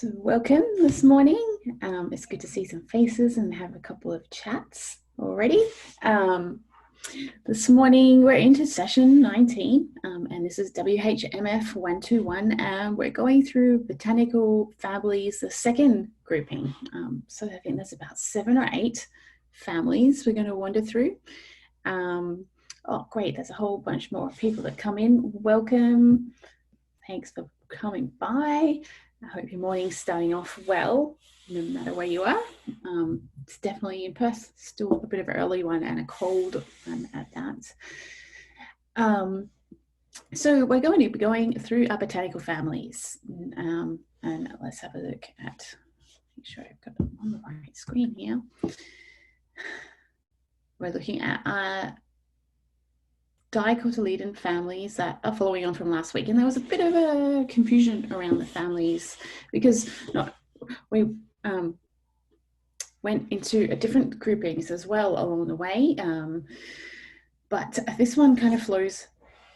So welcome this morning. It's good to see some faces and have a couple of chats already. This morning we're into session 19 and this is WHMF121 and we're going through botanical families, the second grouping. So I think there's about 7 or 8 families we're going to wander through. Oh great, there's a whole bunch more people that come in. Welcome. Thanks for coming by. I hope your morning's starting off well, no matter where you are. It's definitely in Perth, still a bit of an early one and a cold one at that. So we're going to be going through our botanical families, and let's have a look at, make sure I've got them on the right screen here. We're looking at our dicotyledon families that are following on from last week, and there was a bit of a confusion around the families because we went into a different groupings as well along the way, but this one kind of flows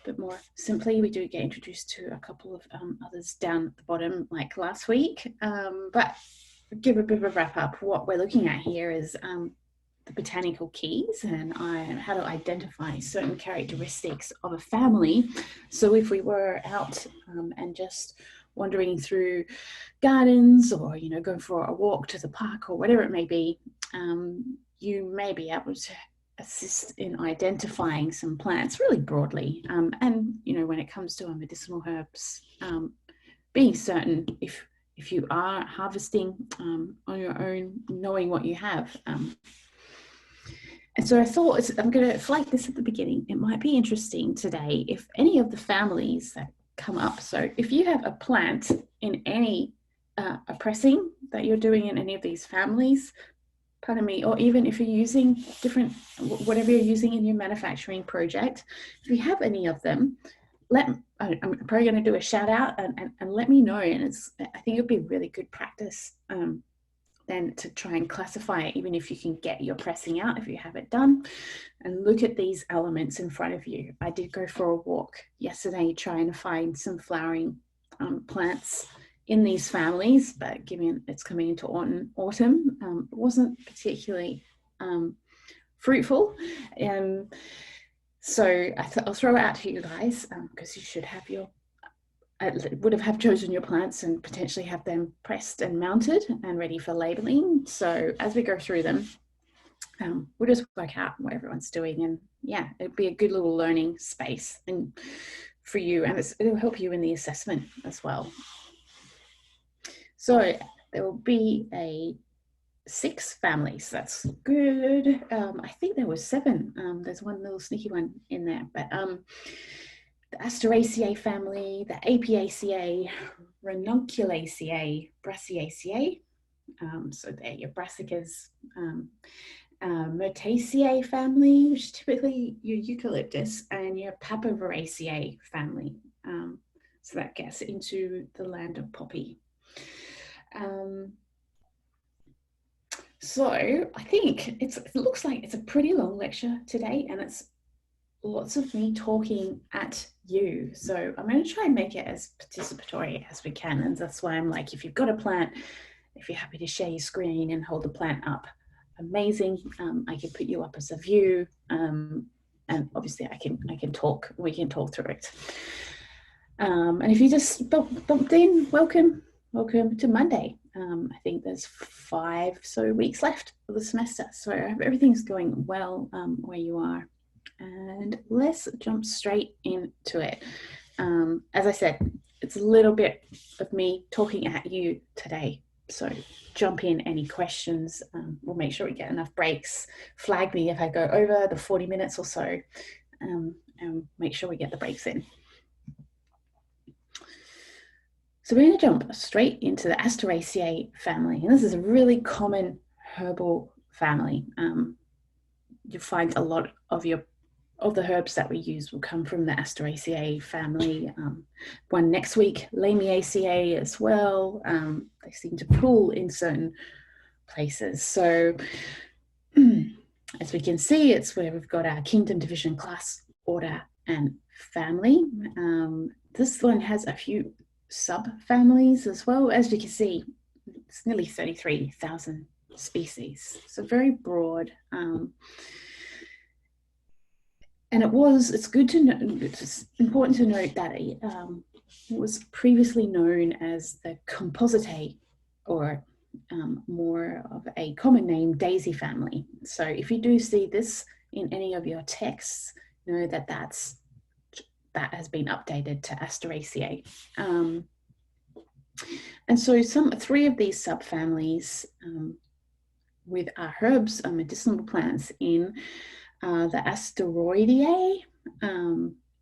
a bit more simply. We do get introduced to a couple of others down at the bottom like last week, but give a bit of a wrap up. What we're looking at here is the botanical keys and how to identify certain characteristics of a family. So if we were out and just wandering through gardens or, you know, going for a walk to the park or whatever it may be, you may be able to assist in identifying some plants really broadly. And, you know, when it comes to our medicinal herbs, being certain if you are harvesting on your own, knowing what you have. And so I thought, I'm going to flag this at the beginning. It might be interesting today if any of the families that come up. So if you have a plant in any a pressing that you're doing in any of these families, pardon me, or even if you're using different, whatever you're using in your manufacturing project, if you have any of them, I'm probably going to do a shout out and let me know. And I think it'd be really good practice then to try and classify it, even if you can get your pressing out, if you have it done, and look at these elements in front of you. I did go for a walk yesterday trying to find some flowering plants in these families, but given it's coming into autumn, it wasn't particularly fruitful. So I'll throw it out to you guys because you should have would have chosen your plants and potentially have them pressed and mounted and ready for labeling. So as we go through them, we'll just work out what everyone's doing, and yeah, it'd be a good little learning space and for you, and it'll help you in the assessment as well. So there will be 6 families. That's good. I think there was 7. There's one little sneaky one in there, but the Asteraceae family, the Apiaceae, Ranunculaceae, Brassiaceae, so they're your brassicas, Myrtaceae family, which is typically your eucalyptus, and your Papaveraceae family. So that gets into the land of poppy. So I think it looks like it's a pretty long lecture today, and it's lots of me talking at you. So I'm going to try and make it as participatory as we can. And that's why I'm like, if you've got a plant, if you're happy to share your screen and hold the plant up, amazing. I can put you up as a view. And obviously I can talk, we can talk through it. And if you just bumped in, welcome to Monday. I think there's 5 weeks left of the semester. So everything's going well where you are. And let's jump straight into it. As I said, it's a little bit of me talking at you today. So jump in, any questions. We'll make sure we get enough breaks. Flag me if I go over the 40 minutes or so, and make sure we get the breaks in. So we're going to jump straight into the Asteraceae family. And this is a really common herbal family. You'll find a lot of the herbs that we use will come from the Asteraceae family. One next week, Lamiaceae as well. They seem to pool in certain places. So as we can see, it's where we've got our kingdom, division, class, order, and family. This one has a few sub-families as well. As we can see, it's nearly 33,000 species. So very broad. And it's good to know, it's important to note that it was previously known as the Compositae, or more of a common name, daisy family. So if you do see this in any of your texts, know that that has been updated to Asteraceae. And so three of these subfamilies with herbs, medicinal plants in the Asteroideae.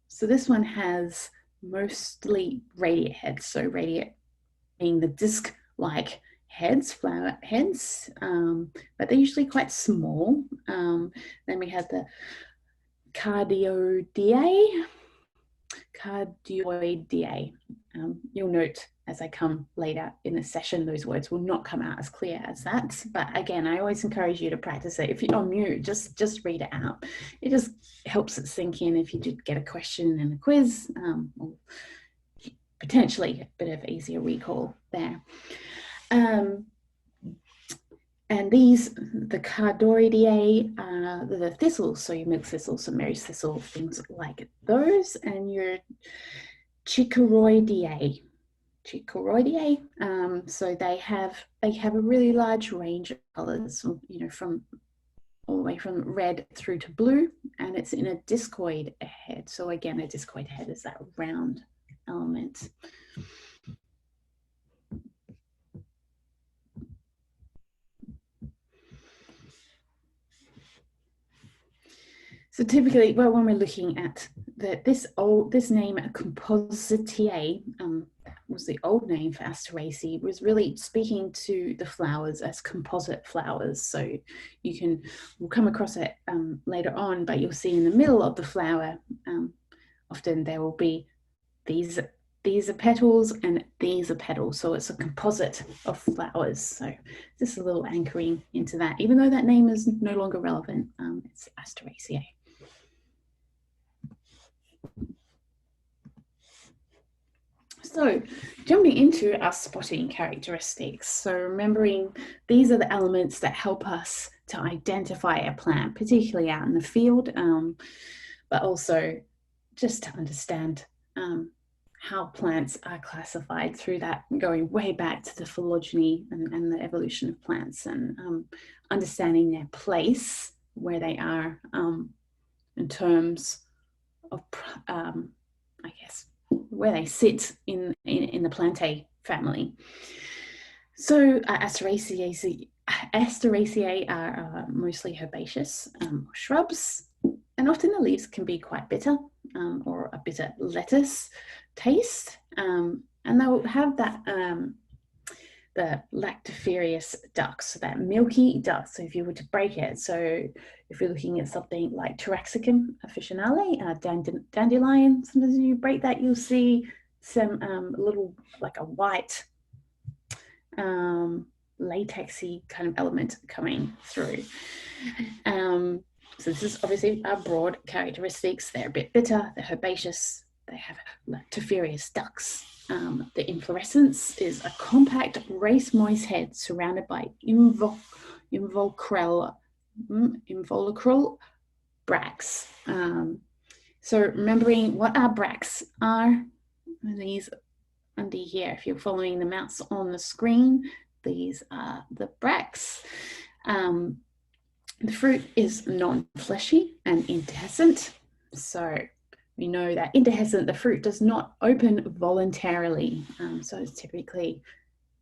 So this one has mostly radiate heads. So radiate being the disc-like heads, flower heads, but they're usually quite small. Then we have the Cardioideae. You'll note as I come later in the session, those words will not come out as clear as that. But again, I always encourage you to practice it. If you're on mute, just read it out. It just helps it sink in if you did get a question in a quiz, or potentially a bit of easier recall there. And the Cardioideae are the thistles, so your milk thistle, some Mary's thistle, things like those, and your Chicoroideae. So they have a really large range of colours, from all the way from red through to blue, and it's in a discoid head. So again, a discoid head is that round element. So typically, when we're looking at this name, Compositae, was the old name for Asteraceae, was really speaking to the flowers as composite flowers. So we'll come across it later on, but you'll see in the middle of the flower, often there will be these are petals and these are petals. So it's a composite of flowers. So just a little anchoring into that, even though that name is no longer relevant, it's Asteraceae. So jumping into our spotting characteristics. So remembering these are the elements that help us to identify a plant, particularly out in the field, but also just to understand how plants are classified through that, going way back to the phylogeny and the evolution of plants, and understanding their place, where they are in terms of, I guess, where they sit in the Plantae family. So Asteraceae are mostly herbaceous shrubs, and often the leaves can be quite bitter, or a bitter lettuce taste, and they'll have that the lactiferous duct, so that milky duct. So if you were to break it, so if you're looking at something like Taraxacum officinale, dandelion, sometimes when you break that, you'll see some little, like a white latexy kind of element coming through. So this is obviously our broad characteristics. They're a bit bitter, they're herbaceous, they have lactiferous ducts. The inflorescence is a compact race-moist head surrounded by involucral bracts. So remembering what our bracts are, these under here, if you're following the mouse on the screen, these are the bracts. The fruit is non-fleshy and indehiscent. So we know that indehiscent, the fruit does not open voluntarily. So it's typically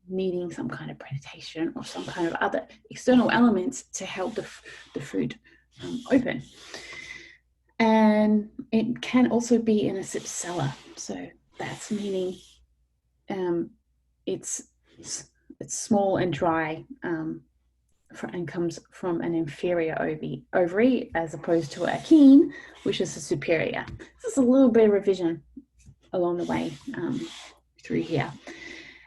needing some kind of predation or some kind of other external elements to help the fruit open. And it can also be in a cypsella. So that's meaning it's small and dry, and comes from an inferior ovary as opposed to a achene, which is a superior. This is a little bit of revision along the way through here.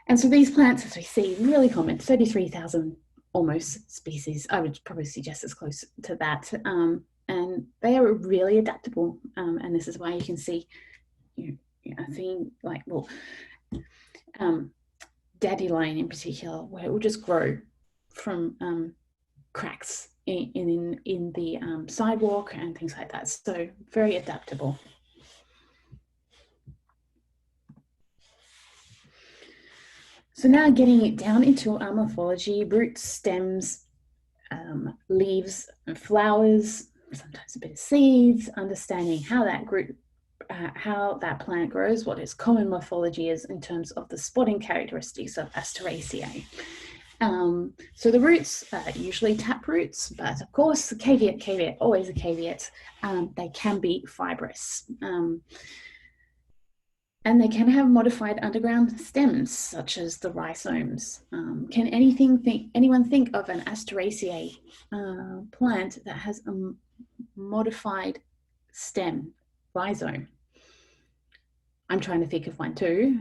And so these plants, as we see, really common, 33,000 almost species. I would probably suggest it's close to that. And they are really adaptable. And this is why you can see, a theme like, dandelion in particular, where it will just grow from cracks in the sidewalk and things like that. So very adaptable. So now getting it down into our morphology, roots, stems, leaves, and flowers, sometimes a bit of seeds, understanding how that group, how that plant grows, what its common morphology is in terms of the spotting characteristics of Asteraceae. So the roots are usually tap roots, but of course, the caveat, always a caveat, they can be fibrous. And they can have modified underground stems, such as the rhizomes. Can anyone think of an Asteraceae plant that has a modified stem, rhizome? I'm trying to think of one too.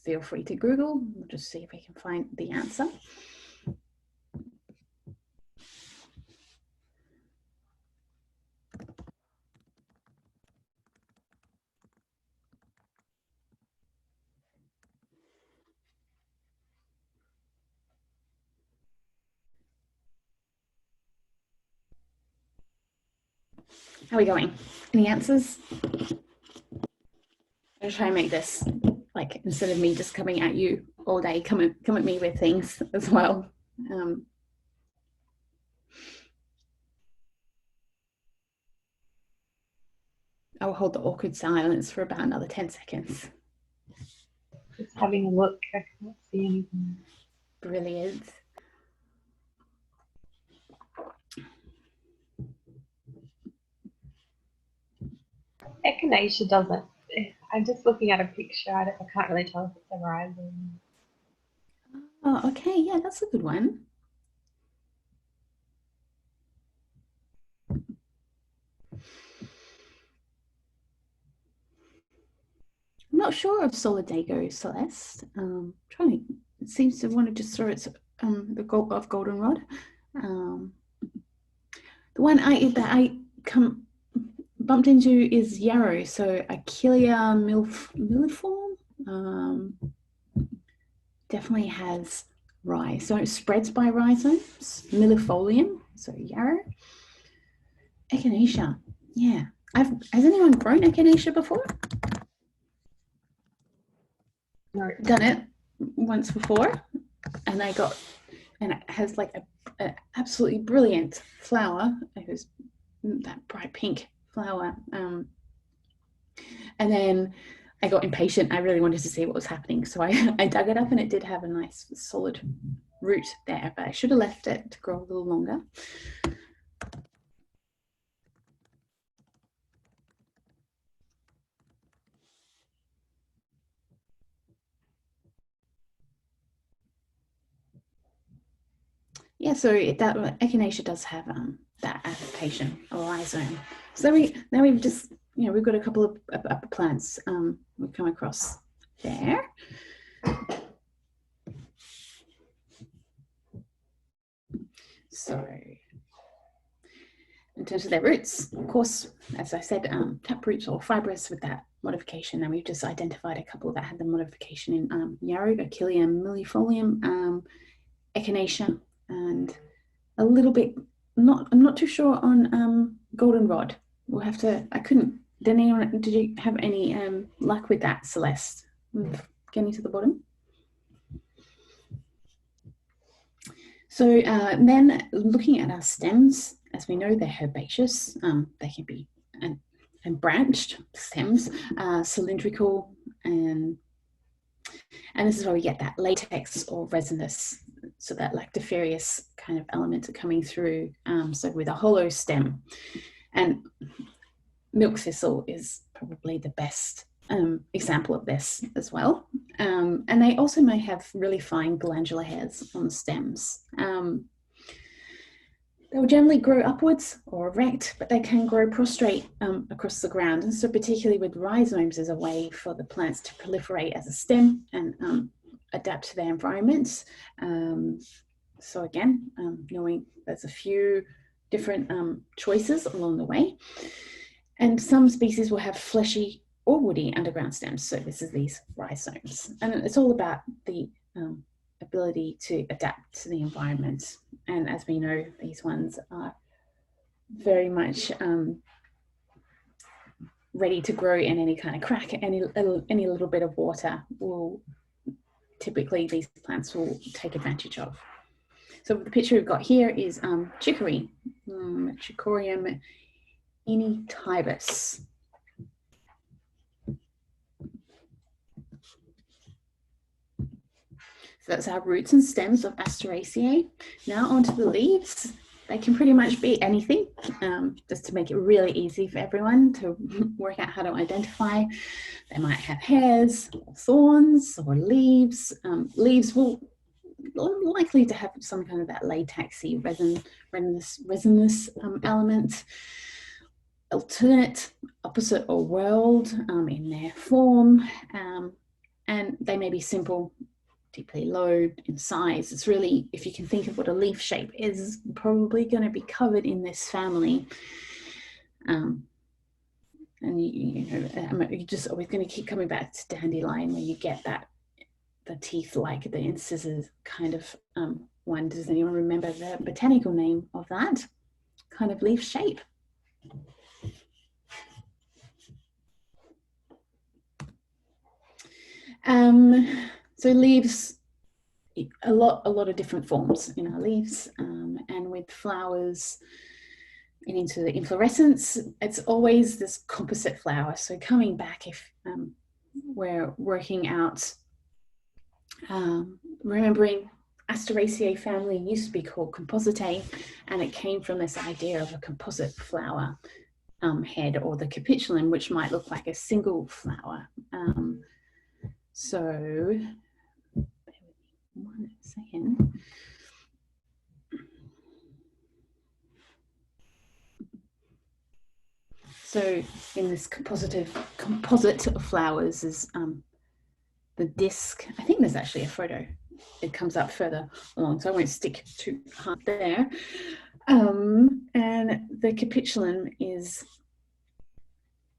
Feel free to Google. We'll just see if we can find the answer. How are we going? Any answers? I'll try and make this, like, instead of me just coming at you all day, come at me with things as well. I'll hold the awkward silence for about another 10 seconds. Just having a look, I can't see anything. Brilliant. Echinacea doesn't. I'm just looking at a picture. I can't really tell if it's a rhizome. Oh, okay. Yeah, that's a good one. I'm not sure of Solidago, Celeste. It seems to want to just throw its the goldenrod. The one that I bumped into is yarrow, so Achillea milliform. Definitely has rye, so it spreads by rhizomes. Millifolium, so yarrow. Echinacea, yeah. Has anyone grown echinacea before? No. Done it once before, and it has like an absolutely brilliant flower. It was that bright pink flower, and then I got impatient. I really wanted to see what was happening, so I dug it up, and it did have a nice solid root there, but I should have left it to grow a little longer. Yeah, so that echinacea does have that adaptation, a rhizome. So now we've just, we've got a couple of upper plants we've come across there. So in terms of their roots, of course, as I said, tap roots or fibrous with that modification. And we've just identified a couple that had the modification in yarrow, Achillea millifolium, echinacea, and a little bit, I'm not too sure on goldenrod. We'll have to, did you have any luck with that, Celeste? Getting to the bottom? So then looking at our stems, as we know, they're herbaceous. They can be and branched stems, cylindrical, and this is where we get that latex or resinous, so that lactiferous kind of elements are coming through. So with a hollow stem, and milk thistle is probably the best example of this as well. And they also may have really fine glandular hairs on the stems. They will generally grow upwards or erect, but they can grow prostrate across the ground. And so particularly with rhizomes as a way for the plants to proliferate as a stem and adapt to their environments. So again, knowing there's a few different choices along the way. And some species will have fleshy or woody underground stems. So this is these rhizomes. And it's all about the ability to adapt to the environment. And as we know, these ones are very much ready to grow in any kind of crack. Any little bit of water will typically, these plants will take advantage of. So the picture we've got here is chicory, Chicorium initibus. So that's our roots and stems of Asteraceae. Now onto the leaves. They can pretty much be anything, just to make it really easy for everyone to work out how to identify. They might have hairs, or thorns, or leaves. Leaves will likely to have some kind of that latexy resinous element. Alternate, opposite, or world in their form, and they may be simple, deeply low in size. It's really, if you can think of what a leaf shape is, probably going to be covered in this family. And you're just always going to keep coming back to dandelion, where you get that, the teeth like the incisors kind of one. Does anyone remember the botanical name of that kind of leaf shape? So leaves, a lot of different forms in our leaves, and with flowers and into the inflorescence, it's always this composite flower. So coming back, if we're working out, remembering Asteraceae family used to be called Compositae, and it came from this idea of a composite flower head, or the capitulum, which might look like a single flower. So, bear with me 1 second. So, in this composite of flowers is the disc. I think there's actually a photo. It comes up further along, so I won't stick too hard there. And the capitulum is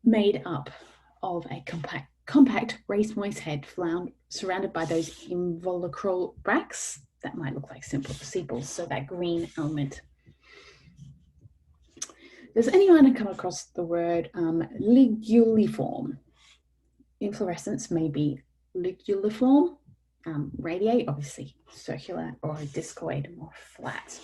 made up of a compact raised moist head surrounded by those involucral bracts that might look like simple sepals, so that green element. Does anyone come across the word liguliform? Inflorescence may be liguliform, radiate, obviously circular, or discoid, more flat.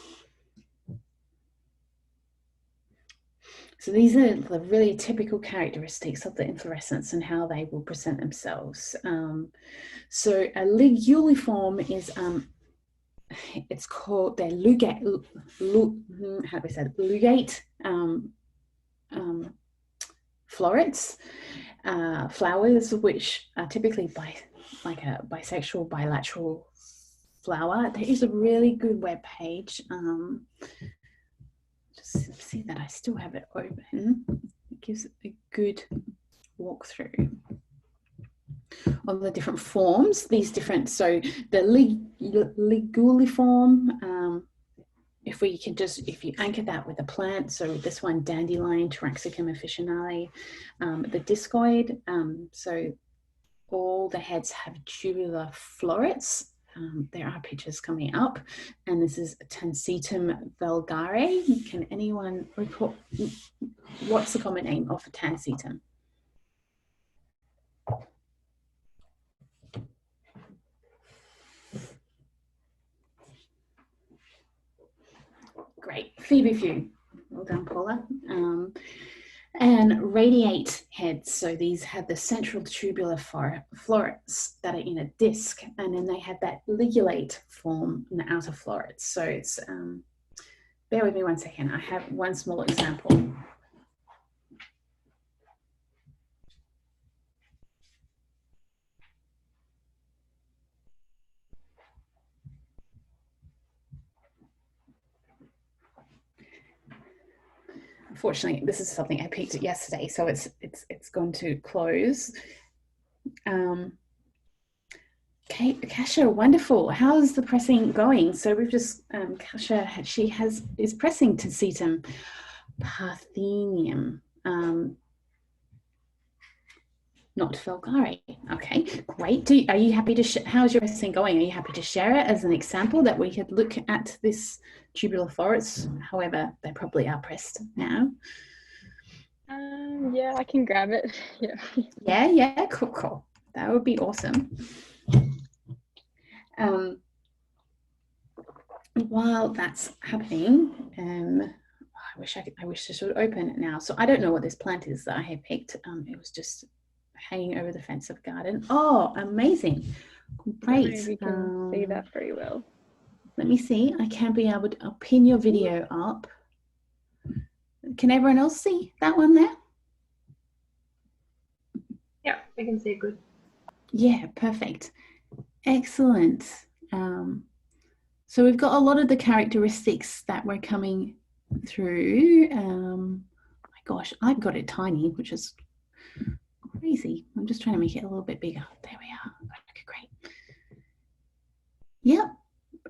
So these are the really typical characteristics of the inflorescence and how they will present themselves. So a liguliform is, it's called their lugate florets, flowers, which are typically like a bisexual, bilateral flower. There is a really good web page. Just see that I still have it open. It gives a good walkthrough on the different forms. These different, so the liguliform, if you anchor that with a plant, so this one, dandelion, Taraxacum officinale, the discoid, so all the heads have tubular florets. There are pictures coming up, and this is Tansetum vulgare. Can anyone recall what's the common name of Tansetum? Great, feverfew. Well done, Paula. And radiate heads, so these have the central tubular florets that are in a disc, and then they have that ligulate form in the outer florets. So it's, bear with me 1 second, I have one small example. Unfortunately, this is something I picked yesterday, so it's going to close. Okay, Kasha, wonderful. How's the pressing going? So we've just, Kasha, is pressing Tansetum parthenium. Not Felgari. Okay, great. Are you happy to, how's your pressing going? Are you happy to share it as an example that we could look at this tubular florets? However, they probably are pressed now. Yeah, I can grab it. Yeah, cool. That would be awesome. While that's happening, I wish this would open it now. So I don't know what this plant is that I have picked. It was just hanging over the fence of the garden. Oh, amazing. Great. I don't know if you can see that very well. Let me see. I can be able to, I'll pin your video up. Can everyone else see that one there? Yeah, I can see it good. Yeah, perfect. Excellent. So we've got a lot of the characteristics that were coming through. My gosh, I've got it tiny, which is crazy. I'm just trying to make it a little bit bigger. There we are. Okay, great. Yep.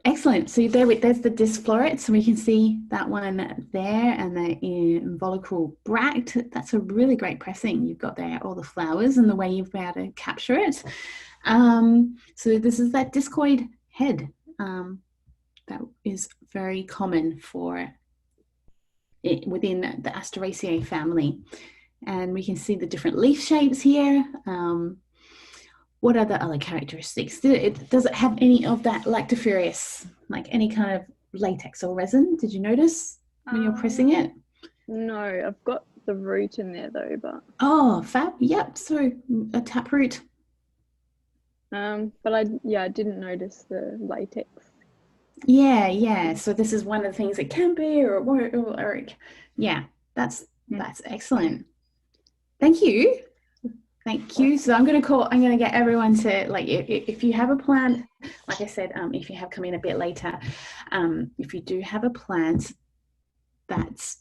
Excellent. So there's the disc floret. So we can see that one there, and the involucral bract. That's a really great pressing. You've got there all the flowers and the way you've been able to capture it. So this is that discoid head. That is very common for it within the Asteraceae family. And we can see the different leaf shapes here. What are the other characteristics? Does it have any of that lactoferous, like any kind of latex or resin? Did you notice when you're pressing it? No, I've got the root in there though, but. Oh, fab. Yep. So a taproot. But I didn't notice the latex. Yeah. So this is one of the things it can be, or yeah, that's excellent. Thank you. So I'm going to get everyone to, like, if you have a plant, like I said, if you have come in a bit later, if you do have a plant that's,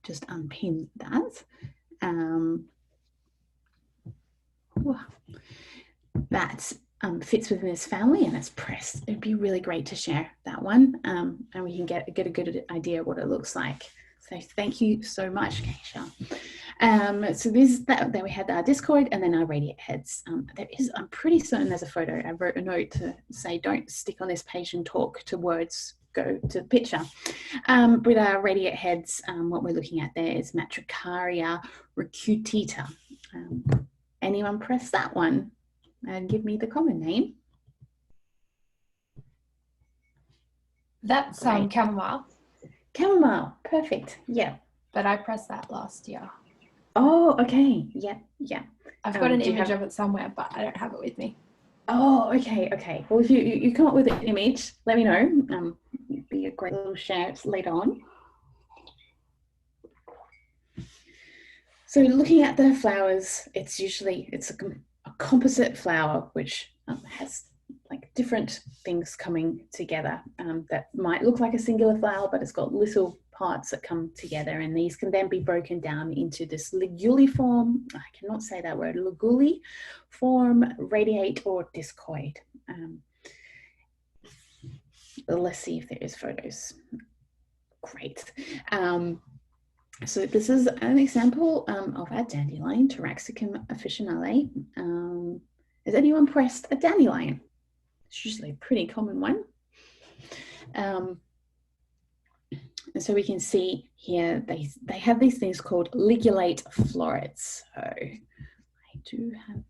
just unpin that, that fits within this family and it's pressed, it'd be really great to share that one, and we can get a good idea of what it looks like. So thank you so much, Keisha. So there we had our discoid and then our radiate heads. I'm pretty certain there's a photo. I wrote a note to say don't stick on this page and talk to words, go to the picture. With our radiate heads, what we're looking at there is Matricaria recutita. Anyone press that one and give me the common name? That's chamomile. Chamomile, perfect. Yeah. But I pressed that last year. Oh, okay. Yeah. I've got an image of it somewhere, but I don't have it with me. Oh, okay. Well, if you come up with an image, let me know. It'd be a great little share later on. So looking at the flowers, it's a composite flower, which has like different things coming together that might look like a singular flower, but it's got little parts that come together, and these can then be broken down into this liguliform, I cannot say that word, liguliform, radiate, or discoid. Let's see if there is photos. Great. So this is an example of our dandelion, Taraxacum officinale. Has anyone pressed a dandelion? It's usually a pretty common one. And so we can see here, they have these things called ligulate florets. So I do have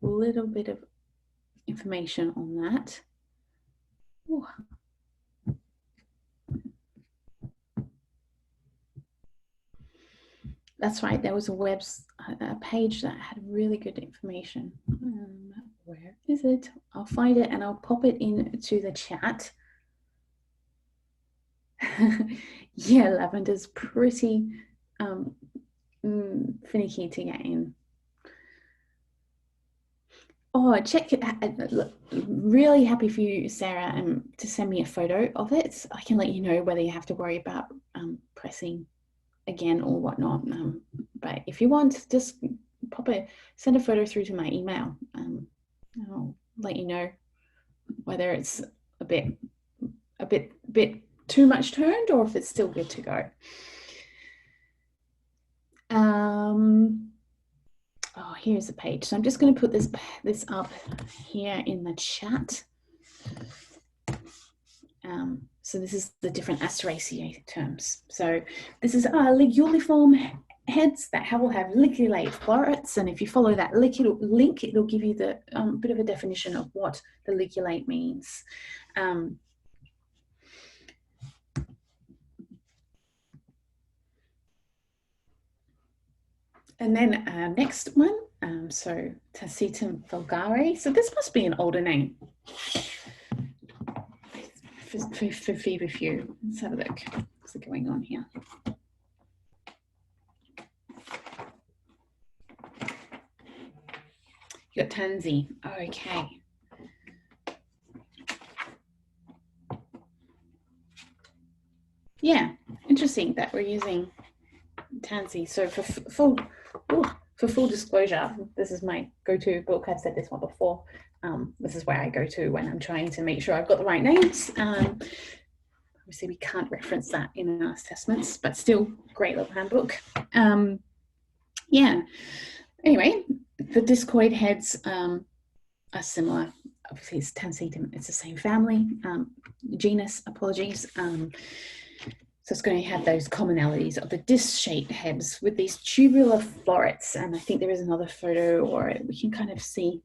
a little bit of information on that. Ooh. That's right, there was a page that had really good information. Where is it? I'll find it and I'll pop it into the chat. Yeah, lavender's pretty finicky to get in. Oh, check it. Look, really happy for you, Sarah, to send me a photo of it. I can let you know whether you have to worry about pressing again or whatnot. But if you want, just send a photo through to my email. I'll let you know whether it's a bit too much turned or if it's still good to go. oh, here's the page. So I'm just going to put this up here in the chat. So this is the different Asteraceae terms. So this is liguliform heads that will have ligulate florets, and if you follow that link, it'll give you the bit of a definition of what the ligulate means. And then next one, so Tacitum vulgare. So this must be an older name for feverfew. Let's have a look. What's going on here? You got tansy. Okay. Yeah, interesting that we're using tansy. So for full disclosure, this is my go-to book. I've said this one before. This is where I go to when I'm trying to make sure I've got the right names. Obviously, we can't reference that in our assessments, but still, great little handbook. Yeah. Anyway, the discoid heads are similar. Obviously, it's Tansetum. It's the same family, genus. Apologies. So it's going to have those commonalities of the disc-shaped heads with these tubular florets. And I think there is another photo, or we can kind of see,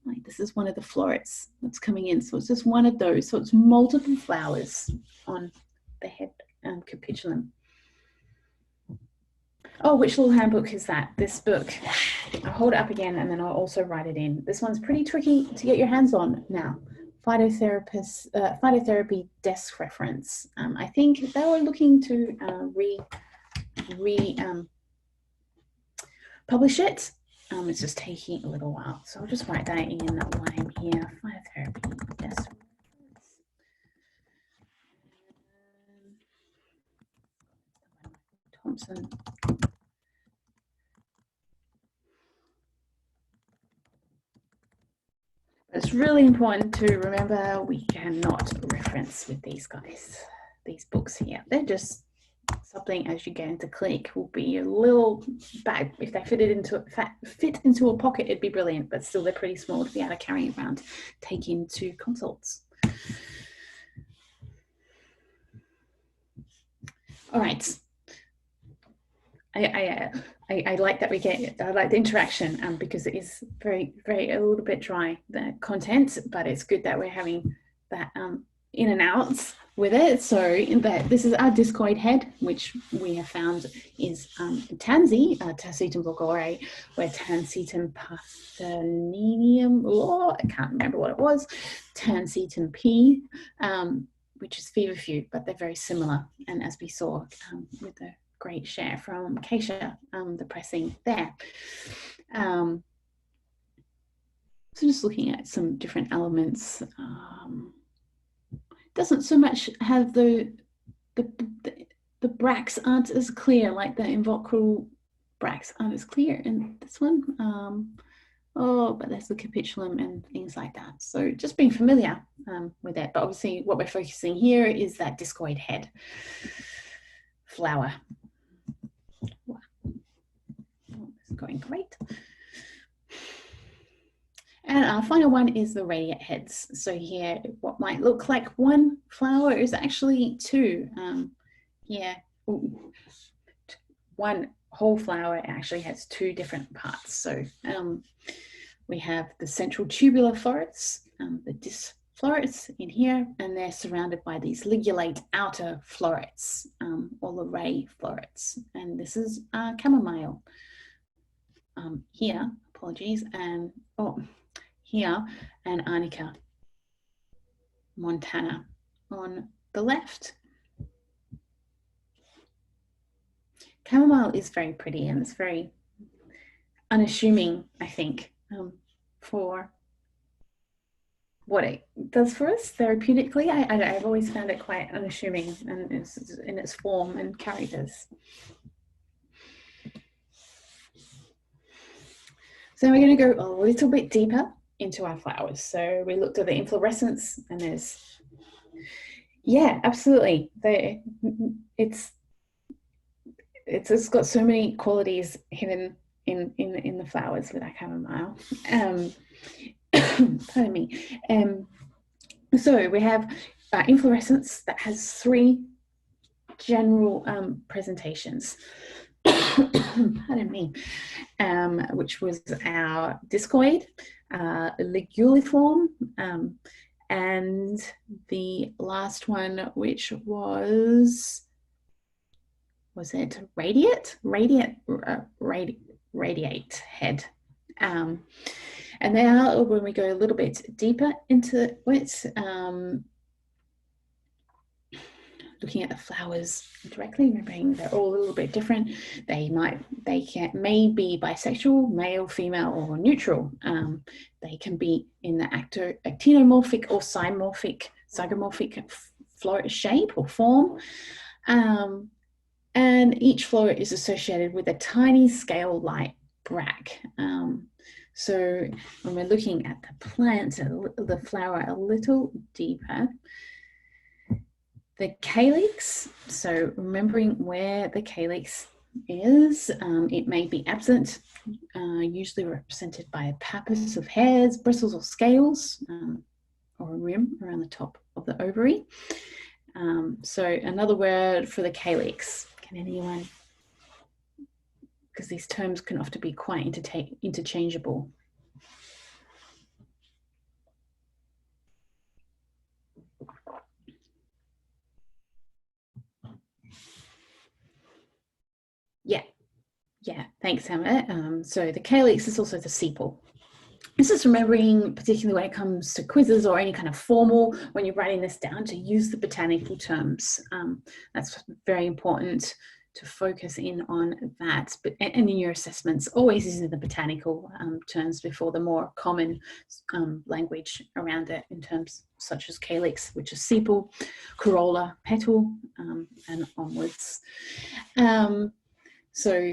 like, this is one of the florets that's coming in. So it's just one of those. So it's multiple flowers on the head capitulum. Oh, which little handbook is that? This book. I'll hold it up again and then I'll also write it in. This one's pretty tricky to get your hands on now. Phytotherapy desk reference. I think they were looking to publish it. It's just taking a little while. So I'll just write that in while I'm here. Phytotherapy desk reference. Thompson. It's really important to remember we cannot reference with these guys, these books here. They're just something as you get into clinic will be a little bad. If they fit into a pocket, it'd be brilliant, but still they're pretty small to be able to carry around, take into consults. All right. I like that I like the interaction because it is very, very, a little bit dry, the content, but it's good that we're having that in and outs with it. So this is our discoid head, which we have found is tansy, Tacitum vulgare, where Tacitum parthenium, I can't remember what it was, Tacitum P, which is feverfew, but they're very similar. And as we saw with the great share from Keisha, the pressing there. So just looking at some different elements. Doesn't so much have the bracts aren't as clear, like the involucral bracts aren't as clear in this one. But there's the capitulum and things like that. So just being familiar with that. But obviously what we're focusing here is that discoid head flower. Wow. Oh, this is going great. And our final one is the radiate heads. So here, what might look like one flower is actually two. One whole flower actually has two different parts. So we have the central tubular florets, the disc florets in here, and they're surrounded by these ligulate outer florets, or the ray florets. And this is chamomile here, apologies, and here, and Arnica montana on the left. Chamomile is very pretty and it's very unassuming, I think, for what it does for us therapeutically. I've always found it quite unassuming and it's in its form and characters. So we're going to go a little bit deeper into our flowers. So we looked at the inflorescence and there's, yeah, absolutely. It's got so many qualities hidden in the flowers with our chamomile. Pardon me. So we have inflorescence that has 3 general presentations. Pardon me. Which was our discoid, liguliform, and the last one, which was it radiate head. And now when we go a little bit deeper into it, looking at the flowers directly, remembering they're all a little bit different. They may be bisexual, male, female, or neutral. They can be in the actinomorphic or zygomorphic shape or form. And each flower is associated with a tiny scale-like bract. So when we're looking at the plant, the flower a little deeper, the calyx, so remembering where the calyx is, it may be absent, usually represented by a pappus of hairs, bristles, or scales, or a rim around the top of the ovary. So another word for the calyx, can anyone? Because these terms can often be quite interchangeable. Yeah, thanks, Emma. So the calyx is also the sepal. This is remembering, particularly when it comes to quizzes or any kind of formal, when you're writing this down, to use the botanical terms. That's very important to focus in on that. But and in your assessments, always using the botanical terms before the more common language around it, in terms such as calyx, which is sepal, corolla, petal, and onwards. So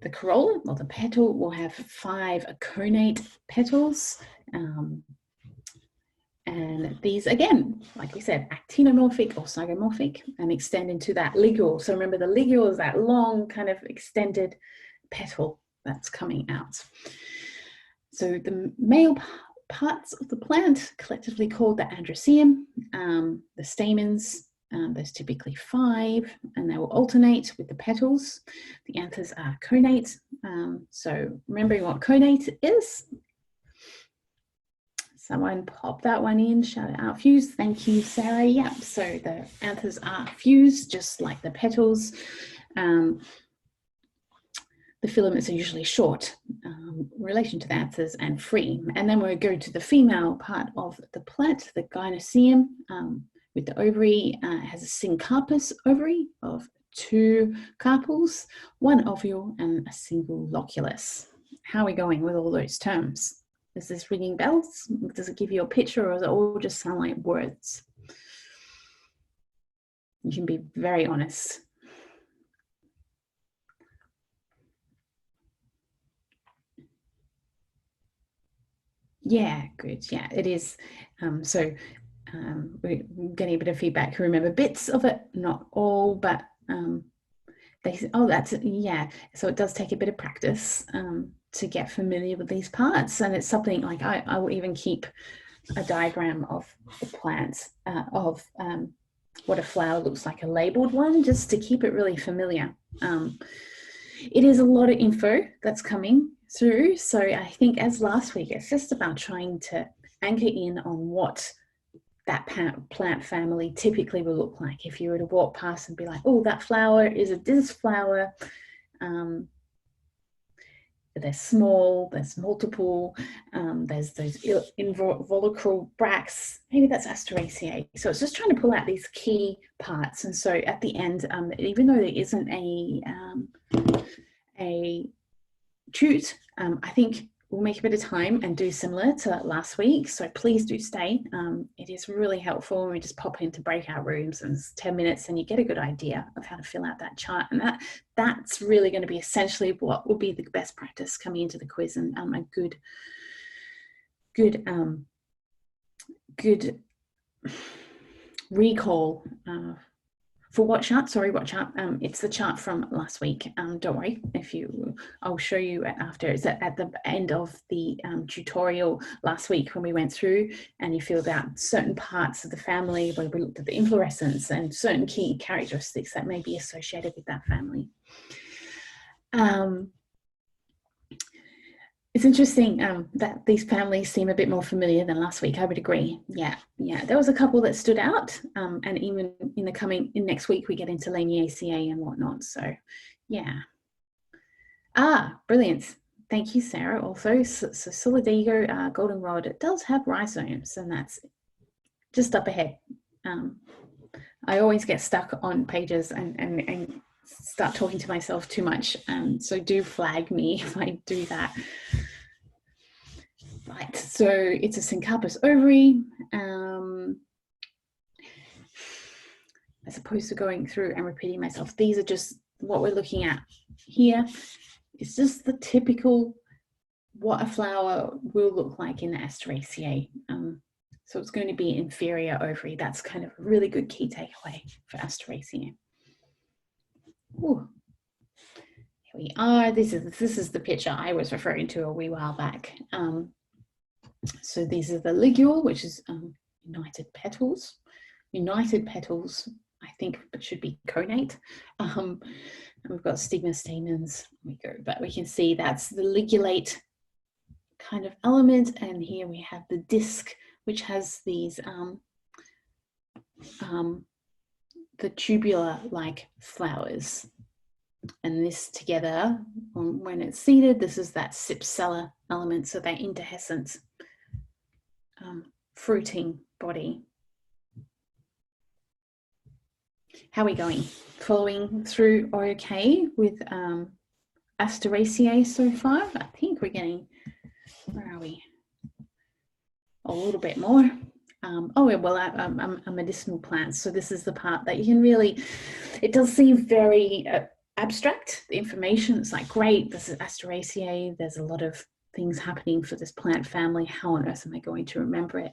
the corolla or the petal will have 5 aconate petals. And these, again, like we said, actinomorphic or zygomorphic, and extend into that ligule. So remember, the ligule is that long kind of extended petal that's coming out. So the male parts of the plant, collectively called the androecium, the stamens, there's typically 5, and they will alternate with the petals. The anthers are connate. So remembering what connate is. Someone pop that one in, shout it out, fused. Thank you, Sarah. Yep, so the anthers are fused, just like the petals. The filaments are usually short in relation to the anthers and free. And then we go to the female part of the plant, the gynoecium, with the ovary. It has a syncarpous ovary of 2 carpels, 1 ovule, and a single loculus. How are we going with all those terms? Is this ringing bells? Does it give you a picture, or does it all just sound like words? You can be very honest. Yeah, good. Yeah, it is. We're getting a bit of feedback. Remember bits of it, not all, but they say, oh, that's, yeah. So it does take a bit of practice to get familiar with these parts. And it's something like I will even keep a diagram of the plants, of what a flower looks like, a labeled one, just to keep it really familiar. It is a lot of info that's coming through. So I think, as last week, it's just about trying to anchor in on what that plant family typically will look like. If you were to walk past and be like, oh, that flower is a disc flower. They're small, there's multiple, there's those involucral bracts, maybe that's Asteraceae. So it's just trying to pull out these key parts. And so at the end, even though there isn't a toot, I think we'll make a bit of time and do similar to last week. So please do stay. It is really helpful when we just pop into breakout rooms, and it's 10 minutes and you get a good idea of how to fill out that chart. And that's really going to be essentially what will be the best practice coming into the quiz, and a good recall for what chart? Sorry, what chart? It's the chart from last week. Don't worry, I'll show you after. It's at the end of the tutorial last week when we went through and you filled out certain parts of the family where we looked at the inflorescence and certain key characteristics that may be associated with that family. It's interesting that these families seem a bit more familiar than last week. I would agree. Yeah. There was a couple that stood out, and even in next week we get into Laniaceae and whatnot. So, yeah. Brilliant. Thank you, Sarah. Also, so Solidago goldenrod, it does have rhizomes, and that's just up ahead. I always get stuck on pages and start talking to myself too much. So do flag me if I do that. Right, so it's a syncarpous ovary. As opposed to going through and repeating myself, these are just what we're looking at here. It's just the typical what a flower will look like in the Asteraceae. So it's going to be inferior ovary. That's kind of a really good key takeaway for Asteraceae. Ooh. Here we are. This is the picture I was referring to a wee while back. So these are the ligule, which is united petals. United petals, I think, should be connate. And we've got stigma stamens. But we can see that's the ligulate kind of element. And here we have the disc, which has these the tubular-like flowers. And this together, when it's seeded, this is that cypsella element, so that interhescent fruiting body. How are we going? Following through okay with Asteraceae so far? I think we're getting, where are we? A little bit more. Medicinal plants. So this is the part that you can really, it does seem very abstract, the information. It's like, great, this is Asteraceae. There's a lot of things happening for this plant family. How on earth am I going to remember it?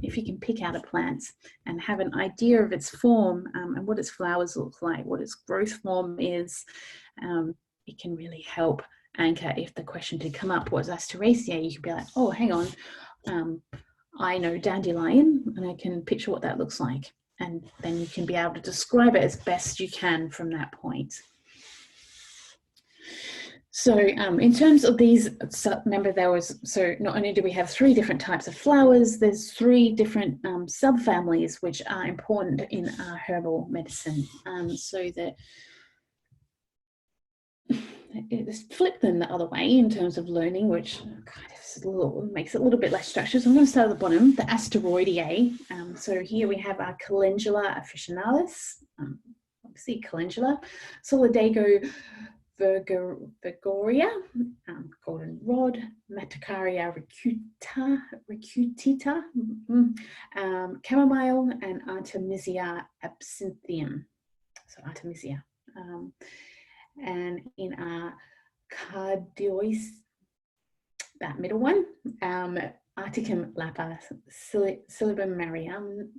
If you can pick out a plant and have an idea of its form and what its flowers look like, what its growth form is, it can really help anchor. If the question did come up, what's Asteraceae? You could be like, oh, hang on. I know dandelion, and I can picture what that looks like. And then you can be able to describe it as best you can from that point. So in terms of these, remember so not only do we have 3 different types of flowers, there's 3 different subfamilies which are important in herbal medicine. So that let's flip them the other way in terms of learning, which kind of makes it a little bit less structured. So I'm going to start at the bottom, the Asteroideae. So here we have our Calendula officinalis, obviously Calendula, Solidago virgoria, goldenrod, Matacaria recutita, chamomile, and Artemisia absinthium. So Artemisia. And in our cardiois, that middle one, Articum lapa, Silibum Marianum,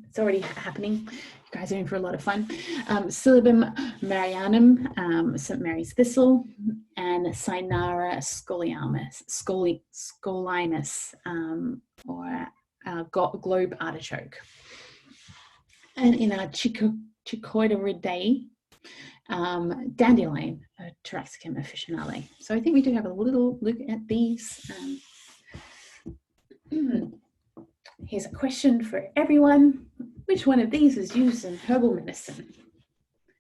it's already happening. You guys are in for a lot of fun. Silibum Marianum, St. Mary's thistle, and Cynara scolimus, or globe artichoke. And in our Chicoideridae, dandelion, Taraxacum officinale. So I think we do have a little look at these. Here's a question for everyone. Which one of these is used in herbal medicine?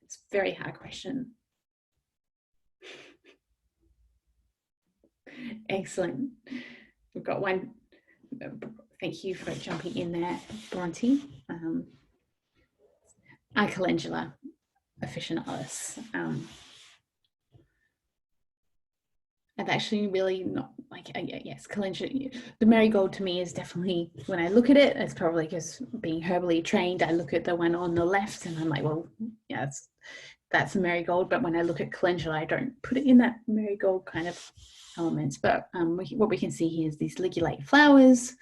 It's a very hard question. Excellent. We've got one. Thank you for jumping in there, Bronte. Calendula officinalis. I've actually really not like, yes, calendula. The marigold to me is definitely, when I look at it, it's probably because being herbally trained, I look at the one on the left and I'm like, well, yeah, that's a marigold. But when I look at calendula, I don't put it in that marigold kind of elements. But what we can see here is these ligulate flowers.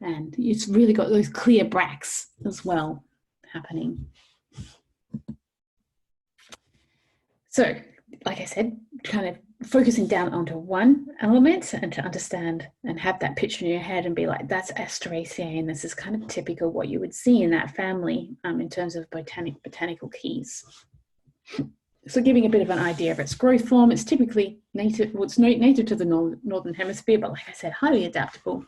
And it's really got those clear bracts as well happening. So, like I said, kind of focusing down onto one element and to understand and have that picture in your head and be like, that's Asteraceae, and this is kind of typical what you would see in that family in terms of botanical keys. So giving a bit of an idea of its growth form, it's typically native, well, it's native to the northern hemisphere, but like I said, highly adaptable,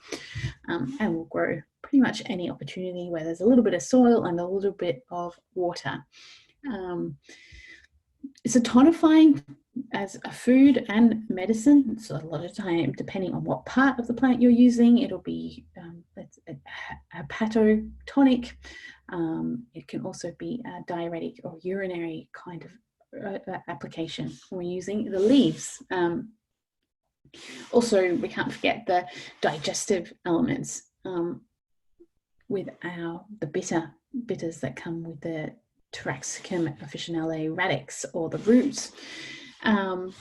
and will grow pretty much any opportunity where there's a little bit of soil and a little bit of water. It's a tonifying as a food and medicine. So a lot of time, depending on what part of the plant you're using, it'll be a hepatotonic. It can also be a diuretic or urinary kind of application when we're using the leaves. Also, we can't forget the digestive elements with the bitters that come with the Taraxacum officinale radix, or the roots. And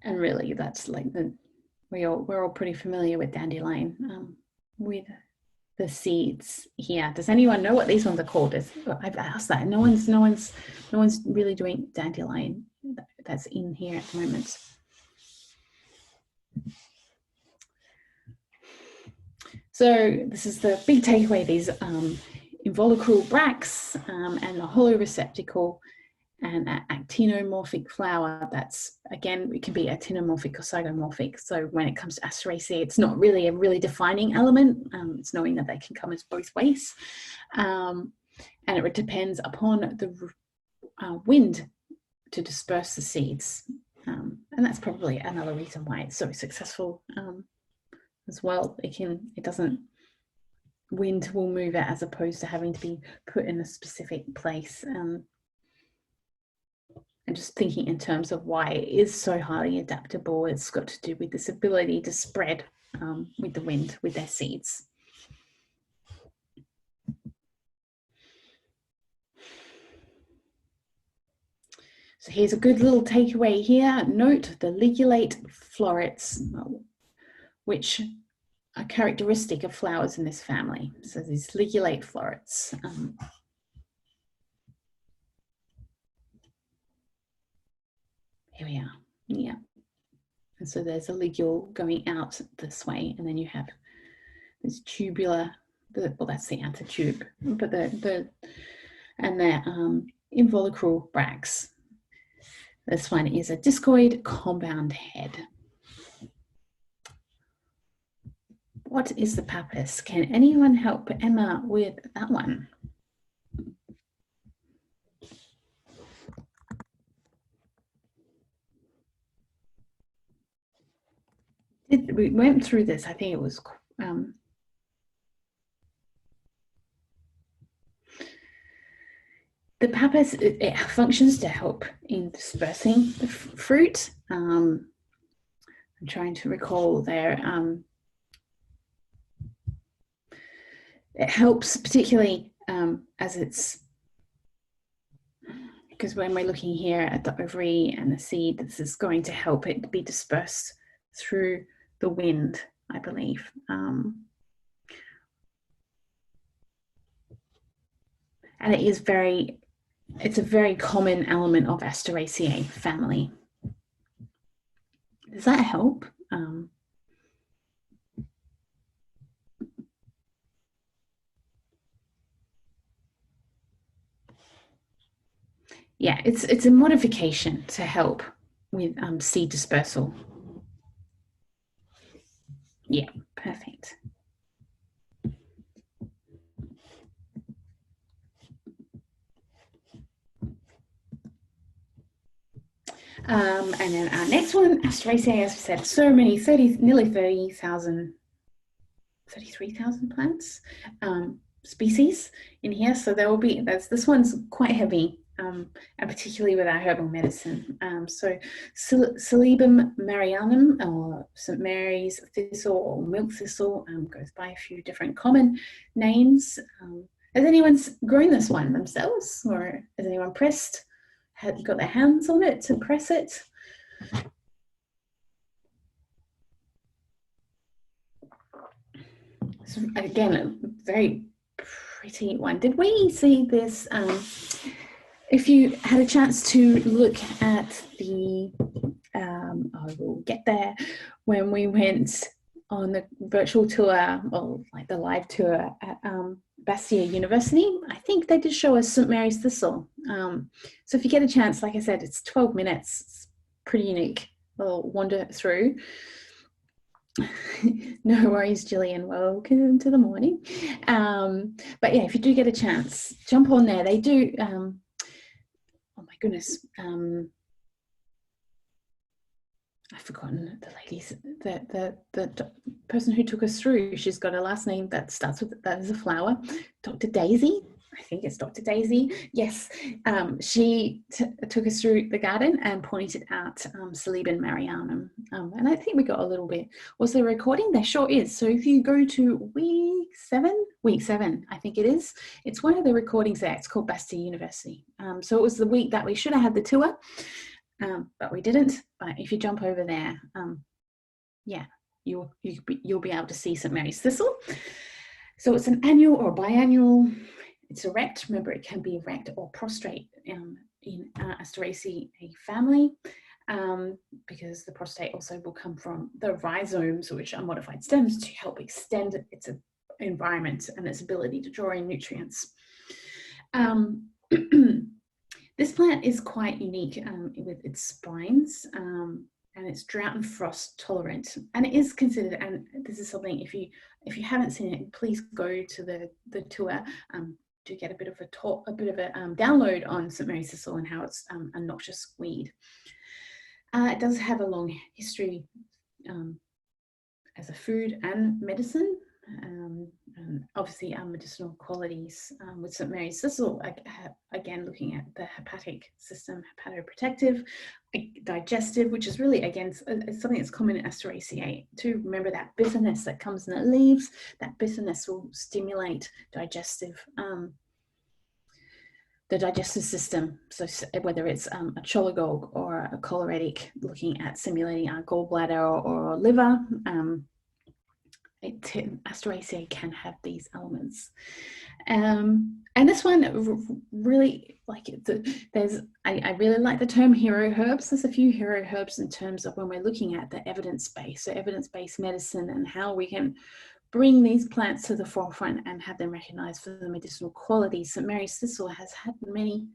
really, that's like we're all pretty familiar with dandelion, with the seeds here. Does anyone know what these ones are called? I've asked that. No one's really doing dandelion that's in here at the moment. So this is the big takeaway, these involucral bracts and a hollow receptacle and an actinomorphic flower. That's, again, it can be actinomorphic or zygomorphic. So when it comes to Asteraceae, it's not really a really defining element. It's knowing that they can come as both ways. And it depends upon the wind to disperse the seeds. And that's probably another reason why it's so successful as well. Wind will move it as opposed to having to be put in a specific place. And just thinking in terms of why it is so highly adaptable, it's got to do with this ability to spread with the wind, with their seeds. So here's a good little takeaway here. Note the ligulate florets, which are characteristic of flowers in this family. So these ligulate florets. Here we are, yeah. And so there's a ligule going out this way, and then you have this tubular, well, that's the outer tube, but they're involucral bracts. This one is a discoid compound head. What is the pappus? Can anyone help Emma with that one? We went through this, I think it was the pappus, it functions to help in dispersing the fruit. I'm trying to recall there. It helps particularly as it's, because when we're looking here at the ovary and the seed, this is going to help it be dispersed through the wind, I believe. And it's a very common element of Asteraceae family. Does that help? Yeah, it's a modification to help with seed dispersal. Yeah, perfect. And then our next one, Asteraceae, as we said, so many, nearly 33,000 plants, species in here. So there will be, this one's quite heavy, and particularly with our herbal medicine. So Silybum marianum, or St. Mary's thistle or milk thistle, goes by a few different common names. Has anyone grown this one themselves, or has anyone got their hands on it to press it? So again, a very pretty one. Did we see this? If you had a chance to look at the, I will get there, when we went on the virtual tour, or like the live tour at Bastyr University, I think they did show us St Mary's Thistle. So if you get a chance, like I said, it's 12 minutes. It's pretty unique. We'll wander through. No worries, Gillian. Welcome to the morning. But yeah, if you do get a chance, jump on there. They do. Oh my goodness. I've forgotten the ladies. The person who took us through. She's got a last name that starts with, that is a flower. Dr. Daisy. I think it's Dr. Daisy. Yes, she took us through the garden and pointed out Celebin Marianum. And I think we got a little bit. Was there recording? There sure is. So if you go to week seven, I think it is. It's one of the recordings there. It's called Bastyr University. So it was the week that we should have had the tour, but we didn't. But if you jump over there, yeah, you'll be able to see St Mary's Thistle. So it's an annual or biannual. It's erect. Remember, it can be erect or prostrate in Asteraceae family, because the prostrate also will come from the rhizomes, which are modified stems to help extend its environment and its ability to draw in nutrients. This plant is quite unique with its spines, and it's drought and frost tolerant, and it is considered, and this is something, if you haven't seen it, please go to the tour to get a bit of a download on St Mary's Thistle and how it's a noxious weed. It does have a long history as a food and medicine, and obviously medicinal qualities with St Mary's Thistle, again looking at the hepatic system, hepatoprotective, digestive, which is really, again, it's something that's common in Asteraceae. To remember that bitterness that comes in the leaves, that bitterness will stimulate the digestive system. So whether it's a cholagogue or a choleretic, looking at simulating our gallbladder or liver, Asteraceae can have these elements. And this one really, like, I really like the term hero herbs. There's a few hero herbs in terms of when we're looking at the evidence base, so evidence-based medicine, and how we can bring these plants to the forefront and have them recognized for the medicinal qualities. St Mary's Thistle has had many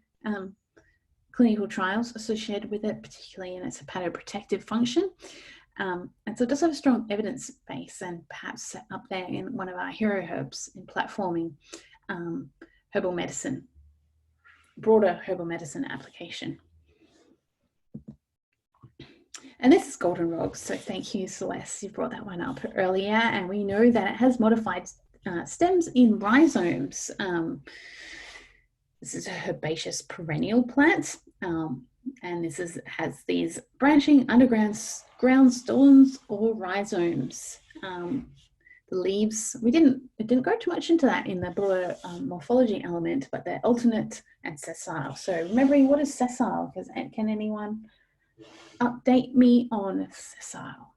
clinical trials associated with it, particularly in its hepatoprotective function. And so it does have a strong evidence base, and perhaps up there in one of our hero herbs in platforming herbal medicine, broader herbal medicine application. And this is goldenrod, so thank you, Celeste, you brought that one up earlier, and we know that it has modified stems in rhizomes. This is a herbaceous perennial plant, and this has these branching underground stolons or rhizomes. The leaves, it didn't go too much into that in the broader morphology element, but they're alternate and sessile. So remembering, what is sessile? Because can anyone update me on sessile?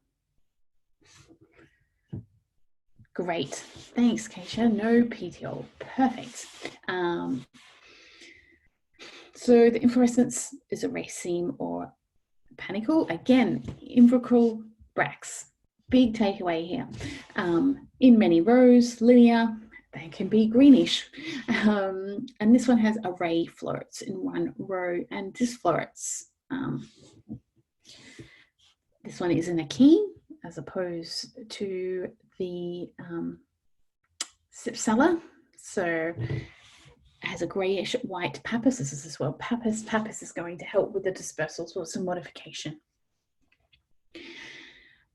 Great, thanks, Keisha. No PTO, perfect. So the inflorescence is a raceme or panicle. Again, imbrical bracts. Big takeaway here. In many rows, linear, they can be greenish. And this one has array florets in one row and disflorets. This one is an achene as opposed to the Cypsella. So it has a grayish white pappus. This is as well pappus. Pappus is going to help with the dispersal, so it's a modification.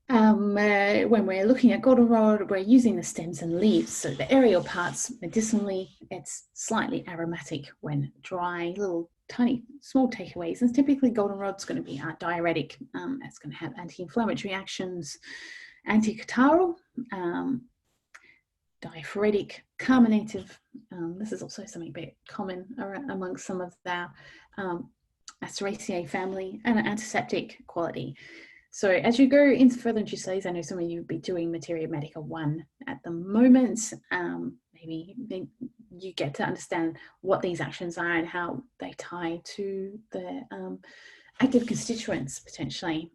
When we're looking at goldenrod, we're using the stems and leaves. So the aerial parts, medicinally, it's slightly aromatic when dry, little tiny, small takeaways. And typically goldenrod's going to be diuretic. It's going to have anti-inflammatory actions, anti-catarrhal, diaphoretic, carminative. This is also something a bit common amongst some of our Asteraceae family, and an antiseptic quality. So as you go into further into studies, I know some of you will be doing Materia Medica 1 at the moment. Maybe you get to understand what these actions are and how they tie to the active constituents potentially.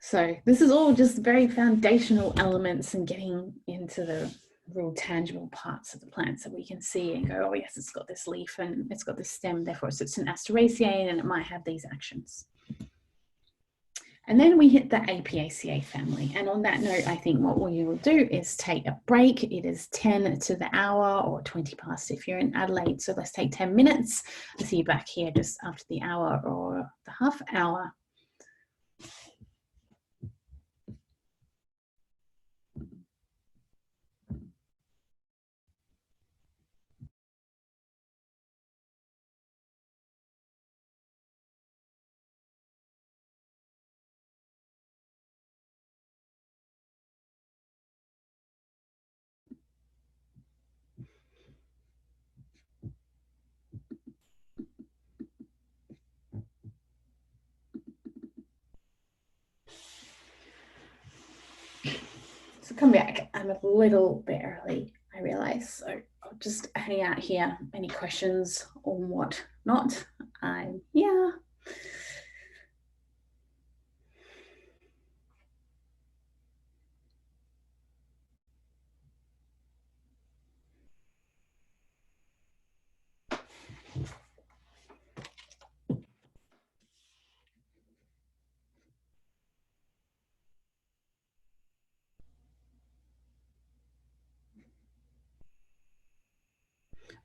So this is all just very foundational elements and getting into the real tangible parts of the plant so we can see and go, oh yes, it's got this leaf and it's got this stem, therefore it's an Asteraceae and it might have these actions. And then we hit the Apiaceae family. And on that note, I think what we will do is take a break. It is 10 to the hour or 20 past if you're in Adelaide. So let's take 10 minutes. I'll see you back here just after the hour or the half hour. So come back. I'm a little bit early, I realize. So I'll just hang out here. Any questions or what not? I'm here.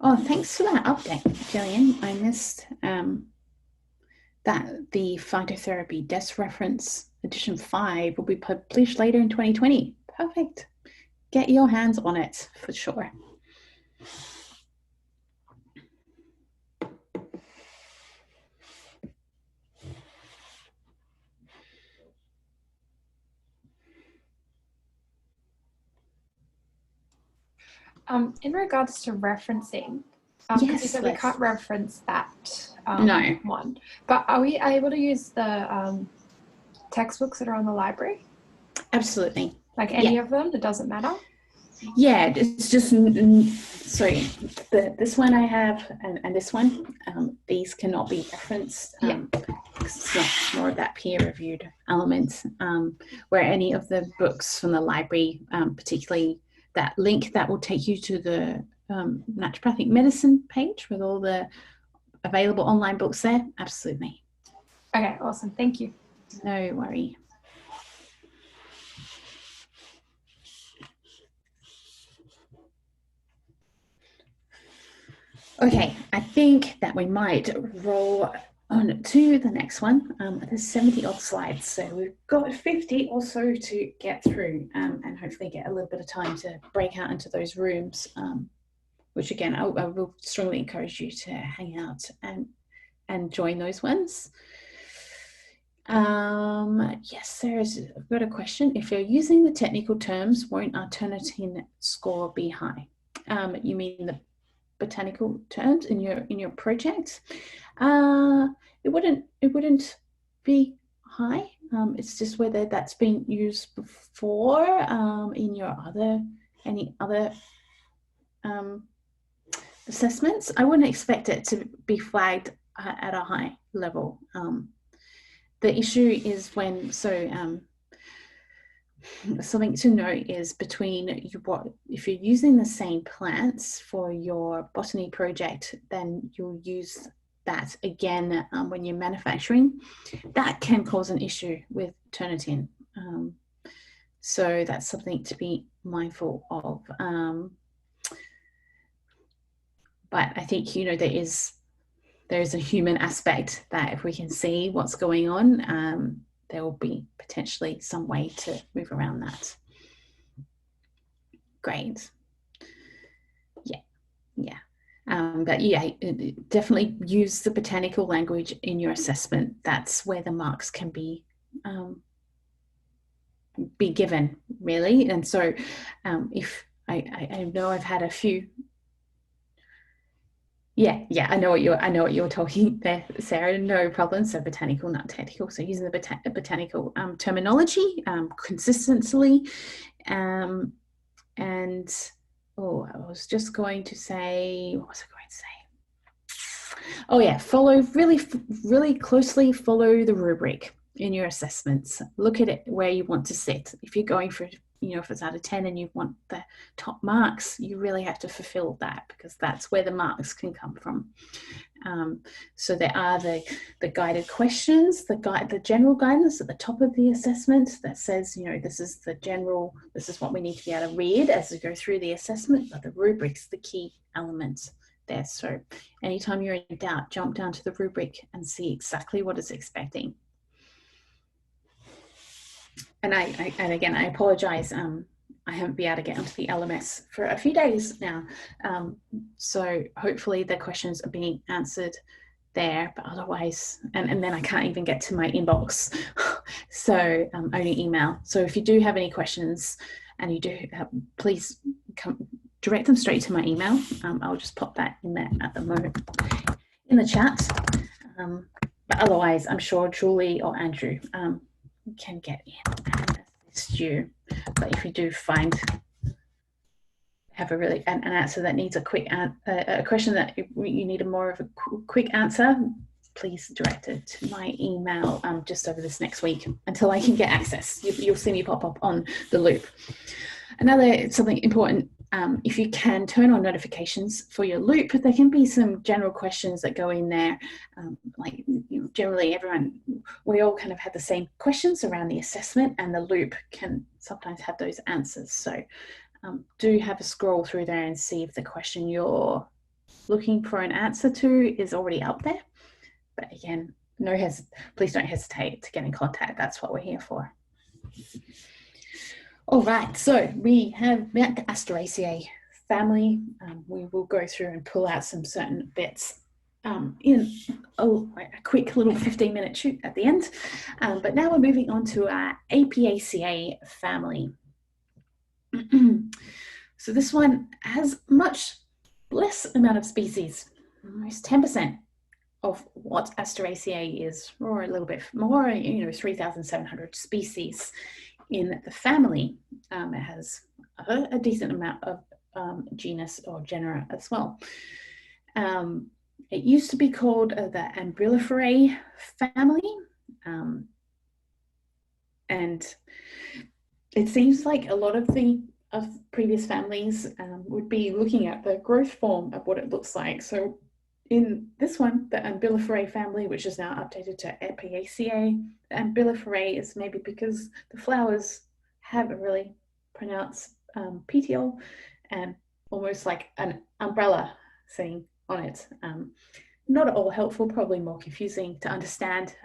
Oh, thanks for that update, Gillian. I missed that the phytotherapy desk reference edition 5 will be published later in 2020. Perfect. Get your hands on it for sure. In regards to referencing, yes, you said we can't reference that no. one, but are we able to use the textbooks that are on the library? Absolutely. Like any of them? It doesn't matter? Yeah, it's just, sorry, this one I have and this one, these cannot be referenced. It's not more of that peer-reviewed element, where any of the books from the library, particularly that link that will take you to the naturopathic medicine page with all the available online books there. Absolutely. Okay, awesome. Thank you. No worry. Okay, I think that we might roll on to the next one. There's 70 odd slides, so we've got 50 or so to get through and hopefully get a little bit of time to break out into those rooms, which again, I will strongly encourage you to hang out and join those ones. Yes, I've got a question. If you're using the technical terms, won't our Turnitin score be high? You mean the botanical terms in your project? It wouldn't be high. It's just whether that's been used before in your any other assessments. I wouldn't expect it to be flagged at a high level. The issue is when something to note is between if you're using the same plants for your botany project, then you'll use that again when you're manufacturing. That can cause an issue with Turnitin. So that's something to be mindful of. But I think, there is a human aspect that if we can see what's going on, there will be potentially some way to move around that. Great. Yeah. But yeah, definitely use the botanical language in your assessment. That's where the marks can be given, really. And so if I know I've had a few Yeah, I know what you're talking there, Sarah. No problem. So botanical, not technical. So using the botanical terminology consistently, and oh, I was just going to say, what was I going to say? Oh yeah, really closely follow the rubric in your assessments. Look at it where you want to sit. If you're going for, if it's out of 10 and you want the top marks, you really have to fulfill that, because that's where the marks can come from. So there are the guided questions, the general guidance at the top of the assessment that says, this is what we need to be able to read as we go through the assessment, but the rubric's the key element there. So anytime you're in doubt, jump down to the rubric and see exactly what it's expecting. And again, I apologize. I haven't been able to get onto the LMS for a few days now. So hopefully the questions are being answered there, but otherwise, and then I can't even get to my inbox. So only email. So if you do have any questions and you do, please direct them straight to my email. I'll just pop that in there at the moment in the chat. But otherwise, I'm sure Julie or Andrew can get in and assist you. But if you do have an answer that needs a quick a question that you need more of a quick answer, please direct it to my email just over this next week until I can get access. You'll see me pop up on the loop. Something important, if you can turn on notifications for your loop, there can be some general questions that go in there. Like generally we all kind of have the same questions around the assessment, and the loop can sometimes have those answers. So do have a scroll through there and see if the question you're looking for an answer to is already up there. But again, please don't hesitate to get in contact. That's what we're here for. All right, so we have met the Asteraceae family. We will go through and pull out some certain bits in a quick little 15-minute shoot at the end. But now we're moving on to our Apiaceae family. So this one has much less amount of species, almost 10% of what Asteraceae is, or a little bit more, 3,700 species in the family. It has a decent amount of genus or genera as well. It used to be called the Ambuliferae family, and it seems like a lot of previous families would be looking at the growth form of what it looks like. So in this one, the Ambuliferae family, which is now updated to Apiaceae, Ambuliferae is maybe because the flowers have a really pronounced petiole and almost like an umbrella thing on it. Not at all helpful, probably more confusing to understand,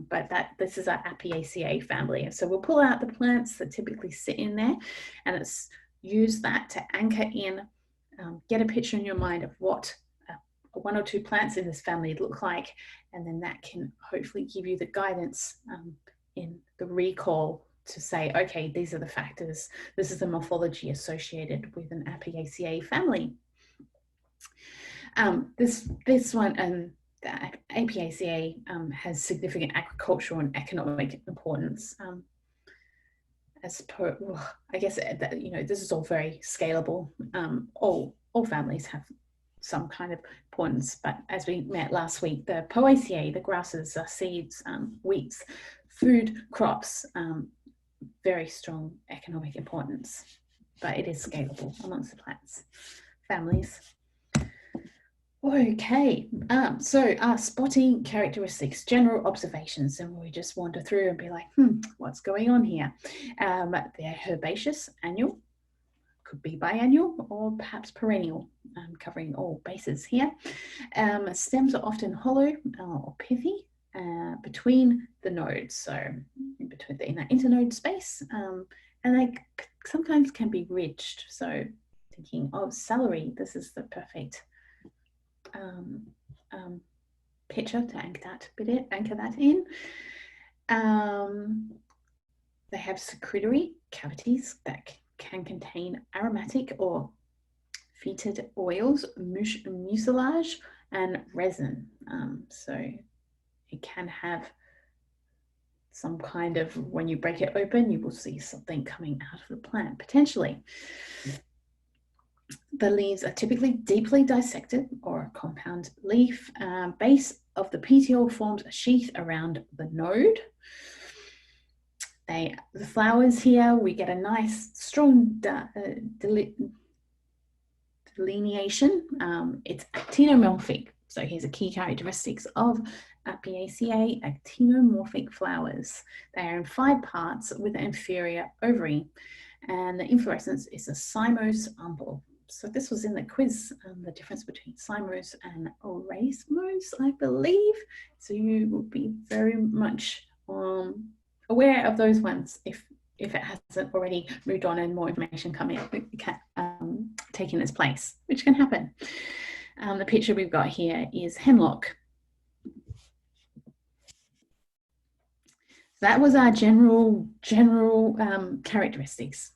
but this is our Apiaceae family. So we'll pull out the plants that typically sit in there, and it's use that to anchor in, get a picture in your mind of what one or two plants in this family look like, and then that can hopefully give you the guidance in the recall to say, okay, these are the factors, this is the morphology associated with an Apiaceae family. This one, the Apiaceae has significant agricultural and economic importance. I guess this is all very scalable. All families have some kind of importance, but as we met last week, the Poaceae, the grasses, seeds, wheats, food crops, very strong economic importance, but it is scalable amongst the plants families. Okay, so our spotting characteristics, general observations, and we just wander through and be like, what's going on here? They're herbaceous, annual, could be biannual, or perhaps perennial, covering all bases here. Stems are often hollow or pithy between the nodes, so in that internode space, and they sometimes can be ridged. So thinking of celery, this is the perfect picture to anchor that in. They have secretory cavities that can contain aromatic or fetid oils, mucilage, and resin. So it can have some kind of, when you break it open, you will see something coming out of the plant, potentially. The leaves are typically deeply dissected or a compound leaf. Base of the petiole forms a sheath around the node. The flowers here, we get a nice strong delineation. It's actinomorphic. So here's a key characteristics of Apiaceae actinomorphic flowers. They are in 5 parts with an inferior ovary, and the inflorescence is a cymose umbel. So this was in the quiz, the difference between cymose and racemose, I believe. So you will be very much aware of those ones if it hasn't already moved on and more information taking its place, which can happen. The picture we've got here is hemlock. That was our general characteristics.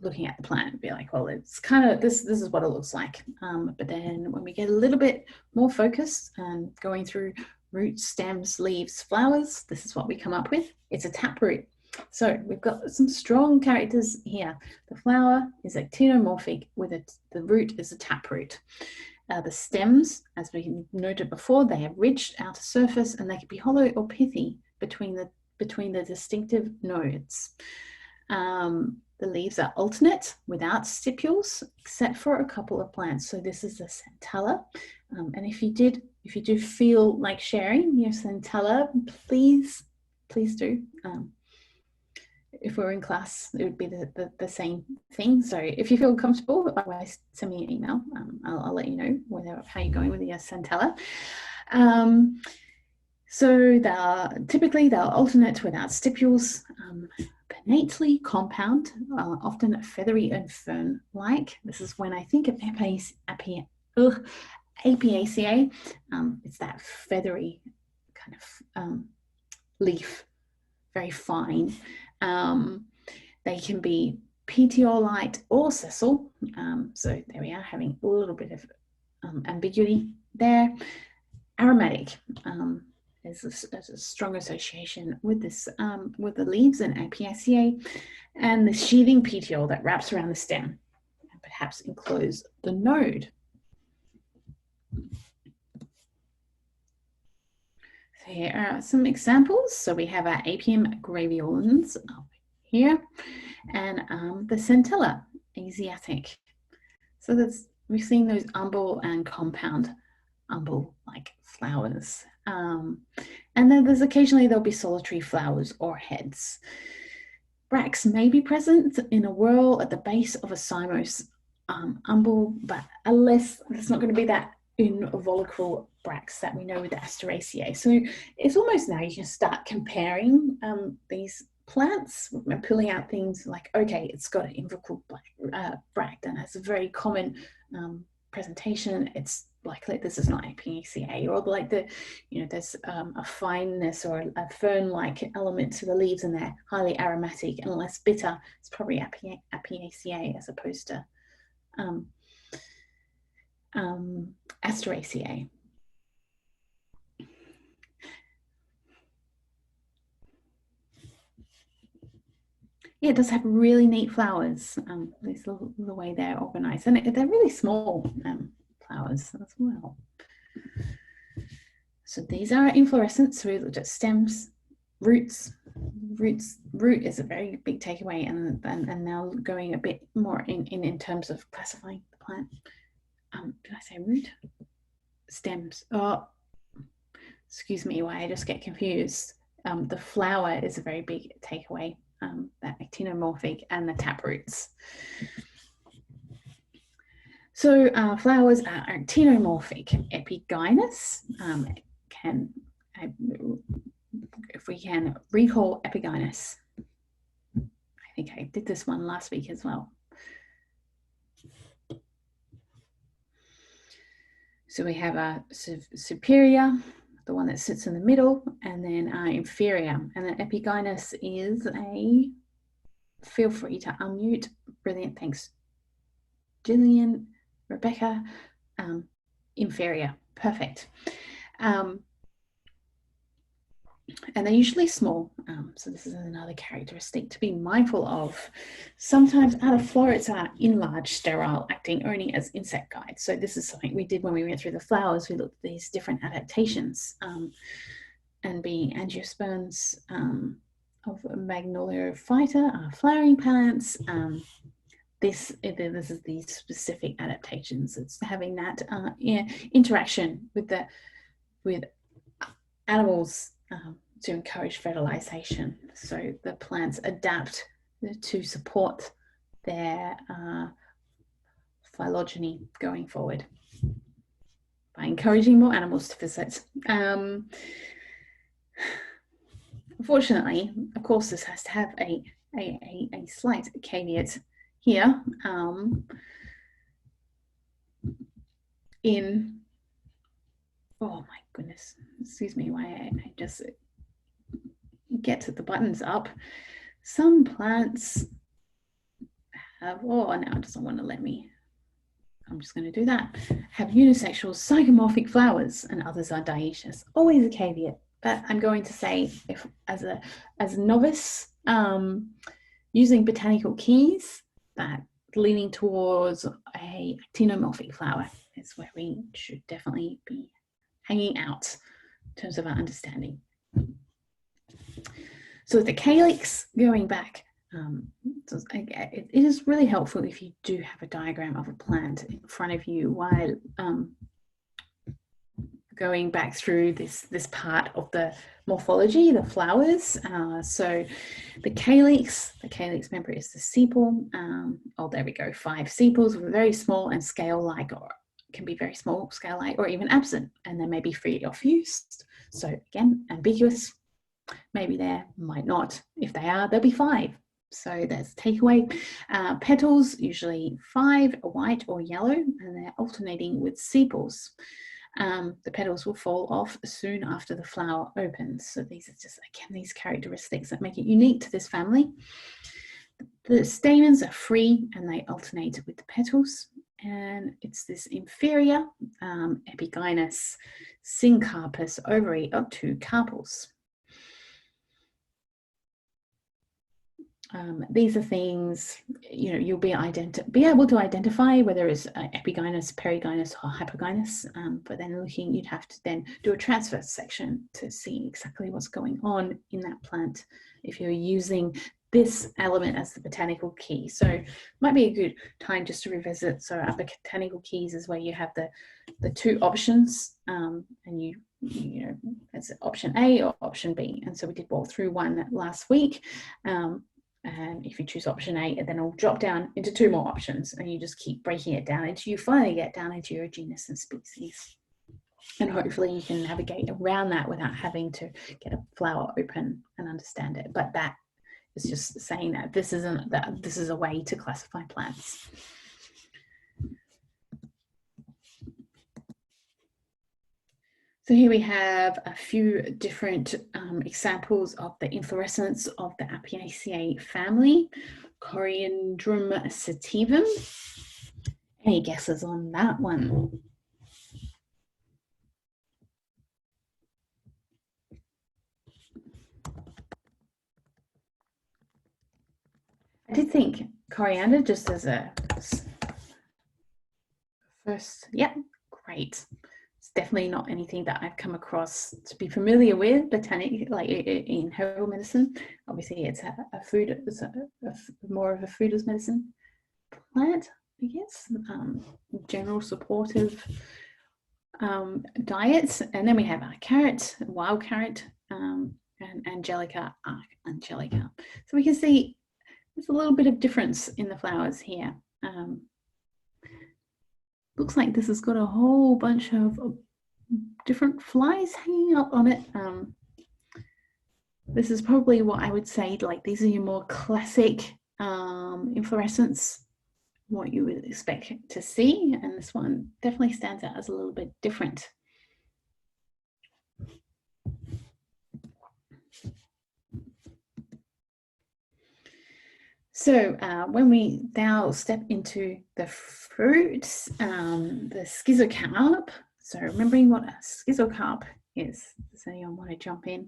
Looking at the plant, be like, well, it's kind of this is what it looks like. But then when we get a little bit more focused and going through roots, stems, leaves, flowers, this is what we come up with. It's a taproot. So we've got some strong characters here. The flower is actinomorphic with the root is a taproot. The stems, as we noted before, they have ridged outer surface and they can be hollow or pithy between the distinctive nodes. The leaves are alternate without stipules, except for a couple of plants. So this is a centella. And if you do feel like sharing your centella, please do. If we're in class, it would be the same thing. So if you feel comfortable, otherwise send me an email. I'll let you know how you're going with your centella. So typically they're alternate without stipules, pinnately compound, often feathery and fern-like. This is when I think of Apiaceae. It's that feathery kind of leaf, very fine. They can be petiolite or sessile. So there we are, having a little bit of ambiguity there. Aromatic. There's a strong association with this, with the leaves and Apiaceae, and the sheathing petiole that wraps around the stem and perhaps enclose the node. So here are some examples. So we have our Apium graveolens up here, and the centella Asiatic. So we've seen those umbel and compound umbel-like flowers. And then there'll be solitary flowers or heads. Bracts may be present in a whorl at the base of a cymose umbel, but unless there's not going to be that involucral bracts that we know with the Asteraceae. So it's almost now you can start comparing these plants and pulling out things like, okay, it's got an involucral bract and has a very common presentation. It's likely this is not Apiaceae, or like there's a fineness or a fern-like element to the leaves, and they're highly aromatic and less bitter. It's probably Apiaceae as opposed to Asteraceae. Yeah, it does have really neat flowers. This the way they're organized, and they're really small flowers as well. So these are inflorescence. So we looked at stems, roots. Root is a very big takeaway, and now going a bit more in terms of classifying the plant. Did I say root? Stems. Oh, excuse me, why I just get confused. The flower is a very big takeaway. That actinomorphic and the taproots. So flowers are actinomorphic. Epigynous if we can recall epigynous. I think I did this one last week as well. So we have a superior, the one that sits in the middle, and then inferior. And then epigynous is feel free to unmute. Brilliant, thanks, Gillian, Rebecca. Inferior. perfect. And they're usually small, so this is another characteristic to be mindful of. Sometimes ataflorets are enlarged, sterile, acting only as insect guides. So this is something we did when we went through the flowers. We looked at these different adaptations, and being angiosperms of Magnoliophyta are flowering plants. This is these specific adaptations. It's having that interaction with animals to encourage fertilization. So the plants adapt to support their phylogeny going forward by encouraging more animals to visit. Unfortunately, of course, this has to have a slight caveat here. Oh my goodness, excuse me, why I just get the buttons up. Some plants have, oh, now it doesn't want to let me. I'm just going to do that. Have unisexual zygomorphic flowers, and others are dioecious. Always a caveat, but I'm going to say, if as a novice, using botanical keys, that leaning towards a actinomorphic flower is where we should definitely be hanging out in terms of our understanding. So the calyx, going back, it is really helpful if you do have a diagram of a plant in front of you while going back through this part of the morphology, the flowers. So the calyx member is the sepal. Oh, there we go, 5 sepals, very small and scale-like, or can be very small, scale-like, or even absent, and they may be free or fused. So again, ambiguous. Maybe there, might not. If they are, there'll be 5. So that's takeaway. Petals, usually 5, white or yellow, and they're alternating with sepals. The petals will fall off soon after the flower opens. So these are just, again, these characteristics that make it unique to this family. The stamens are free and they alternate with the petals. And it's this inferior epigynous syncarpous ovary of 2 carpels. These are things, you know, you'll be able to identify whether it's epigynous, perigynous, or hypogynous, but then you'd have to then do a transfer section to see exactly what's going on in that plant if you're using this element as the botanical key. So it might be a good time just to revisit. So our botanical keys is where you have the 2 options, and you know, it's option A or option B. And so we did walk through one last week. And if you choose option A, then it'll drop down into 2 more options, and you just keep breaking it down until you finally get down into your genus and species. And hopefully you can navigate around that without having to get a flower open and understand it. But that is just saying that this is a way to classify plants. So here we have a few different examples of the inflorescence of the Apiaceae family. Coriandrum sativum. Any guesses on that one? I did think coriander just as a first, yeah, great. It's definitely not anything that I've come across to be familiar with botanic, like in herbal medicine. Obviously, it's a food, it's more of a food as medicine plant, I guess. General supportive diets, and then we have our carrot, wild carrot, and Angelica, Angelica. So we can see there's a little bit of difference in the flowers here. Looks like this has got a whole bunch of different flies hanging up on it. This is probably what I would say, like these are your more classic inflorescence, what you would expect to see. And this one definitely stands out as a little bit different. So when we now step into the fruits, the schizocarp. So remembering what a schizocarp is. Does anyone want to jump in?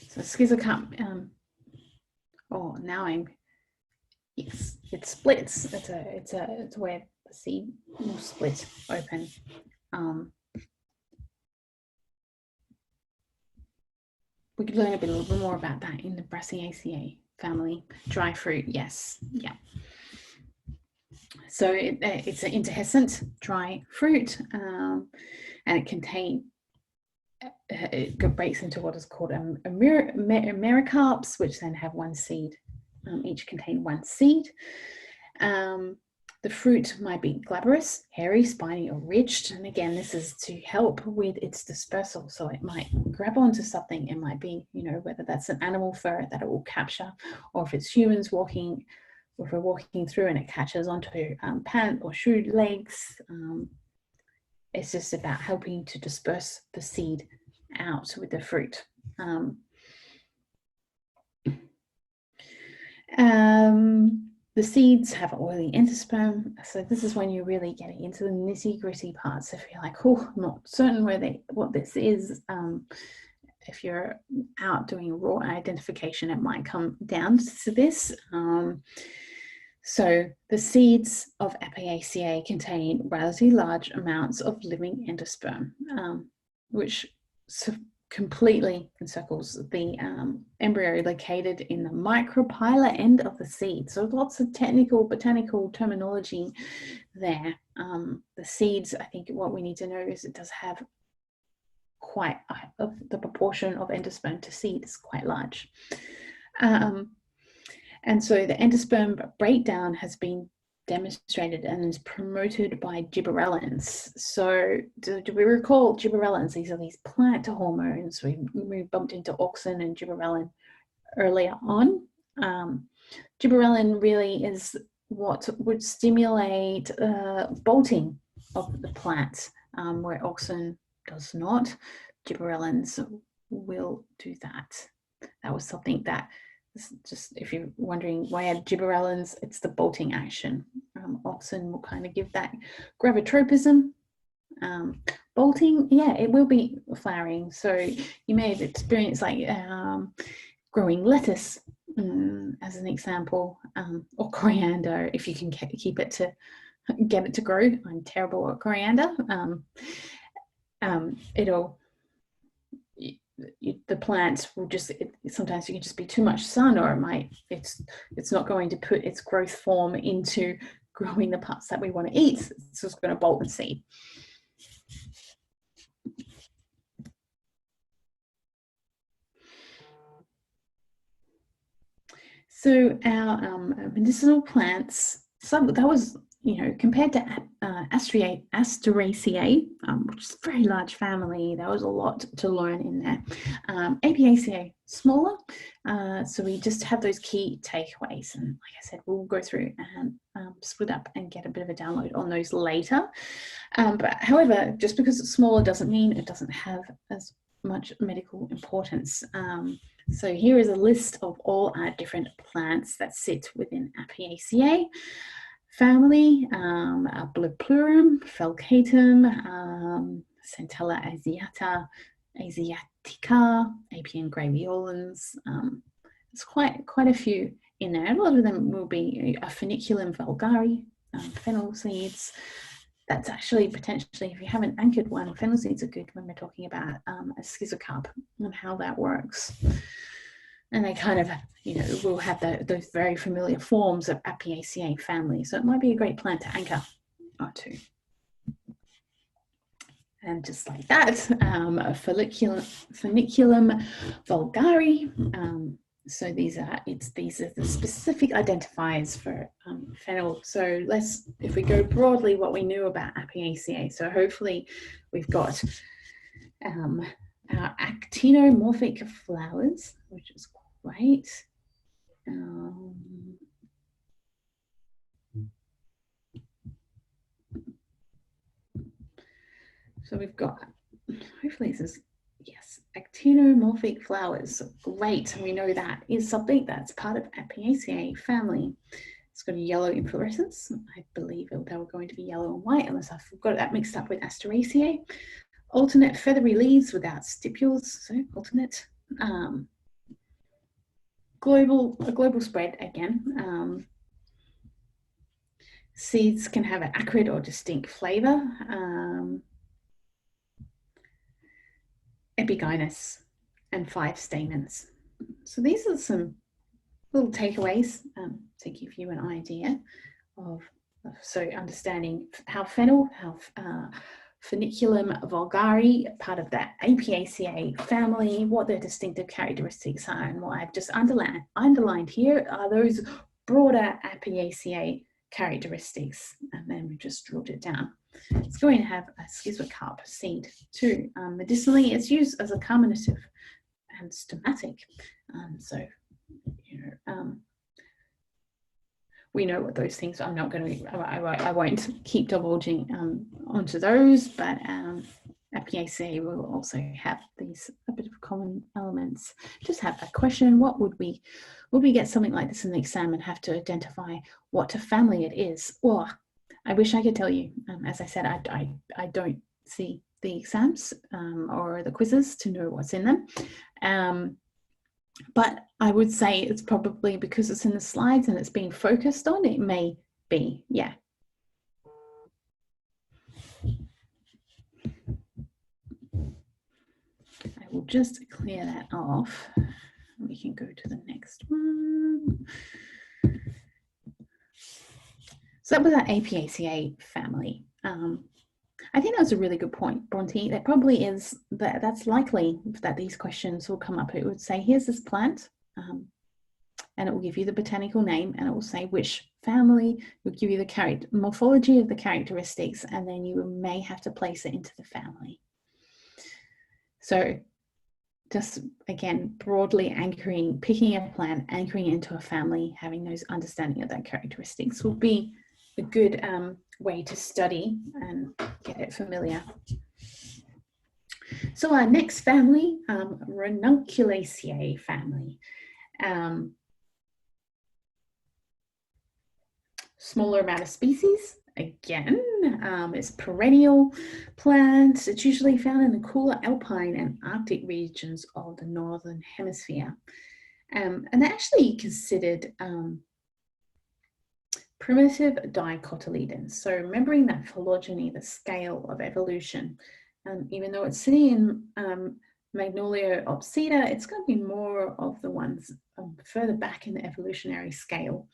So schizocarp, oh, now yes, it splits. It's where the seed will split open. We could learn a little bit more about that in the Brassiaceae family. Dry fruit, yes, yeah. So it's an interhescent dry fruit, and it breaks into what is called mericarps, which then have one seed. Each contain one seed. The fruit might be glabrous, hairy, spiny, or ridged. And again, this is to help with its dispersal. So it might grab onto something. It might be, whether that's an animal fur that it will capture, or if it's humans walking, or if we're walking through and it catches onto pant or shoe legs. It's just about helping to disperse the seed out with the fruit. The seeds have oily endosperm, so this is when you're really getting into the nitty-gritty parts. If you're like, oh, I'm not certain what this is, if you're out doing raw identification, it might come down to this. So the seeds of Apiaceae contain relatively large amounts of living endosperm, which completely encircles the embryo located in the micropylar end of the seed. So lots of technical botanical terminology there. The seeds, I think what we need to know is it does have quite the proportion of endosperm to seed is quite large. And so the endosperm breakdown has been demonstrated and is promoted by gibberellins. So do we recall gibberellins? These are these plant hormones. We bumped into auxin and gibberellin earlier on. Gibberellin really is what would stimulate bolting of the plant, where auxin does not. Gibberellins will do that. That was something that, just if you're wondering why are gibberellins, it's the bolting action. Auxin will kind of give that gravitropism. Bolting, yeah, it will be flowering. So you may have experienced like growing lettuce as an example, or coriander if you can keep it to get it to grow. I'm terrible at coriander. The plant will just, sometimes you can just be too much sun, or it's not going to put its growth form into growing the parts that we want to eat. It's just going to bolt and seed. So our medicinal plants, that was, compared to Asteraceae, which is a very large family, there was a lot to learn in there. Apiaceae, smaller, so we just have those key takeaways. And like I said, we'll go through and split up and get a bit of a download on those later. But however, just because it's smaller doesn't mean it doesn't have as much medical importance. So here is a list of all our different plants that sit within Apiaceae family: Bliplurum, Felcatum, Centella asiatica, Apian graveolens. There's quite a few in there. A lot of them will be a Funiculum vulgare, fennel seeds. That's actually potentially, if you haven't anchored one, fennel seeds are good when we're talking about a schizocarp and how that works. And they kind of, will have those very familiar forms of Apiaceae family. So it might be a great plant to anchor onto. And just like that, Funiculum vulgare. So these are the specific identifiers for fennel. So if we go broadly, what we knew about Apiaceae. So hopefully we've got our actinomorphic flowers, which is great. So we've got hopefully this is, yes, actinomorphic flowers. Great, we know that is something that's part of Apiaceae family. It's got a yellow inflorescence. I believe they were going to be yellow and white, unless I've got that mixed up with Asteraceae. Alternate feathery leaves without stipules, so alternate. A global spread again. Seeds can have an acrid or distinct flavour. Epigynous and 5 stamens. So these are some little takeaways to give you an idea of, so understanding how fennel, how Funiculum vulgare, part of that Apiaceae family, what their distinctive characteristics are, and what I've just underlined here are those broader Apiaceae characteristics, and then we've just drilled it down. It's going to have a schizocarp seed too. Medicinally, it's used as a carminative and stomatic. So, we know what those things are. I'm not going to, I won't keep divulging onto those, but Apiaceae will also have these a bit of common elements. Just have a question: what would we get something like this in the exam and have to identify what family it is? Well, I wish I could tell you. As I said, I don't see the exams or the quizzes to know what's in them. But I would say it's probably because it's in the slides and it's being focused on, it may be, yeah. I will just clear that off. We can go to the next one. So that was our Apiaceae family. I think that was a really good point, Bronte. That probably is, that's likely that these questions will come up. It would say, here's this plant, and it will give you the botanical name, and it will say which family, it will give you the morphology of the characteristics, and then you may have to place it into the family. So just, again, broadly anchoring, picking a plant, anchoring it into a family, having those understanding of that characteristics will be a good way to study and get it familiar. So our next family, Ranunculaceae family. Smaller amount of species. Again, it's perennial plants. It's usually found in the cooler alpine and Arctic regions of the Northern Hemisphere. And they're actually considered primitive dicotyledons. So remembering that phylogeny, the scale of evolution, even though it's sitting in Magnolia obsceda, it's going to be more of the ones further back in the evolutionary scale.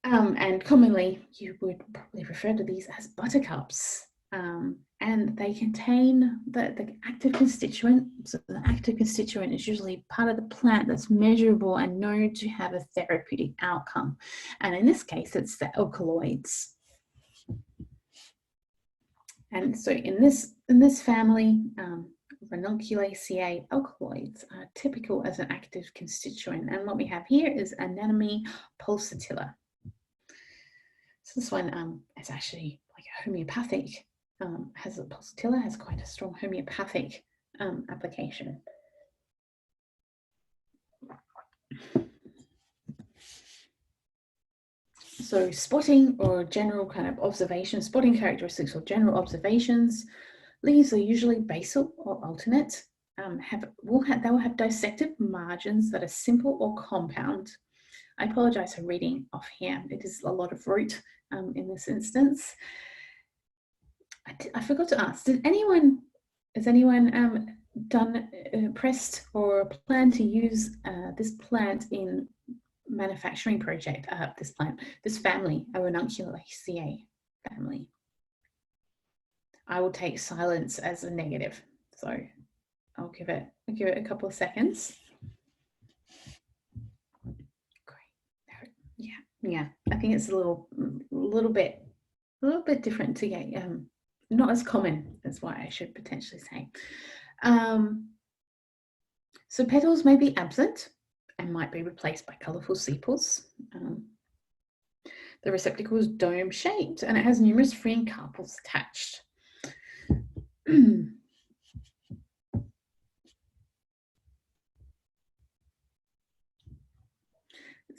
And commonly, you would probably refer to these as buttercups. And they contain the active constituent. So the active constituent is usually part of the plant that's measurable and known to have a therapeutic outcome. And in this case, it's the alkaloids. And so in this family, Ranunculaceae alkaloids are typical as an active constituent. And what we have here is Anemone pulsatilla. So this one is actually like a homeopathic, pulsatilla has quite a strong homeopathic application. So spotting or general kind of observation, spotting characteristics or general observations. Leaves are usually basal or alternate. They will have dissected margins that are simple or compound. I apologize for reading off here. It is a lot of root in this instance. I forgot to ask, has anyone pressed or plan to use this plant in manufacturing project, this family, a Ranunculaceae family? I will take silence as a negative, so I'll give it a couple of seconds. Great. Yeah. I think it's a little bit different to get, not as common as what I should potentially say. So petals may be absent and might be replaced by colourful sepals. The receptacle is dome-shaped and it has numerous free carpels attached.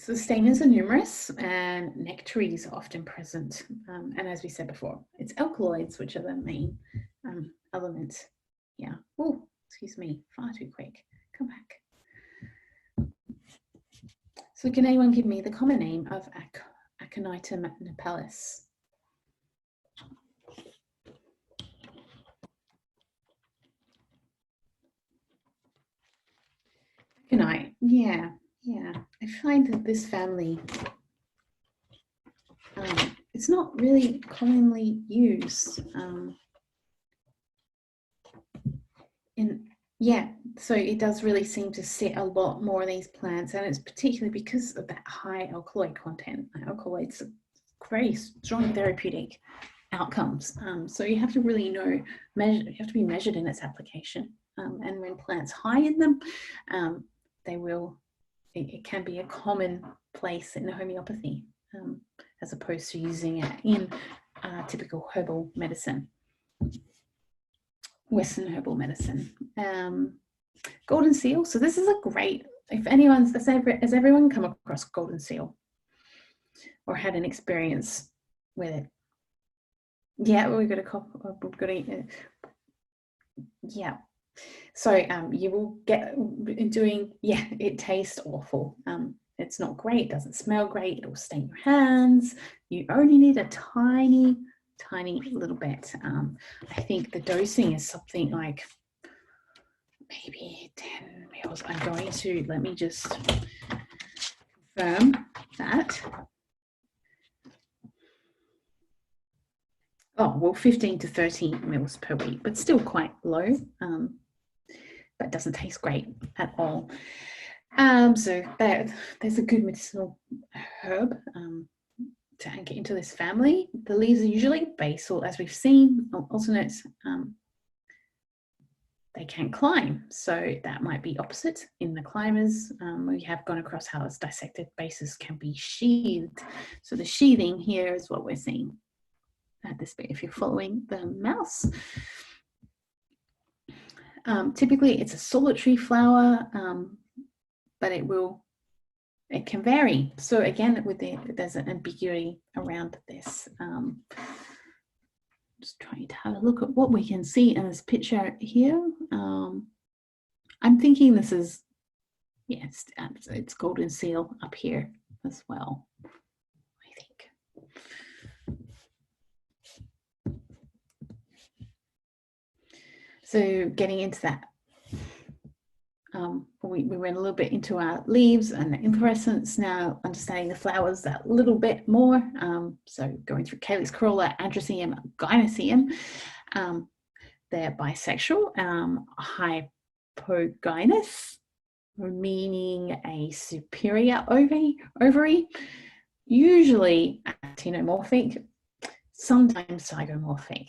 So stamens are numerous and nectaries are often present. And as we said before, it's alkaloids which are the main element. Yeah. Oh, excuse me, far too quick. Come back. So can anyone give me the common name of Aconitum napellus? Aconite, yeah. I find that this family, it's not really commonly used. So it does really seem to sit a lot more in these plants, and it's particularly because of that high alkaloid content. Alkaloids are very strong therapeutic outcomes. So you have to really you have to be measured in its application. And when plants high in them, it can be a common place in homeopathy, as opposed to using it in typical herbal medicine. Western herbal medicine. Golden seal. So this is a great, has everyone come across golden seal or had an experience with it? Yeah, we've got a yeah. So you will get it tastes awful. It's not great, doesn't smell great, it'll stain your hands. You only need a tiny little bit. I think the dosing is something like maybe 10 mils. I'm going to, let me just confirm that. Oh, well, 15 to 30 mils per week, but still quite low. But doesn't taste great at all. So there's a good medicinal herb to get into this family. The leaves are usually basal, as we've seen. Alternate, they can climb, so that might be opposite in the climbers. We have gone across how its dissected bases can be sheathed. So the sheathing here is what we're seeing at this bit, if you're following the mouse. Typically it's a solitary flower, but it can vary. So again, there's an ambiguity around this. Just trying to have a look at what we can see in this picture here. I'm thinking this is, it's golden seal up here as well, I think. So getting into that, we went a little bit into our leaves and the inflorescence, now understanding the flowers that little bit more. So going through calyx, corolla, androecium, gynoecium. They're bisexual, hypogynous, meaning a superior ovary, usually actinomorphic, sometimes zygomorphic.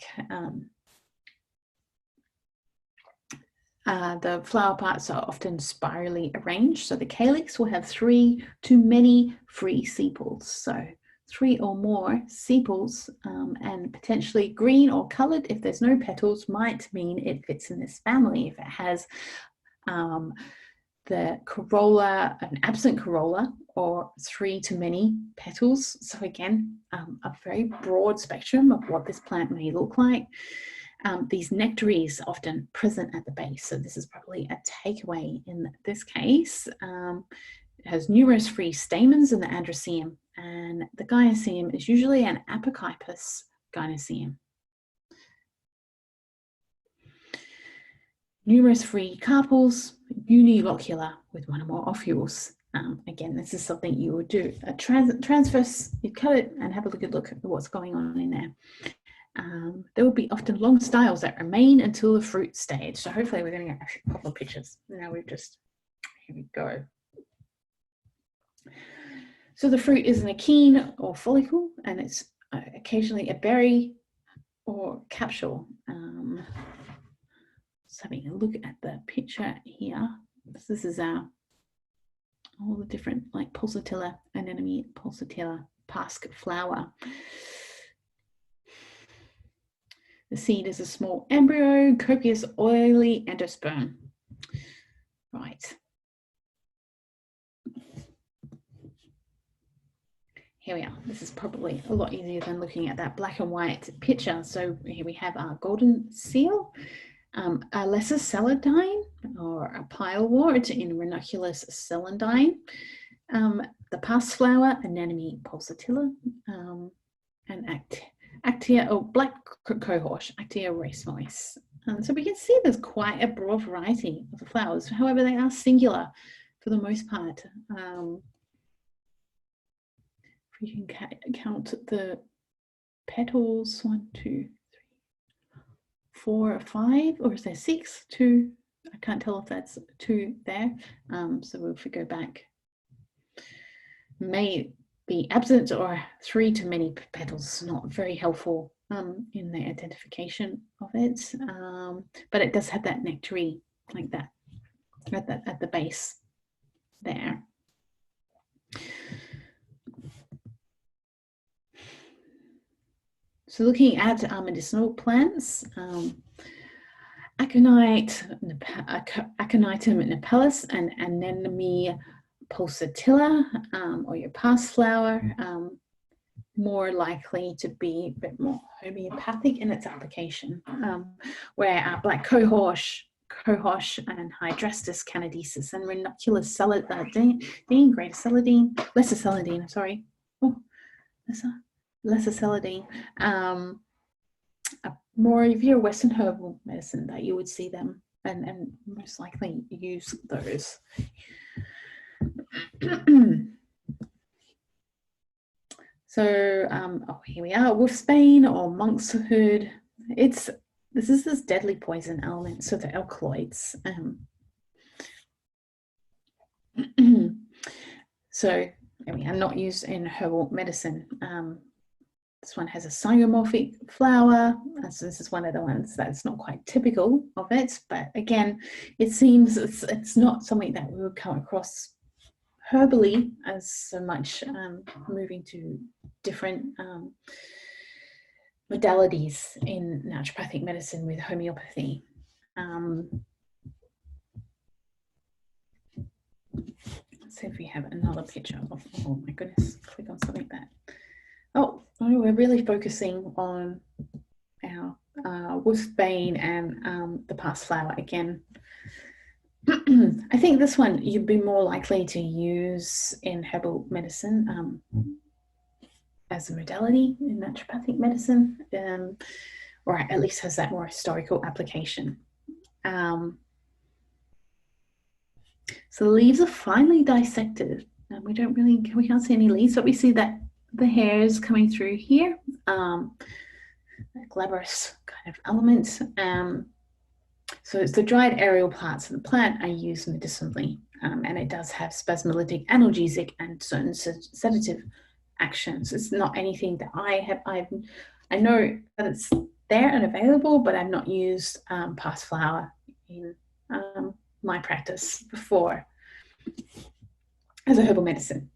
The flower parts are often spirally arranged, so the calyx will have 3 to many free sepals, so 3 or more sepals, and potentially green or coloured if there's no petals might mean it fits in this family. If it has the corolla, an absent corolla, or 3 to many petals, so again a very broad spectrum of what this plant may look like. These nectaries often present at the base, so this is probably a takeaway in this case. It has numerous free stamens in the androecium, and the gynoecium is usually an apocypous gynoecium. Numerous free carpels, unilocular with 1 or more ovules. Again, this is something you would do a transverse, you cut it and have a good look at what's going on in there. There will be often long styles that remain until the fruit stage. So hopefully we're going to get a couple of pictures. Now here we go. So the fruit is an achene or follicle, and it's occasionally a berry or capsule. Just having a look at the picture here. This is all the different, like pulsatilla, anemone, pulsatilla, pasque flower. The seed is a small embryo, copious oily endosperm. Right. Here we are. This is probably a lot easier than looking at that black and white picture. So here we have our golden seal, a lesser celandine or a pilewort in ranunculus celandine, the past flower, anemone pulsatilla, and Actia or black cohosh, Actia race mice. So we can see there's quite a broad variety of the flowers. However, they are singular for the most part. If you can count the petals, 1, 2, 3, 4, 5, or is there 6? 2. I can't tell if that's 2 there. So if we go back, may be absent, or 3 too many petals, not very helpful in the identification of it. But it does have that nectary like that at the base there. So looking at medicinal plants, Aconitum napellus and Anemone pulsatilla, or your past flower, more likely to be a bit more homeopathic in its application, where our black cohosh and Hydrastis canadensis and ranunculus celandine, greater celandine, lesser celandine, sorry, lesser celandine, more of your Western herbal medicine that you would see them and most likely use those. So here we are, wolfsbane or monkshood. This is this deadly poison element, so the alkaloids. So we are not used in herbal medicine. This one has a zygomorphic flower. So this is one of the ones that's not quite typical of it, but again, it seems it's not something that we would come across herbally as so much, moving to different modalities in naturopathic medicine with homeopathy. Let's see if we have another picture of, oh my goodness, click on something like that. Oh, we're really focusing on our wolfsbane and the past flower again. I think this one you'd be more likely to use in herbal medicine as a modality in naturopathic medicine, or at least has that more historical application. So the leaves are finely dissected, and we can't see any leaves, but we see that the hairs coming through here, that glabrous kind of element. So it's the dried aerial parts of the plant are used medicinally, and it does have spasmolytic, analgesic, and certain sedative actions. It's not anything that I know that it's there and available, but I've not used past flower in my practice before as a herbal medicine.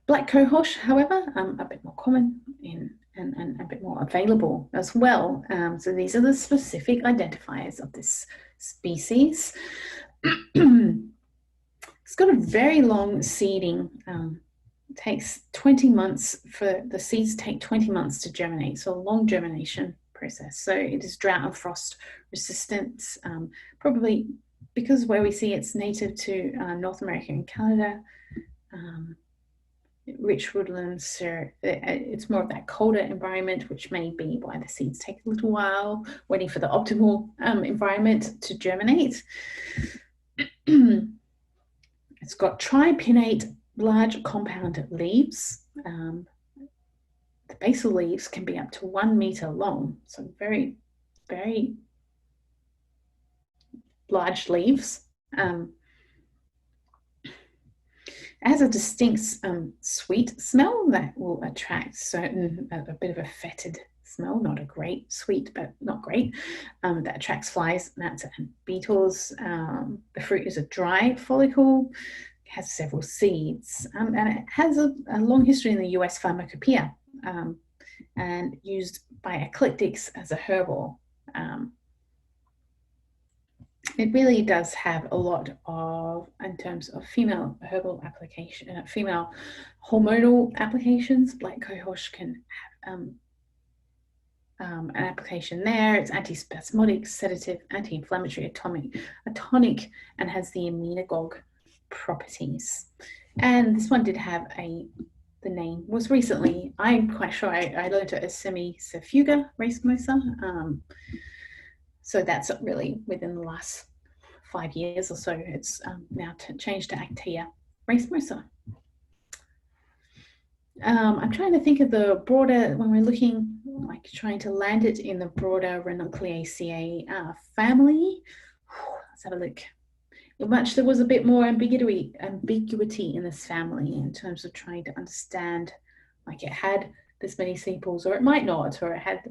Black cohosh, however, a bit more common and a bit more available as well. So these are the specific identifiers of this species. It's got a very long seeding. It takes 20 months for the seeds take 20 months to germinate, so a long germination process. So it is drought and frost resistant, probably because where we see it's native to North America and Canada. Rich woodlands, so it's more of that colder environment, which may be why the seeds take a little while, waiting for the optimal environment to germinate. It's got tripinnate, large compound leaves. The basal leaves can be up to 1 meter long, so very, very large leaves. It has a distinct sweet smell that will attract a bit of a fetid smell, not a great, sweet, but not great, that attracts flies, gnats, and beetles. The fruit is a dry follicle, has several seeds, and it has a long history in the US pharmacopoeia. and used by eclectics as a herbal. It really does have a lot of, in terms of female herbal application, female hormonal applications. Black cohosh can have an application there. It's antispasmodic, sedative, anti-inflammatory, a tonic, and has the immunogogue properties. And this one did have the name was recently, I'm quite sure I learned it as Semicephuga racemosa. So that's really within the last 5 years or so. It's now changed to Actea racemosa. I'm trying to think of the broader, when we're looking, like trying to land it in the broader Ranunculaceae family. Let's have a look. There was a bit more ambiguity in this family in terms of trying to understand, like it had this many sepals, or it might not, or it had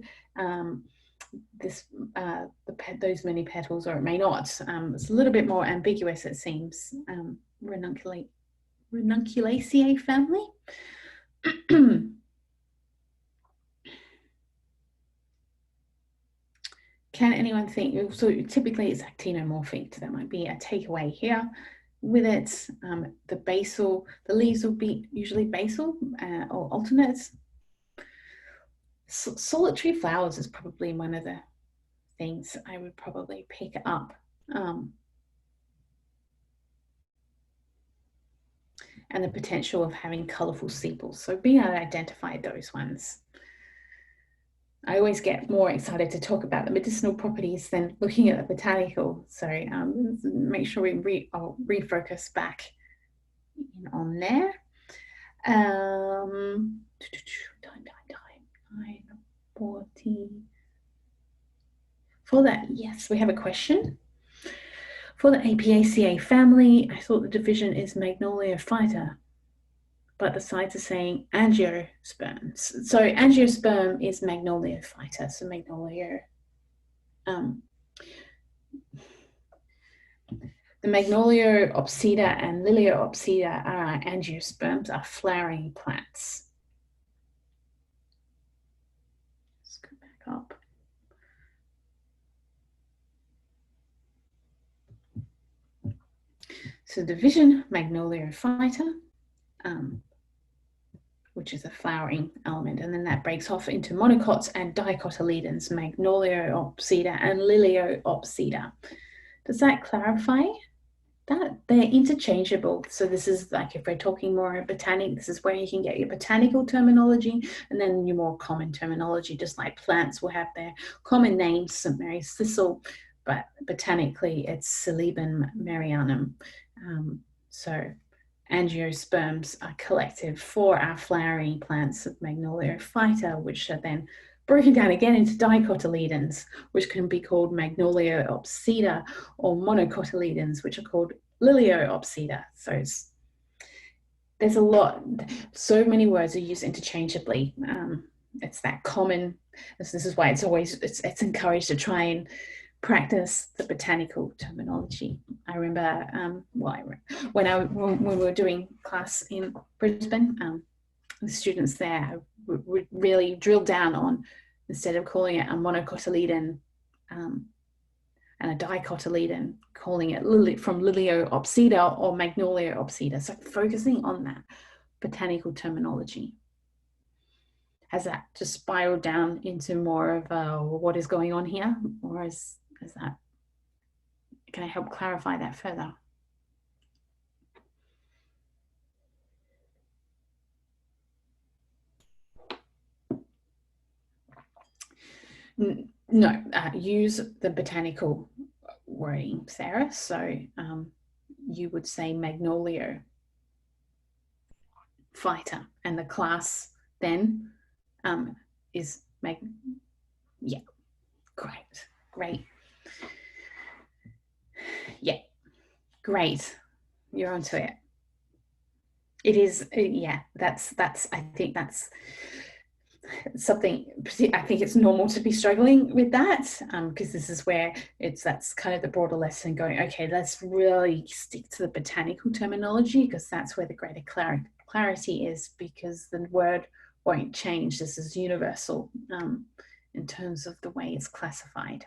those many petals, or it may not. It's a little bit more ambiguous, it seems. Ranunculaceae family. Can anyone think, so typically it's actinomorphic, that might be a takeaway here with it. The leaves will be usually basal or alternates. Solitary flowers is probably one of the things I would probably pick up. And the potential of having colourful sepals. So being able to identify those ones. I always get more excited to talk about the medicinal properties than looking at the botanical. So make sure we I'll refocus back on there. Time. 9:40. For that, yes, we have a question. For the Apiaceae family, I thought the division is Magnoliophyta, but the sites are saying angiosperms. So angiosperm is Magnoliophyta, so Magnolio. The Magnoliopsida and Liliopsida are angiosperms, are flowering plants. Let's go back up. So division, Magnoliophyta, which is a flowering element, and then that breaks off into monocots and dicotyledons, Magnoliopsida and Liliopsida. Does that clarify that? They're interchangeable. So this is like, if we're talking more botanic, this is where you can get your botanical terminology, and then your more common terminology, just like plants will have their common names, St. Mary's thistle, but botanically it's Silebum marianum. So angiosperms are collective for our flowering plants of Magnoliophyta, which are then broken down again into dicotyledons, which can be called Magnoliopsida, or monocotyledons, which are called Liliopsida. So there's a lot, so many words are used interchangeably. It's that common, this is why it's encouraged to try and practice the botanical terminology. I remember when we were doing class in Brisbane, the students there would really drill down on, instead of calling it a monocotyledon and a dicotyledon, calling it from Liliopsida or Magnoliopsida. So focusing on that botanical terminology. Has that just spiraled down into more of what is going on here, or is that, can I help clarify that further? No, use the botanical wording, Sarah. So you would say Magnoliophyta, and the class then is yeah, great. Yeah, great. You're onto it. It is, yeah, that's, I think that's something, I think it's normal to be struggling with that, because this is where that's kind of the broader lesson, going, okay, let's really stick to the botanical terminology, because that's where the greater clarity is, because the word won't change. This is universal in terms of the way it's classified.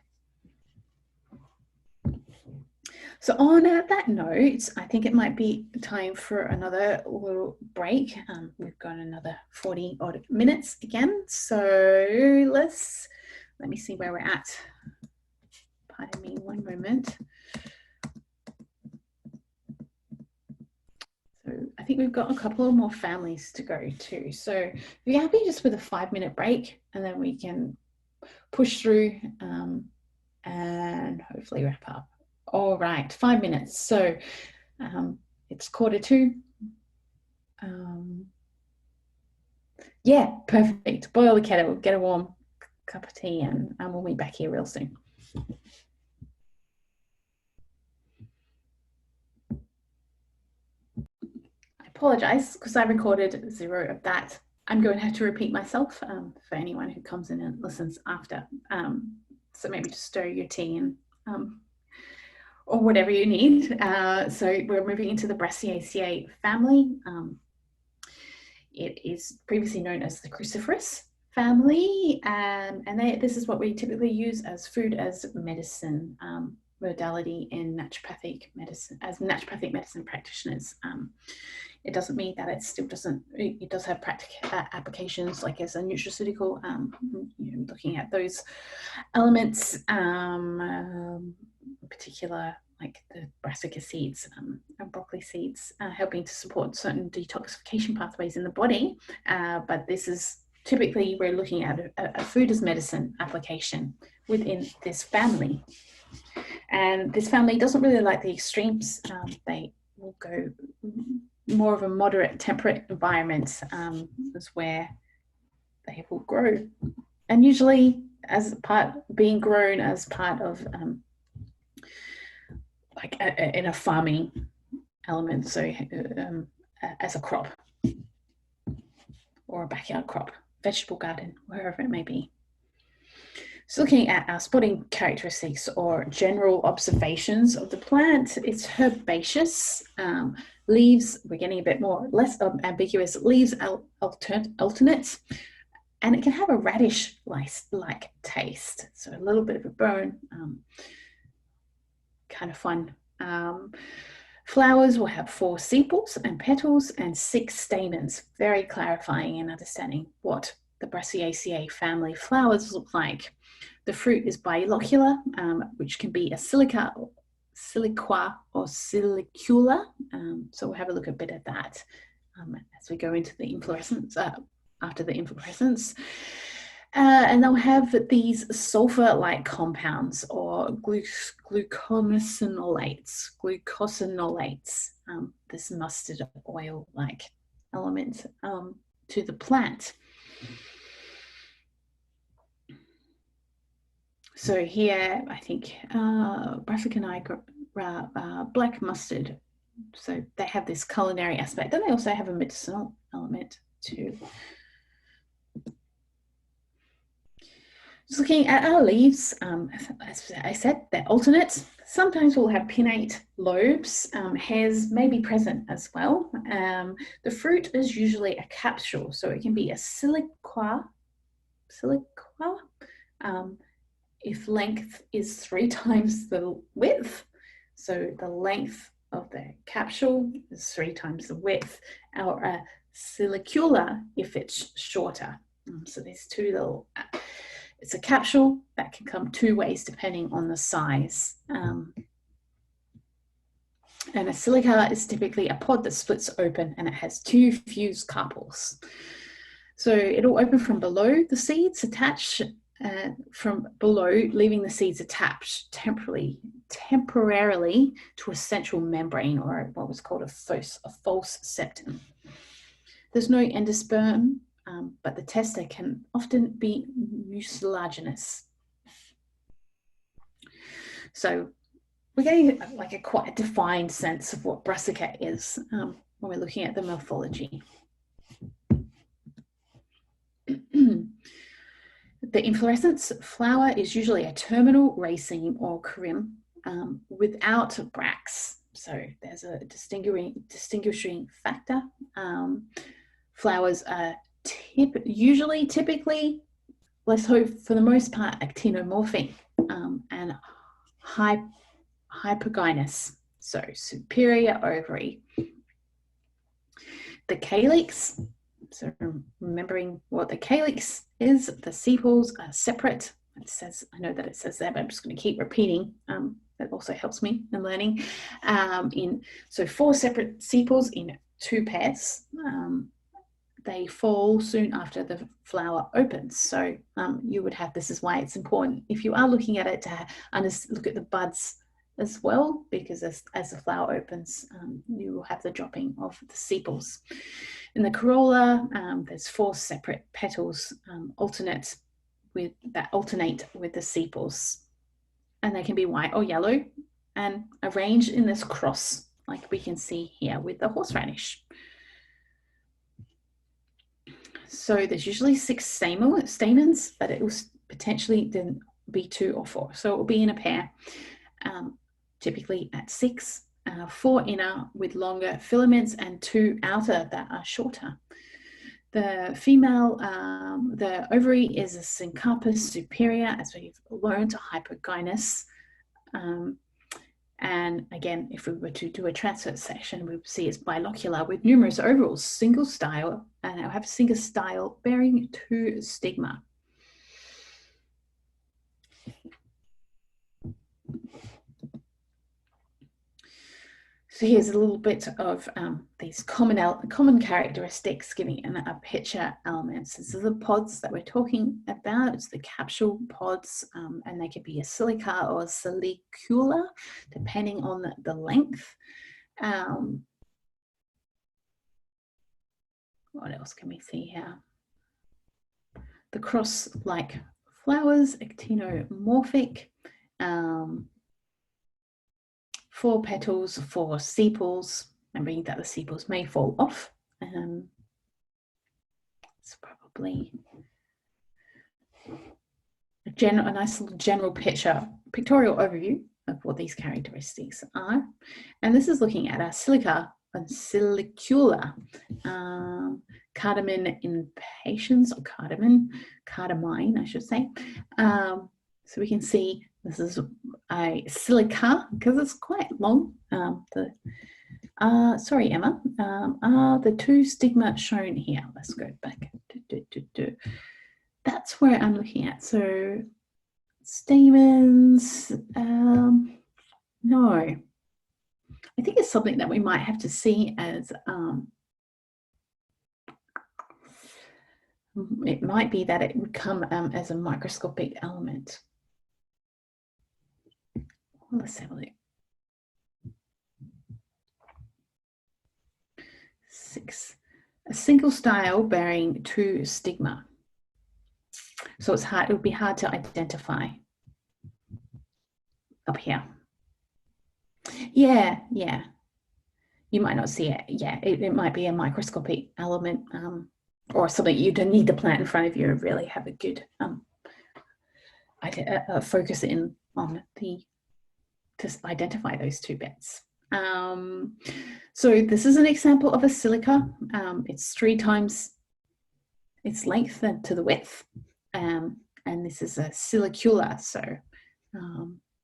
So on that note, I think it might be time for another little break. We've got another 40 odd minutes again. So let me see where we're at. Pardon me one moment. So I think we've got a couple of more families to go to. So are you happy just with a 5-minute break, and then we can push through and hopefully wrap up. All right, 5 minutes. So it's 1:45. Yeah, perfect. Boil the kettle, get a warm cup of tea, and we'll be back here real soon. I apologize because I recorded 0 of that. I'm going to have to repeat myself for anyone who comes in and listens after. So maybe just stir your tea and or whatever you need. So we're moving into the Brassiaceae family. It is previously known as the cruciferous family, and this is what we typically use as food as medicine modality in naturopathic medicine, as naturopathic medicine practitioners. It doesn't mean that it does have practical applications, like as a nutraceutical, looking at those elements, particular like the brassica seeds and broccoli seeds, helping to support certain detoxification pathways in the body. But this is typically, we're looking at a food as medicine application within this family. And this family doesn't really like the extremes. They will go more of a moderate, temperate environment is where they will grow. And usually being grown as part of in a farming element, so as a crop or a backyard crop, vegetable garden, wherever it may be. So looking at our spotting characteristics or general observations of the plant, it's herbaceous. Leaves, we're getting a bit less ambiguous, leaves alternate, and it can have a radish-like taste, so a little bit of a burn, kind of fun. Flowers will have 4 sepals and petals and 6 stamens, very clarifying and understanding what the Brassiaceae family flowers look like. The fruit is bilocular, which can be a siliqua or silicula. So we'll have a look a bit at that as we go into the inflorescence, after the inflorescence. And they'll have these sulfur-like compounds or glucosinolates, this mustard oil-like element to the plant. So here, I think Brassica nigra, black mustard. So they have this culinary aspect, and they also have a medicinal element too. Just looking at our leaves, as I said, they're alternate. Sometimes we'll have pinnate lobes. Hairs may be present as well. The fruit is usually a capsule, so it can be a siliqua. If length is 3 times the width, so the length of the capsule is 3 times the width, or a silicula if it's shorter. So there's 2 little. It's a capsule that can come 2 ways depending on the size. And a silica is typically a pod that splits open and it has 2 fused carpels. So it'll open from below the seeds, attach from below, leaving the seeds attached temporarily to a central membrane, or what was called a false septum. There's no endosperm, but the tester can often be mucilaginous. So we're getting like a quite defined sense of what brassica is when we're looking at the morphology. The inflorescence flower is usually a terminal raceme or corymb without bracts. So there's a distinguishing factor. Flowers are typically, let's hope for the most part, actinomorphic and hypogynous, so superior ovary. The calyx, so remembering what the calyx is, the sepals are separate. It says, I know that it says that, but I'm just going to keep repeating. That also helps me in learning. So 4 separate sepals in 2 pairs. They fall soon after the flower opens. So you would have, this is why it's important if you are looking at it to look at the buds as well, because as the flower opens, you will have the dropping of the sepals. In the corolla, there's 4 separate petals alternate with the sepals, and they can be white or yellow and arranged in this cross, like we can see here with the horseradish. So there's usually 6 stamens, but it will potentially then be 2 or 4. So it will be in a pair, typically at 6, 4 inner with longer filaments and 2 outer that are shorter. The female, the ovary is a syncarpus superior, as we've learned, to hypogynous. And again, if we were to do a transfer section, we would see it's bilocular with numerous ovals, single style, and it'll have a single style bearing 2 stigma. So here's a little bit of these common characteristics, giving a picture elements. These are the pods that we're talking about. It's the capsule pods, and they could be a silica or a silicula, depending on the length. What else can we see here? The cross-like flowers, actinomorphic. 4 petals, 4 sepals, remembering that the sepals may fall off. It's probably a nice little general pictorial overview of what these characteristics are. And this is looking at a silica and silicula, cardamine impatiens, or cardamine, I should say. So we can see this is a silica because it's quite long. Sorry, Emma. The 2 stigma shown here. Let's go back. That's where I'm looking at. So stamens. No. I think it's something that we might have to see as. It might be that it would come as a microscopic element. Let's have a look. 6. A single style bearing 2 stigma. So it's hard. It would be hard to identify up here. Yeah. You might not see it. Yeah, it might be a microscopic element, or something you don't need the plant in front of you to really have a good focus in on to identify those 2 bits. So this is an example of a silica. It's 3 times its length to the width, and this is a silicula, so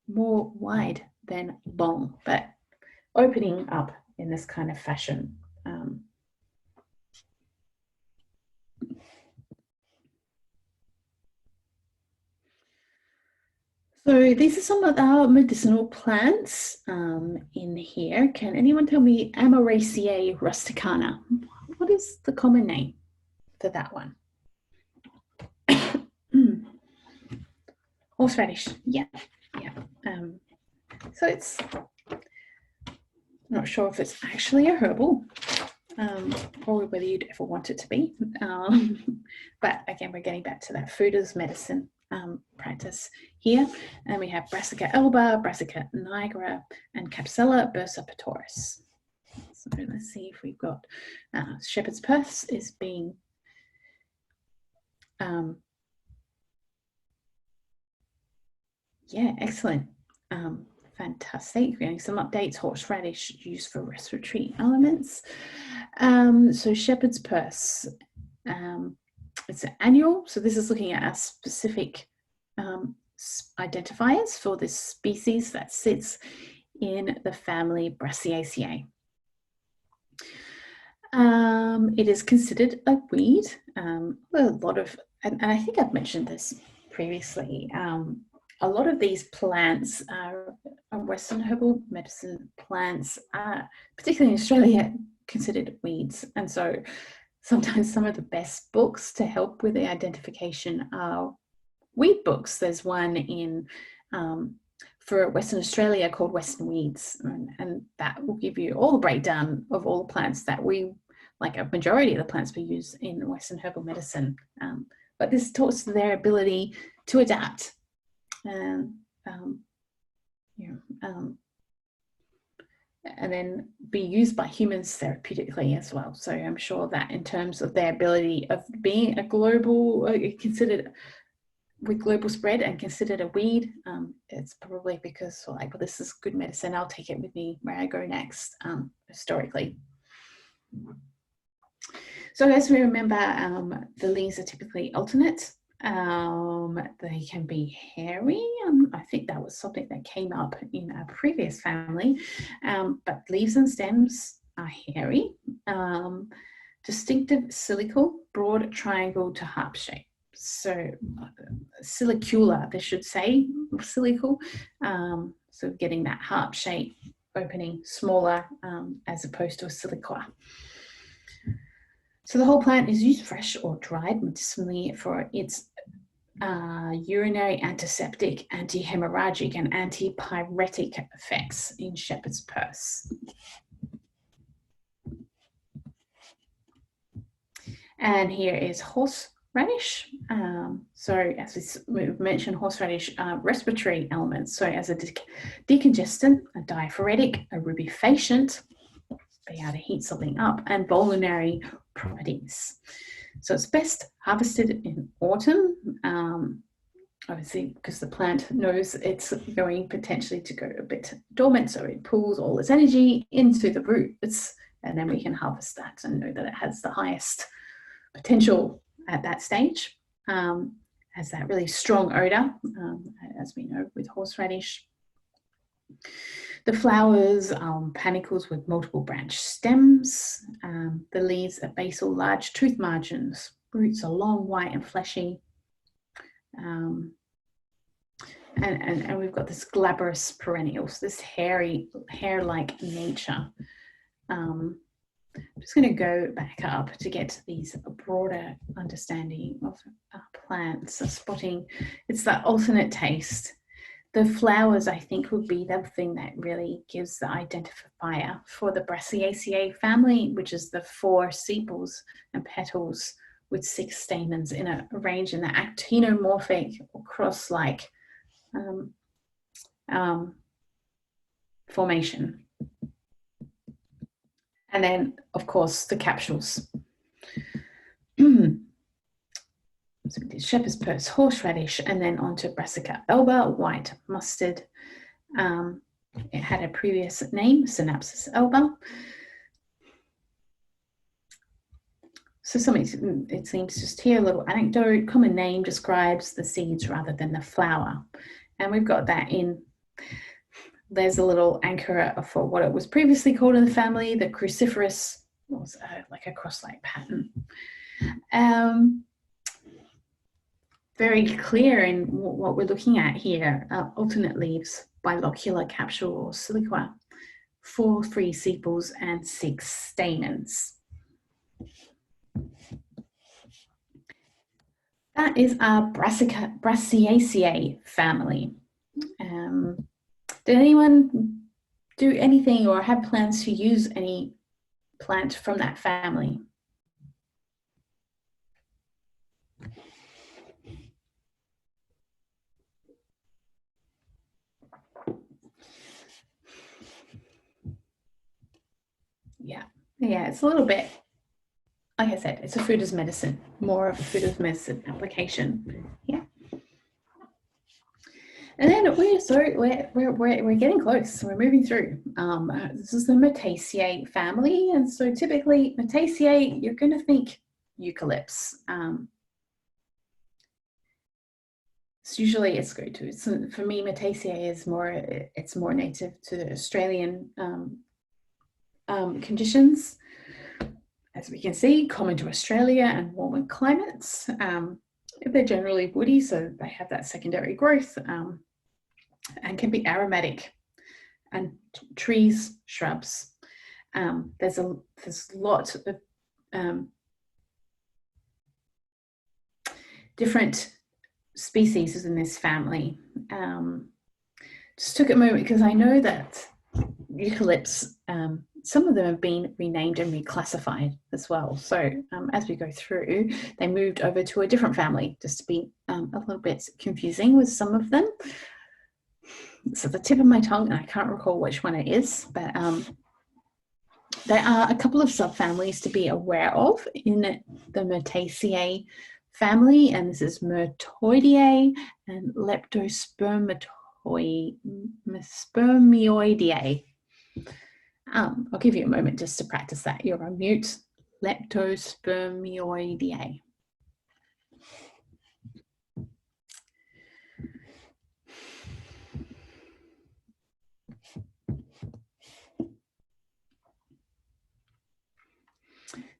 more wide than long, but opening up in this kind of fashion. So these are some of our medicinal plants in here. Can anyone tell me Amoraceae rusticana? What is the common name for that one? Horseradish, yeah. So it's, I'm not sure if it's actually a herbal, or whether you'd ever want it to be. But again, we're getting back to that food as medicine practice here. And we have Brassica alba, Brassica nigra, and Capsella bursa-petoris. So let's see if we've got shepherd's purse is being yeah, excellent. Fantastic. Getting some updates. Horseradish used for respiratory elements. So shepherd's purse. It's annual, so this is looking at a specific identifiers for this species that sits in the family Brassiaceae. It is considered a weed. A lot of, and I think I've mentioned this previously, a lot of these plants are Western herbal medicine plants, particularly in Australia, considered weeds. And so sometimes some of the best books to help with the identification are weed books. There's one in for Western Australia called Western Weeds, and that will give you all the breakdown of all the plants that we, like a majority of the plants we use in Western herbal medicine. But this talks to their ability to adapt and then be used by humans therapeutically as well. So I'm sure that in terms of their ability of being a global, considered with global spread and considered a weed, it's probably because, like, well, this is good medicine, I'll take it with me where I go next, historically. So as we remember, the leaves are typically alternate. They can be hairy. I think that was something that came up in a previous family, but leaves and stems are hairy. Distinctive silical, broad triangle to harp shape. So silicular, they should say, silical. So getting that harp shape, opening smaller as opposed to a siliqua. So the whole plant is used fresh or dried medicinally for its urinary antiseptic, anti-hemorrhagic and antipyretic effects in shepherd's purse. And here is horseradish. So as we've mentioned, horseradish respiratory elements. So as a decongestant, a diaphoretic, a rubefacient, be able to heat something up, and vulnerary properties. So it's best harvested in autumn, obviously because the plant knows it's going potentially to go a bit dormant, so it pulls all its energy into the roots, and then we can harvest that and know that it has the highest potential at that stage. Has that really strong odor, as we know with horseradish. The flowers are panicles with multiple branch stems. The leaves are basal, large tooth margins. Roots are long, white and fleshy. And we've got this glabrous perennials, this hairy, hair-like nature. I'm just going to go back up to get to these broader understanding of plants. So spotting, it's that alternate taste. The flowers, I think, would be the thing that really gives the identifier for the Brassiaceae family, which is the 4 sepals and petals with 6 stamens in a arranged in the actinomorphic or cross-like formation. And then, of course, the capsules. So we did shepherd's purse, horseradish, and then onto Brassica alba, white mustard. It had a previous name, Synapsis alba. So something, it seems just here, a little anecdote, common name describes the seeds rather than the flower. And we've got that in, there's a little anchor for what it was previously called in the family, the cruciferous, was like a cross-like pattern. Very clear in what we're looking at here, alternate leaves, bilocular capsule or siliqua, 4 free sepals and 6 stamens. That is our Brassiaceae family. Did anyone do anything or have plans to use any plant from that family? Yeah, it's a little bit, like I said, it's a food as medicine, more of a food as medicine application. Yeah. And then we're getting close. We're moving through. This is the Myrtaceae family, and so typically Myrtaceae, you're going to think eucalypts. It's go to. So for me, Metaceae is more native to Australian conditions. As we can see, common to Australia and warmer climates. They're generally woody, so they have that secondary growth and can be aromatic. And trees, shrubs. There's a lot of different species in this family. Just took a moment because I know that eucalypts, some of them have been renamed and reclassified as well. So as we go through, they moved over to a different family, just to be a little bit confusing with some of them. So the tip of my tongue, and I can't recall which one it is, but there are a couple of subfamilies to be aware of in the Metaceae family, and this is Myrtoideae and Leptospermioideae. I'll give you a moment just to practice that. You're on mute. Leptospermioideae.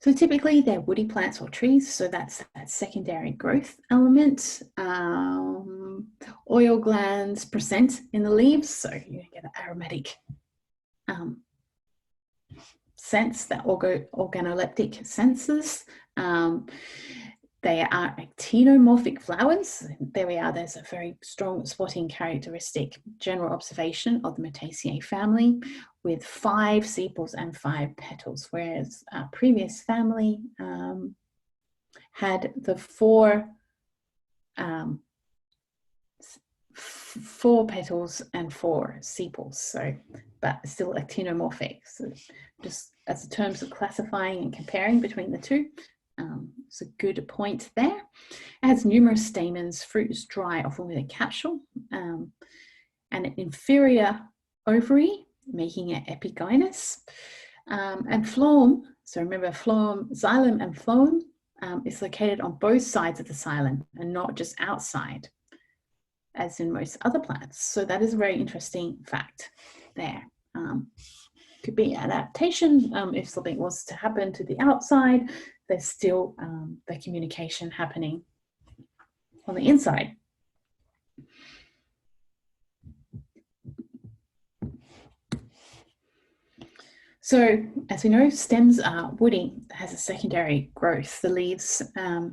So typically they're woody plants or trees, so that's that secondary growth element. Oil glands present in the leaves, so you get an aromatic sense, that organoleptic senses. They are actinomorphic flowers. There we are, there's a very strong spotting characteristic general observation of the Metaceae family with 5 sepals and 5 petals, whereas our previous family had the 4 petals and 4 sepals, so but still actinomorphic. So just as terms of classifying and comparing between the two. It's a good point there. It has numerous stamens, fruit is dry, often with a capsule, and an inferior ovary, making it epigynous. And phloem, so remember phloem, xylem and phloem is located on both sides of the xylem and not just outside, as in most other plants. So that is a very interesting fact there. Could be adaptation. If something was to happen to the outside, there's still the communication happening on the inside. So as we know, stems are woody, has a secondary growth. The leaves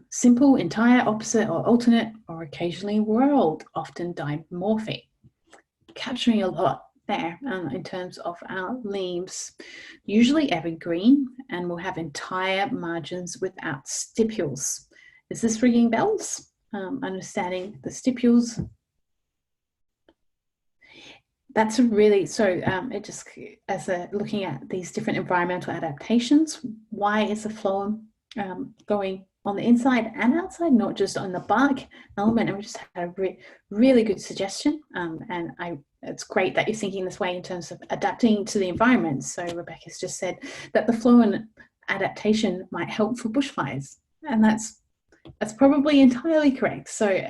simple, entire, opposite or alternate, or occasionally whorled, often dimorphic, capturing a lot there in terms of our leaves, usually evergreen, and will have entire margins without stipules. Is this ringing bells? Understanding the stipules. That's a really, so it just, as a looking at these different environmental adaptations, why is the phloem going on the inside and outside, not just on the bark element? And we just had a really good suggestion, and it's great that you're thinking this way in terms of adapting to the environment. So Rebecca's just said that the phloem adaptation might help for bushfires, and that's probably entirely correct. So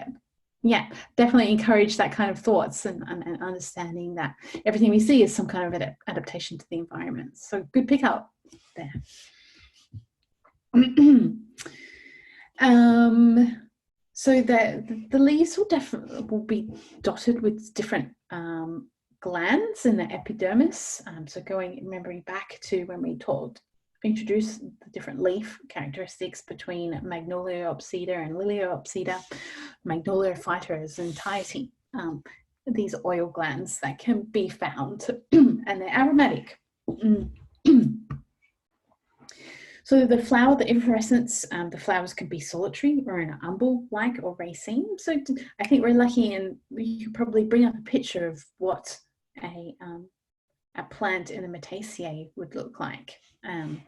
yeah, definitely encourage that kind of thoughts and understanding that everything we see is some kind of adaptation to the environment. So good pick up there. So the leaves will be dotted with different glands in the epidermis. So remembering back to when we introduce the different leaf characteristics between Magnoliopsida and Liliopsida. Magnoliophyta is entirety. These oil glands that can be found, and they're aromatic. So the flower, the inflorescence, the flowers can be solitary or in an umbel-like or raceme. So I think we're lucky, and we could probably bring up a picture of what a plant in the Metaceae would look like, and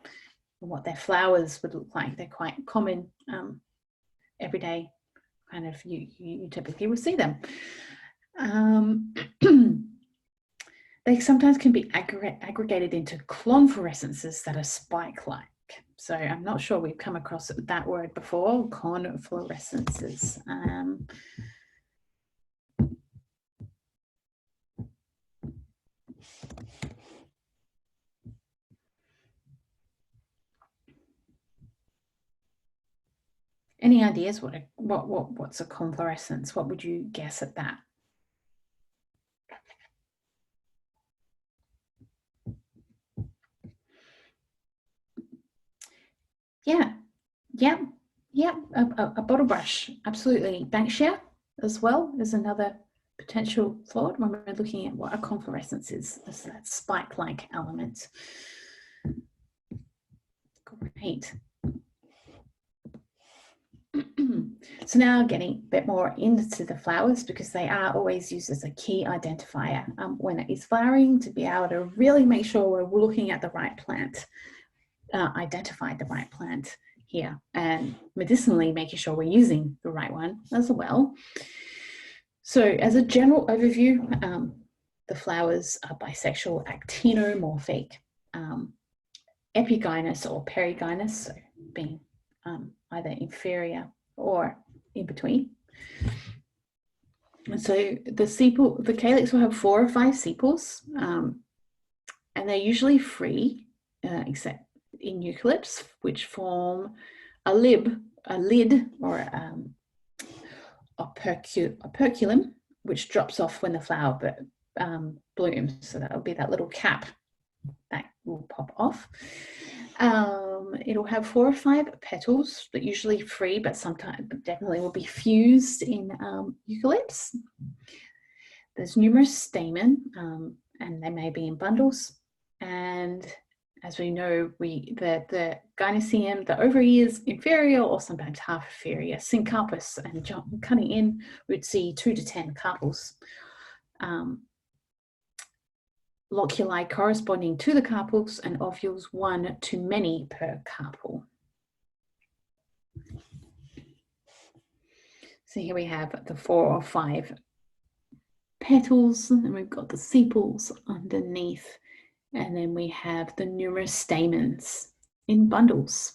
what their flowers would look like. They're quite common, everyday, kind of, you typically will see them. They sometimes can be aggregated into conflorescences that are spike-like. So I'm not sure we've come across that word before, conflorescences. Any ideas what's a conflorescence? What would you guess at that? Yeah, yep, a bottle brush, absolutely. Banksia as well is another potential thought when we're looking at what a conflorescence is. It's that spike-like element. Great. So now getting a bit more into the flowers, because they are always used as a key identifier when it is flowering, to be able to really make sure we're looking at the right plant, identify the right plant here, and medicinally making sure we're using the right one as well. So as a general overview, the flowers are bisexual, actinomorphic, epigynous or perigynous, so being either inferior or in between. And so the calyx will have 4 or 5 sepals, and they're usually free, except in eucalypts, which form a lid or a operculum, which drops off when the flower blooms. So that'll be that little cap that will pop off. It'll have 4 or 5 petals, but usually free, but sometimes definitely will be fused in eucalypts. There's numerous stamen, and they may be in bundles. And as we know, the gynoecium, the ovary is inferior or sometimes half inferior, syncarpous, and cutting in, we'd see 2 to 10 carpels. Loculi corresponding to the carpels, and ovules 1 to many per carpel. So here we have the 4 or 5 petals, and we've got the sepals underneath, and then we have the numerous stamens in bundles.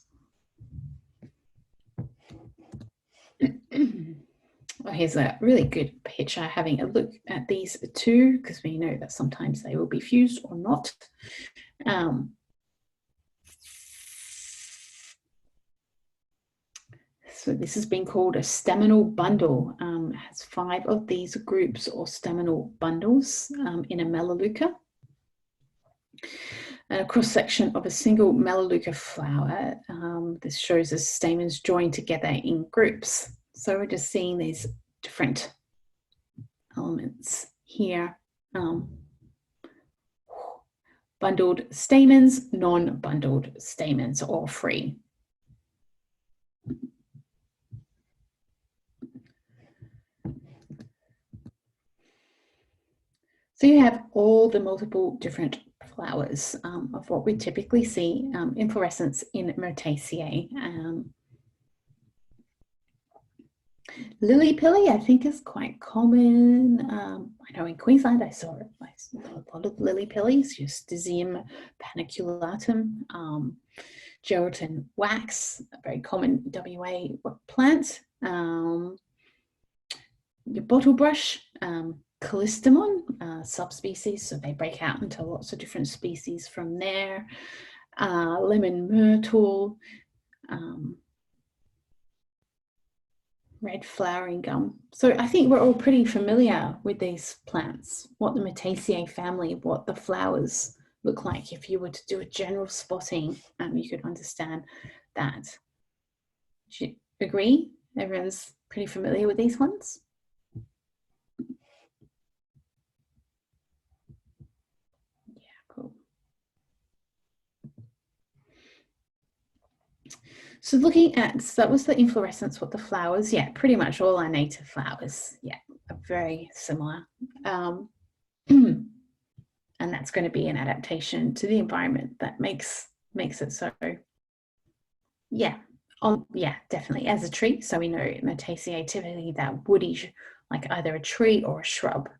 Well, here's a really good picture, having a look at these 2, because we know that sometimes they will be fused or not. So this has been called a staminal bundle. It has 5 of these groups or staminal bundles in a melaleuca. And a cross-section of a single melaleuca flower. This shows the stamens joined together in groups. So we're just seeing these different elements here. Bundled stamens, non-bundled stamens, all free. So you have all the multiple different flowers of what we typically see inflorescence in Myrtaceae. Lily pilly, I think, is quite common. I know in Queensland I saw a lot of lily pillies, Justizium paniculatum, Geraldton wax, a very common WA plant. Your bottle brush, Callistemon, subspecies, so they break out into lots of different species from there. Lemon myrtle, red flowering gum. So I think we're all pretty familiar with these plants, what the Myrtaceae family, what the flowers look like. If you were to do a general spotting, you could understand that. Do you agree? Everyone's pretty familiar with these ones? So looking at, so that was the inflorescence, what the flowers, yeah, pretty much all our native flowers, yeah, are very similar. And that's going to be an adaptation to the environment that makes it so, yeah, yeah, definitely as a tree. So we know Myrtaceae typically that woody, like either a tree or a shrub.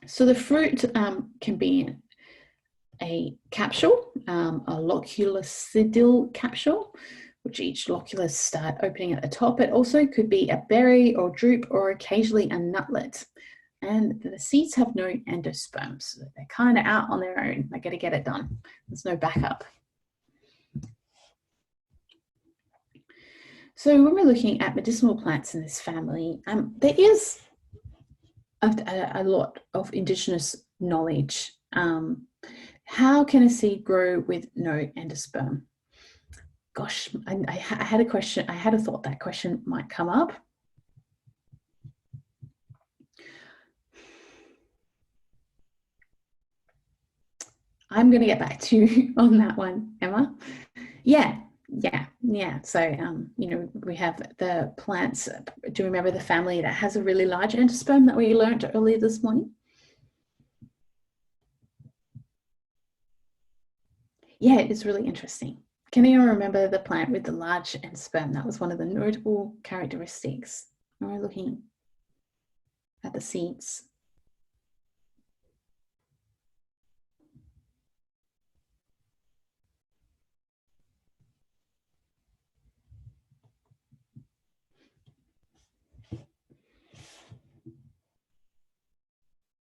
So the fruit can be a capsule, a loculicidal capsule, which each loculus start opening at the top. It also could be a berry or drupe or occasionally a nutlet. And the seeds have no endosperm, so they're kind of out on their own. They got to get it done. There's no backup. So when we're looking at medicinal plants in this family, there is a lot of Indigenous knowledge. How can a seed grow with no endosperm? Gosh, I had a question. I had a thought that question might come up. I'm going to get back to you on that one, Emma. Yeah. So, we have the plants. Do you remember the family that has a really large endosperm that we learned earlier this morning? Yeah, it's really interesting. Can you remember the plant with the large endosperm? That was one of the notable characteristics. We're looking at the seeds.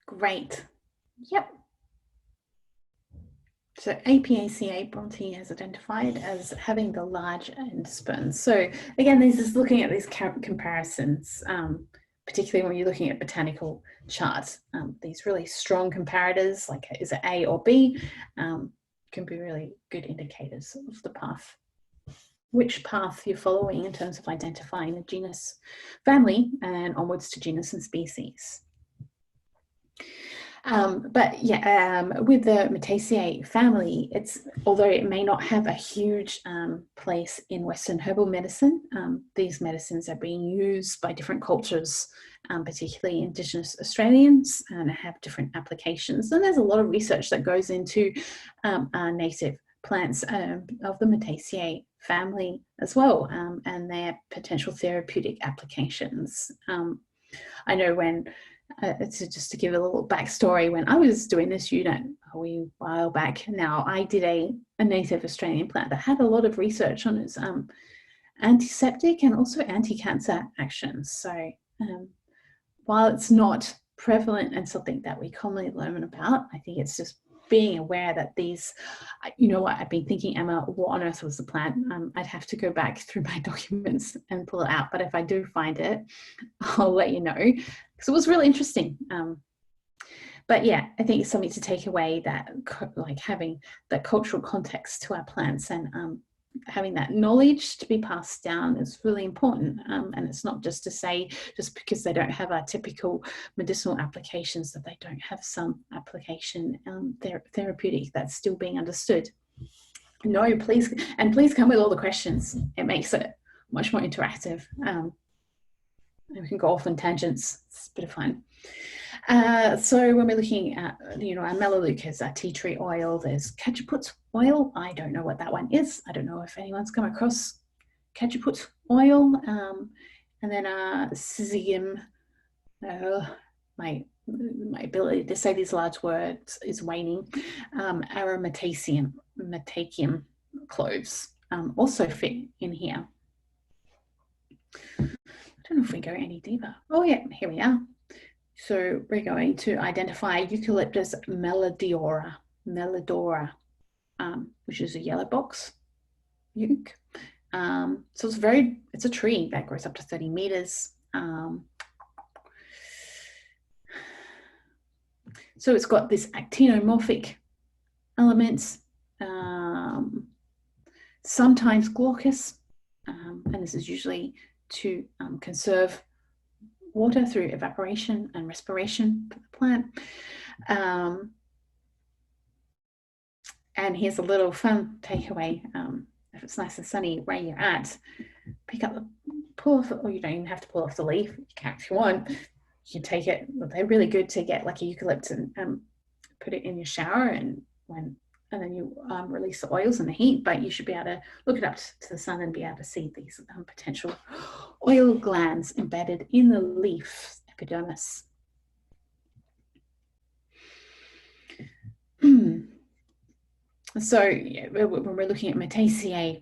Great. Yep. So APACA Bronte has identified as having the large endosperm. So again, this is looking at these comparisons, particularly when you're looking at botanical charts. These really strong comparators, like is it A or B, can be really good indicators of the path, which path you're following in terms of identifying the genus, family, and onwards to genus and species. With the Myrtaceae family, although it may not have a huge place in Western herbal medicine, these medicines are being used by different cultures, particularly Indigenous Australians, and have different applications. And there's a lot of research that goes into native plants of the Myrtaceae family as well, and their potential therapeutic applications. I know when just to give a little backstory, when I was doing this unit a wee while back now, I did a native Australian plant that had a lot of research on its antiseptic and also anti-cancer actions. So while it's not prevalent and something that we commonly learn about, I think it's just being aware that these, you know what, I've been thinking, Emma, what on earth was the plant? I'd have to go back through my documents and pull it out. But if I do find it, I'll let you know, because it was really interesting. But yeah, I think it's something to take away, that like having that cultural context to our plants, and having that knowledge to be passed down is really important. And it's not just to say, just because they don't have our typical medicinal applications, that they don't have some application therapeutic that's still being understood. No, please come with all the questions. It makes it much more interactive. And we can go off on tangents. It's a bit of fun. So when we're looking at, our melaleucas, our tea tree oil, there's cajeput oil. I don't know what that one is. I don't know if anyone's come across cajeput oil. And then Syzygium, my ability to say these large words is waning. Aromatasium, Matacium cloves also fit in here. I don't know if we go any deeper. Oh yeah, here we are. So we're going to identify Eucalyptus melodora, which is a yellow box euc. So it's a tree that grows up to 30 meters. So it's got this actinomorphic elements, sometimes glaucous, and this is usually to conserve water through evaporation and respiration for the plant. And here's a little fun takeaway. If it's nice and sunny where you're at, pull off, or you don't even have to pull off the leaf. You can if you want. You can take it. They're really good to get like a eucalyptus and put it in your shower, and then you release the oils and the heat. But you should be able to look it up to the sun and be able to see these potential oil glands embedded in the leaf epidermis. So yeah, when we're looking at Metaceae,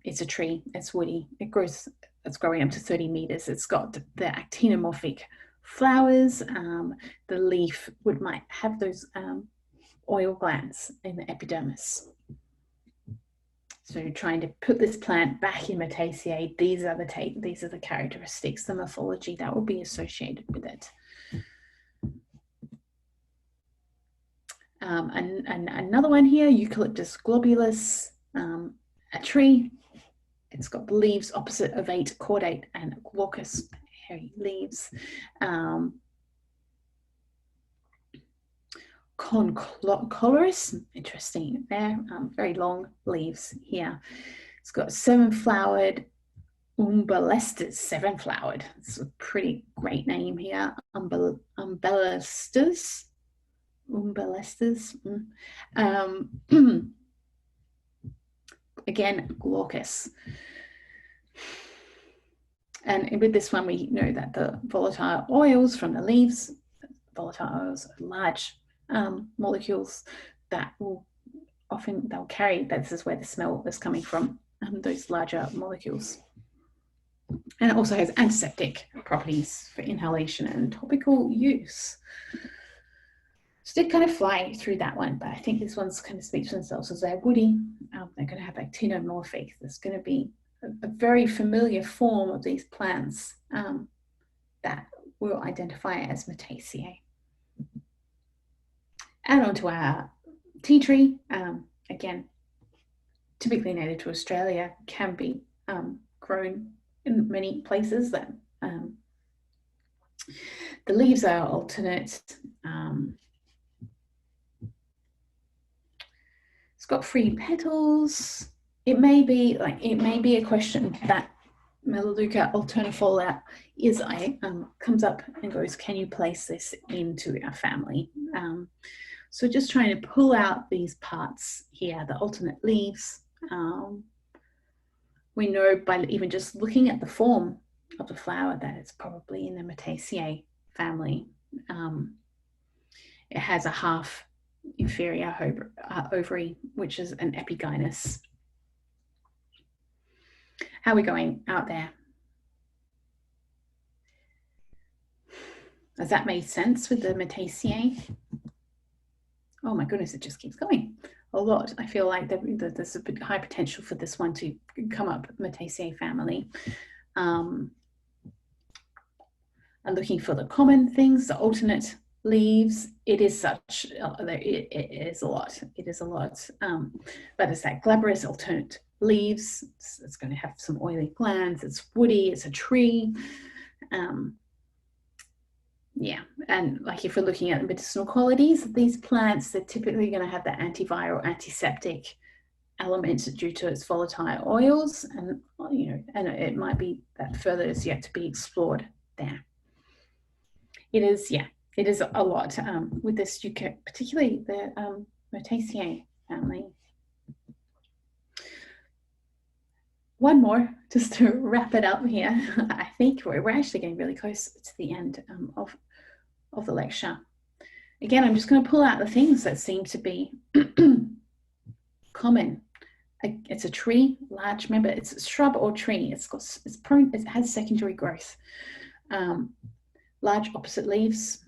it's a tree, it's woody, it's growing up to 30 meters. It's got the actinomorphic flowers. The leaf might have those oil glands in the epidermis. So trying to put this plant back in Metaceae, these are the characteristics, the morphology that will be associated with it. And another one here, Eucalyptus globulus, a tree. It's got leaves opposite ovate, cordate, and glaucous, hairy leaves. Concolorus, interesting there, very long leaves here. It's got 7-flowered umbellasters, 7-flowered. It's a pretty great name here. Umbellasters. Again, glaucous. And with this one, we know that the volatile oils from the leaves, volatile oils are large molecules that will they'll carry, this is where the smell is coming from, those larger molecules. And it also has antiseptic properties for inhalation and topical use. So did kind of fly through that one, but I think this one's kind of speaks for themselves as they're woody. They're going to have actinomorphic. There's going to be a very familiar form of these plants that we'll identify as Metaceae. And onto our tea tree. Again, typically native to Australia, can be grown in many places. That the leaves are alternate. It's got 3 petals. It may be a question that Melaleuca alternifolia comes up and goes, can you place this into our family? So just trying to pull out these parts here, the alternate leaves. We know by even just looking at the form of the flower that it's probably in the Metaceae family. It has a half inferior ovary, which is an epigynous. How are we going out there? Has that made sense with the Metaceae? Oh my goodness, it just keeps going a lot. I feel like there's a bit high potential for this one to come up, Metaceae family. And looking for the common things, the alternate leaves. It is such, it is a lot. It is a lot. But it's that glabrous alternate leaves. It's going to have some oily glands. It's woody. It's a tree. Yeah, and like if we're looking at the medicinal qualities of these plants, they're typically going to have that antiviral, antiseptic element due to its volatile oils, and and it might be that further is yet to be explored there. It is a lot with this, particularly the Metaceae family. One more, just to wrap it up here. I think we're actually getting really close to the end of the lecture. Again, I'm just going to pull out the things that seem to be common. It's a tree, large. Remember, it's a shrub or tree. It has secondary growth. Large opposite leaves.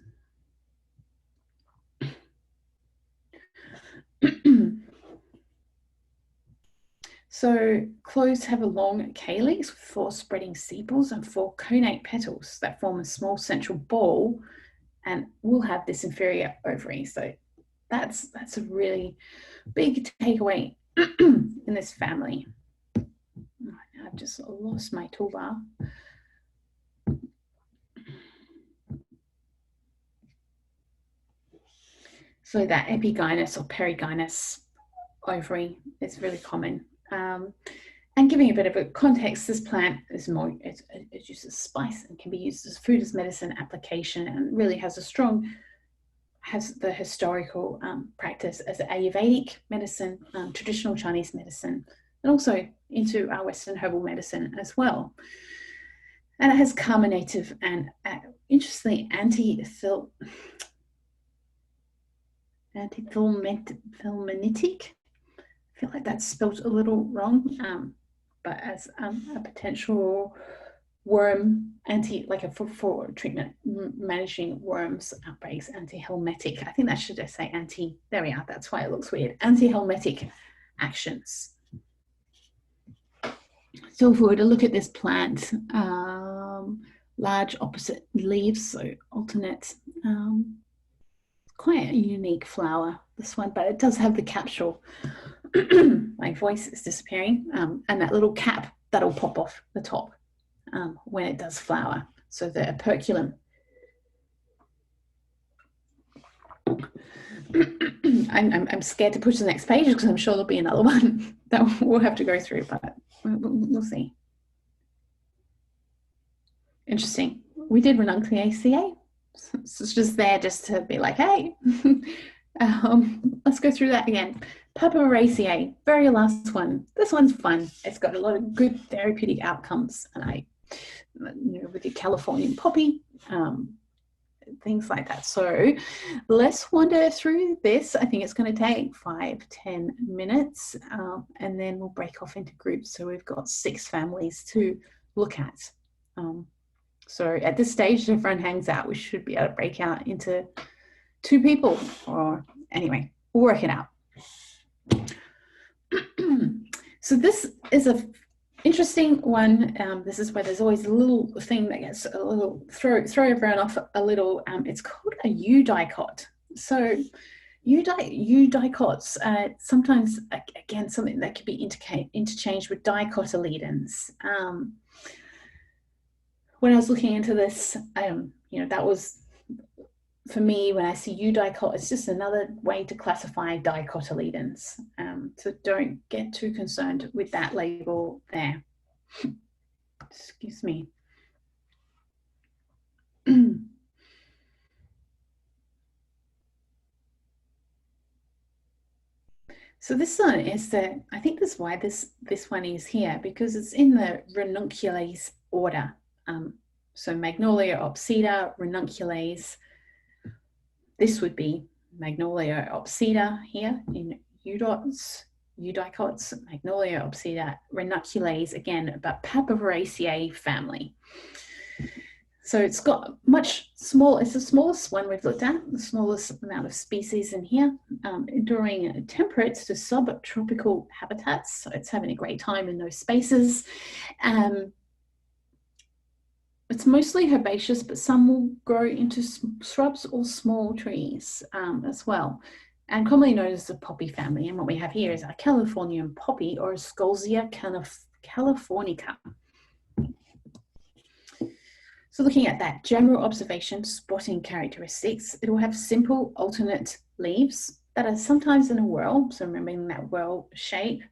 So cloves have a long calyx with 4 spreading sepals and 4 connate petals that form a small central ball and will have this inferior ovary. So that's a really big takeaway in this family. I've just lost my toolbar. So that epigynous or perigynous ovary is really common. And giving a bit of a context, this plant is it uses spice and can be used as food as medicine application, and really has the historical practice as Ayurvedic medicine, traditional Chinese medicine, and also into our Western herbal medicine as well. And it has carminative and interestingly antithelminitic feel like that's spelt a little wrong, but as a potential worm for treatment managing worms outbreaks, anti-helmintic. I think that should just say anti. There we are. That's why it looks weird. Anti-helmintic actions. So if we were to look at this plant, large opposite leaves, so alternate. Quite a unique flower, this one, but it does have the capsule. My voice is disappearing, and that little cap that'll pop off the top when it does flower. So the operculum. I'm scared to push the next page because I'm sure there'll be another one that we'll have to go through, but we'll see. Interesting. We did Ranunculaceae. So it's just there just to be like, hey, let's go through that again. Papaveraceae, very last one. This one's fun. It's got a lot of good therapeutic outcomes, and with your Californian poppy, things like that. So let's wander through this. I think it's going to take 5-10 minutes, and then we'll break off into groups. So we've got 6 families to look at. So at this stage, if everyone hangs out, we should be able to break out into 2 people, or anyway, we'll work it out. So this is a interesting one. This is where there's always a little thing that gets a little throw everyone off a little. It's called a eudicot. So eudicots, sometimes again something that could be interchanged with dicotyledons. When I was looking into this, that was, for me, when I see eudicot, it's just another way to classify dicotyledons. So don't get too concerned with that label there. Excuse me. So this one is I think that's why this one is here, because it's in the Ranunculales order. So Magnolia obsceda, Ranunculales. This would be Magnolia obsceda here in eudicots, Magnolia obsceda, Ranunculales again, but Papaveraceae family. So it's got much small, it's the smallest one we've looked at, the smallest amount of species in here, enduring temperate to subtropical habitats. So it's having a great time in those spaces. It's mostly herbaceous, but some will grow into shrubs or small trees as well, and commonly known as the poppy family. And what we have here is a Californian poppy, or Scolzia californica. So looking at that general observation, spotting characteristics, it will have simple alternate leaves that are sometimes in a whorl, so remembering that whorl shape.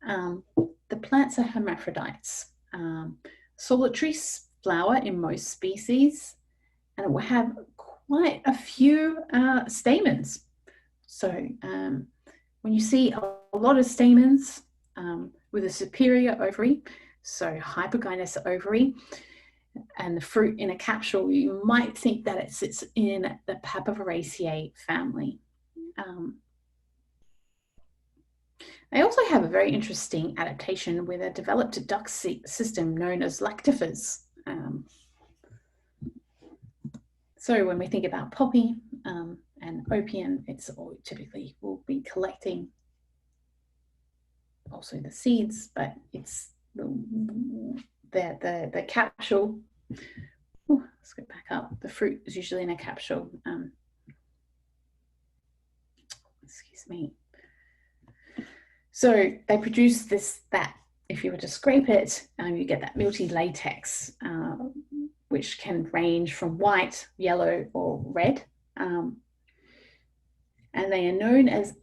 The plants are hermaphrodites. Solitary flower in most species, and it will have quite a few stamens. So when you see a lot of stamens with a superior ovary, so hypogynous ovary, and the fruit in a capsule, you might think that it sits in the Papaveraceae family. They also have a very interesting adaptation with a developed duct system known as lactifers. So when we think about poppy and opium, it's all typically will be collecting also the seeds, but it's the capsule. Ooh, let's go back up. The fruit is usually in a capsule. Excuse me. So they produce that. If you were to scrape it, you get that milty latex, which can range from white, yellow, or red. And they are known as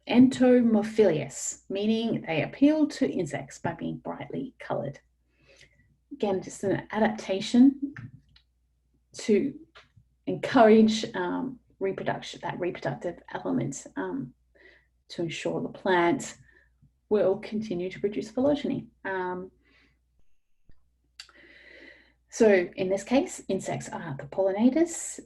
entomophilous, meaning they appeal to insects by being brightly coloured. Again, just an adaptation to encourage reproduction, that reproductive element, to ensure the plant will continue to produce phylogeny. So in this case, insects are the pollinators.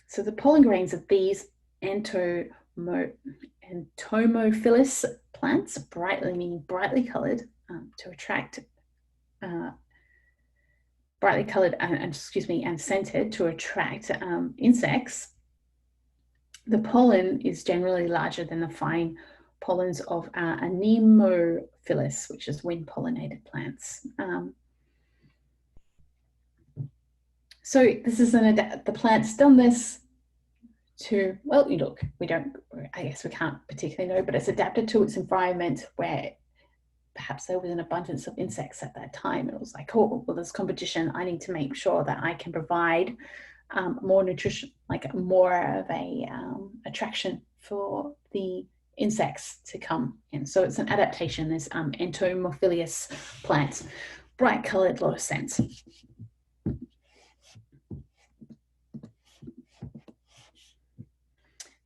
So the pollen grains of these entomophilous entomophilous plants, brightly coloured, to attract brightly coloured and scented to attract insects. The pollen is generally larger than the fine pollens of anemophilous, which is wind-pollinated plants. So this is the plant's done this to, well, look, I guess we can't particularly know, but it's adapted to its environment where perhaps there was an abundance of insects at that time. It was like, oh, well, there's competition. I need to make sure that I can provide more nutrition, like more of a attraction for the insects to come in. So it's an adaptation. There's entomophilous plants, bright coloured, lot of scent.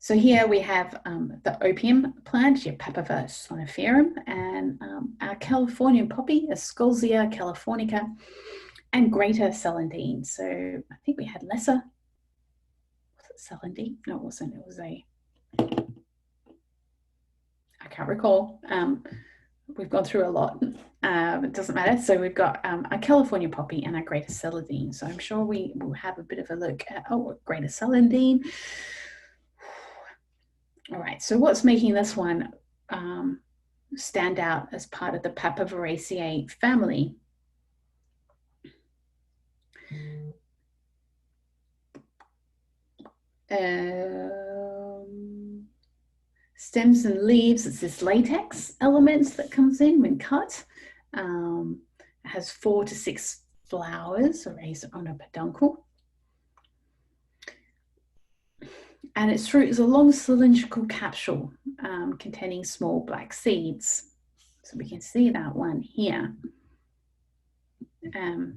So here we have the opium plant, your Papaver somniferum, and our Californian poppy, Escolzia californica, and greater celandine. So I think we had lesser, was it celandine? No, it wasn't. It was I can't recall. We've gone through a lot. It doesn't matter. So we've got a California poppy and a greater celandine. So I'm sure we will have a bit of a look at, greater celandine. All right, so what's making this one stand out as part of the Papaveraceae family? Stems and leaves, it's this latex element that comes in when cut. It has 4 to 6 flowers arranged on a peduncle. And its fruit is a long cylindrical capsule containing small black seeds. So we can see that one here. It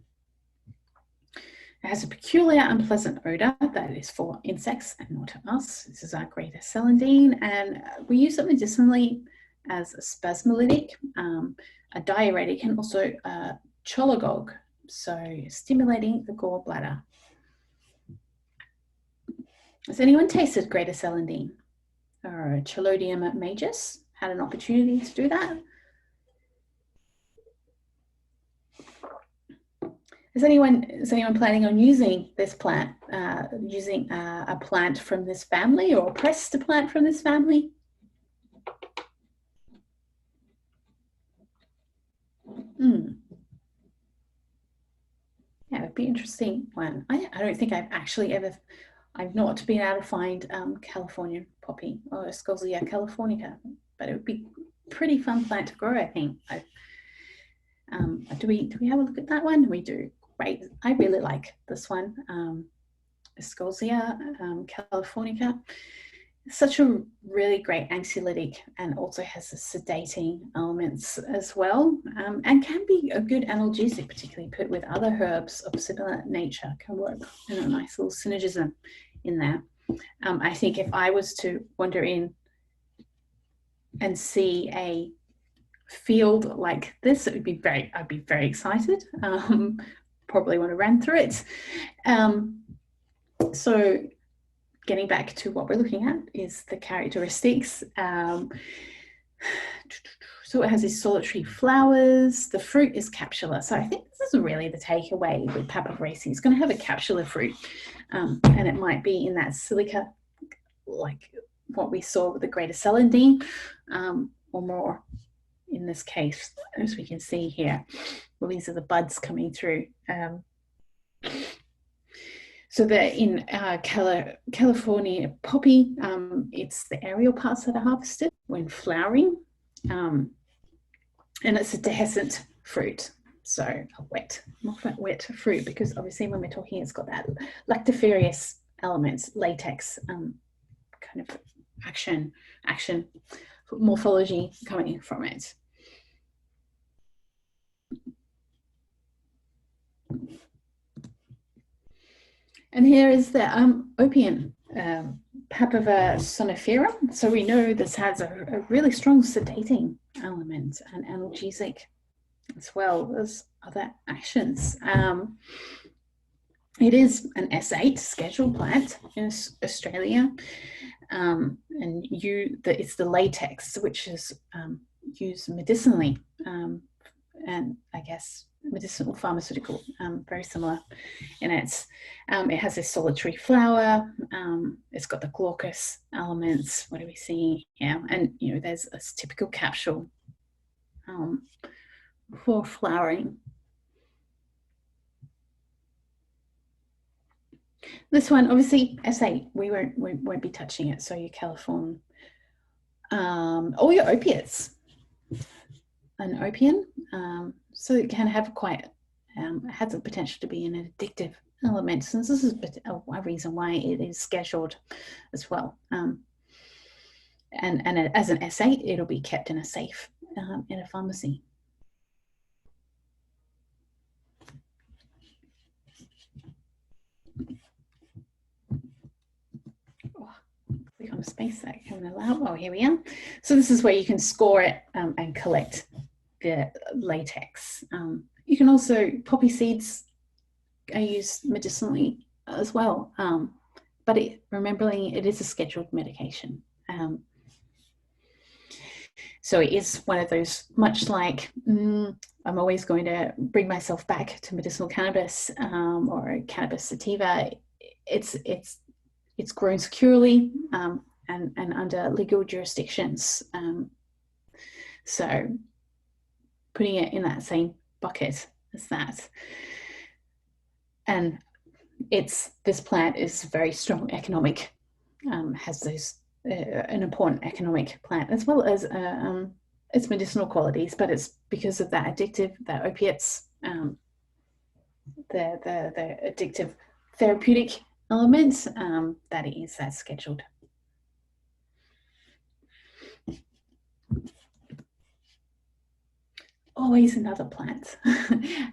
has a peculiar unpleasant odor that is for insects and not us. This is our greater celandine, and we use it medicinally as a spasmolytic, a diuretic, and also a cholagogue, so stimulating the gallbladder. Has anyone tasted greater celandine or Chelodium majus? Had an opportunity to do that? Is anyone planning on using this plant, using a plant from this family or a pressed plant from this family? Yeah, it'd be an interesting one. I don't think I've not been able to find Californian poppy or Escolzia californica, but it would be a pretty fun plant to grow, I think. Do we have a look at that one? We do. Great. I really like this one, Escolzia californica. Such a really great anxiolytic, and also has the sedating elements as well, and can be a good analgesic, particularly put with other herbs of similar nature. Can work in a nice little synergism in there. I think if I was to wander in and see a field like this, I'd be very excited. Probably want to run through it. So getting back to what we're looking at is the characteristics. So it has these solitary flowers. The fruit is capsular. So I think this is really the takeaway with Papaveraceae. It's going to have a capsular fruit, and it might be in that silica, like what we saw with the greater celandine, or more in this case, as we can see here. Well, these are the buds coming through. So that in California poppy, it's the aerial parts that are harvested when flowering, and it's a dehiscent fruit, so a wet fruit, because obviously when we're talking, it's got that lactiferous elements, latex kind of action morphology coming from it. And here is the opium, Papaver somniferum. So we know this has a really strong sedating element and analgesic, as well as other actions. It is an S8 scheduled plant in Australia. and it's the latex, which is used medicinally, and I guess medicinal pharmaceutical, very similar in its. It has this solitary flower. It's got the glaucous elements. What do we see here? And there's a typical capsule for flowering. This one, obviously, SA, we won't be touching it. So your californ, all your opiates, an opium, so it can have quite, it has the potential to be an addictive element. So this is a reason why it is scheduled as well. And as an SA, it'll be kept in a safe in a pharmacy. Click on a space that can allow. Oh, here we are. So this is where you can score it and collect the latex. You can also, poppy seeds are used medicinally as well, but remembering it is a scheduled medication. So it is one of those, much like I'm always going to bring myself back to medicinal cannabis or cannabis sativa. It's grown securely and under legal jurisdictions. So putting it in that same bucket as that. And this plant is very strong economic, has those an important economic plant, as well as its medicinal qualities, but it's because of that opiates, the addictive therapeutic elements, that it is that scheduled. Always another plant.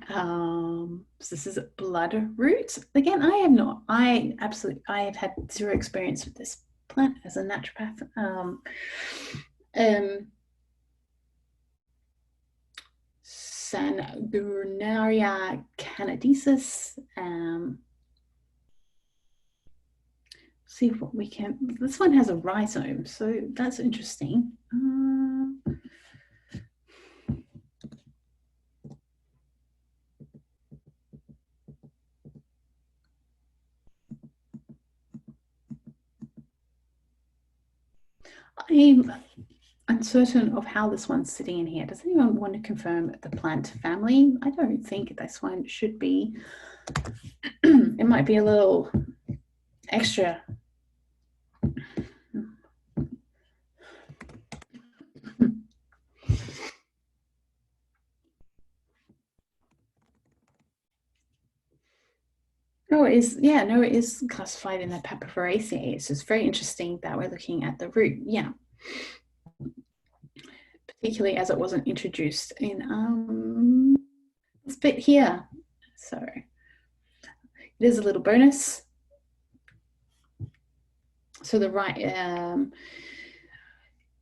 So this is bloodroot. Again, I have had zero experience with this plant as a naturopath. Sanguinaria canadensis. See what we can. This one has a rhizome, so that's interesting. I'm uncertain of how this one's sitting in here. Does anyone want to confirm the plant family? I don't think this one should be. It might be a little extra. Oh, it is. Yeah, no, it is classified in the Papaveraceae. It's just very interesting that we're looking at the root. Yeah. Particularly as it wasn't introduced in this bit here. So it is a little bonus. So the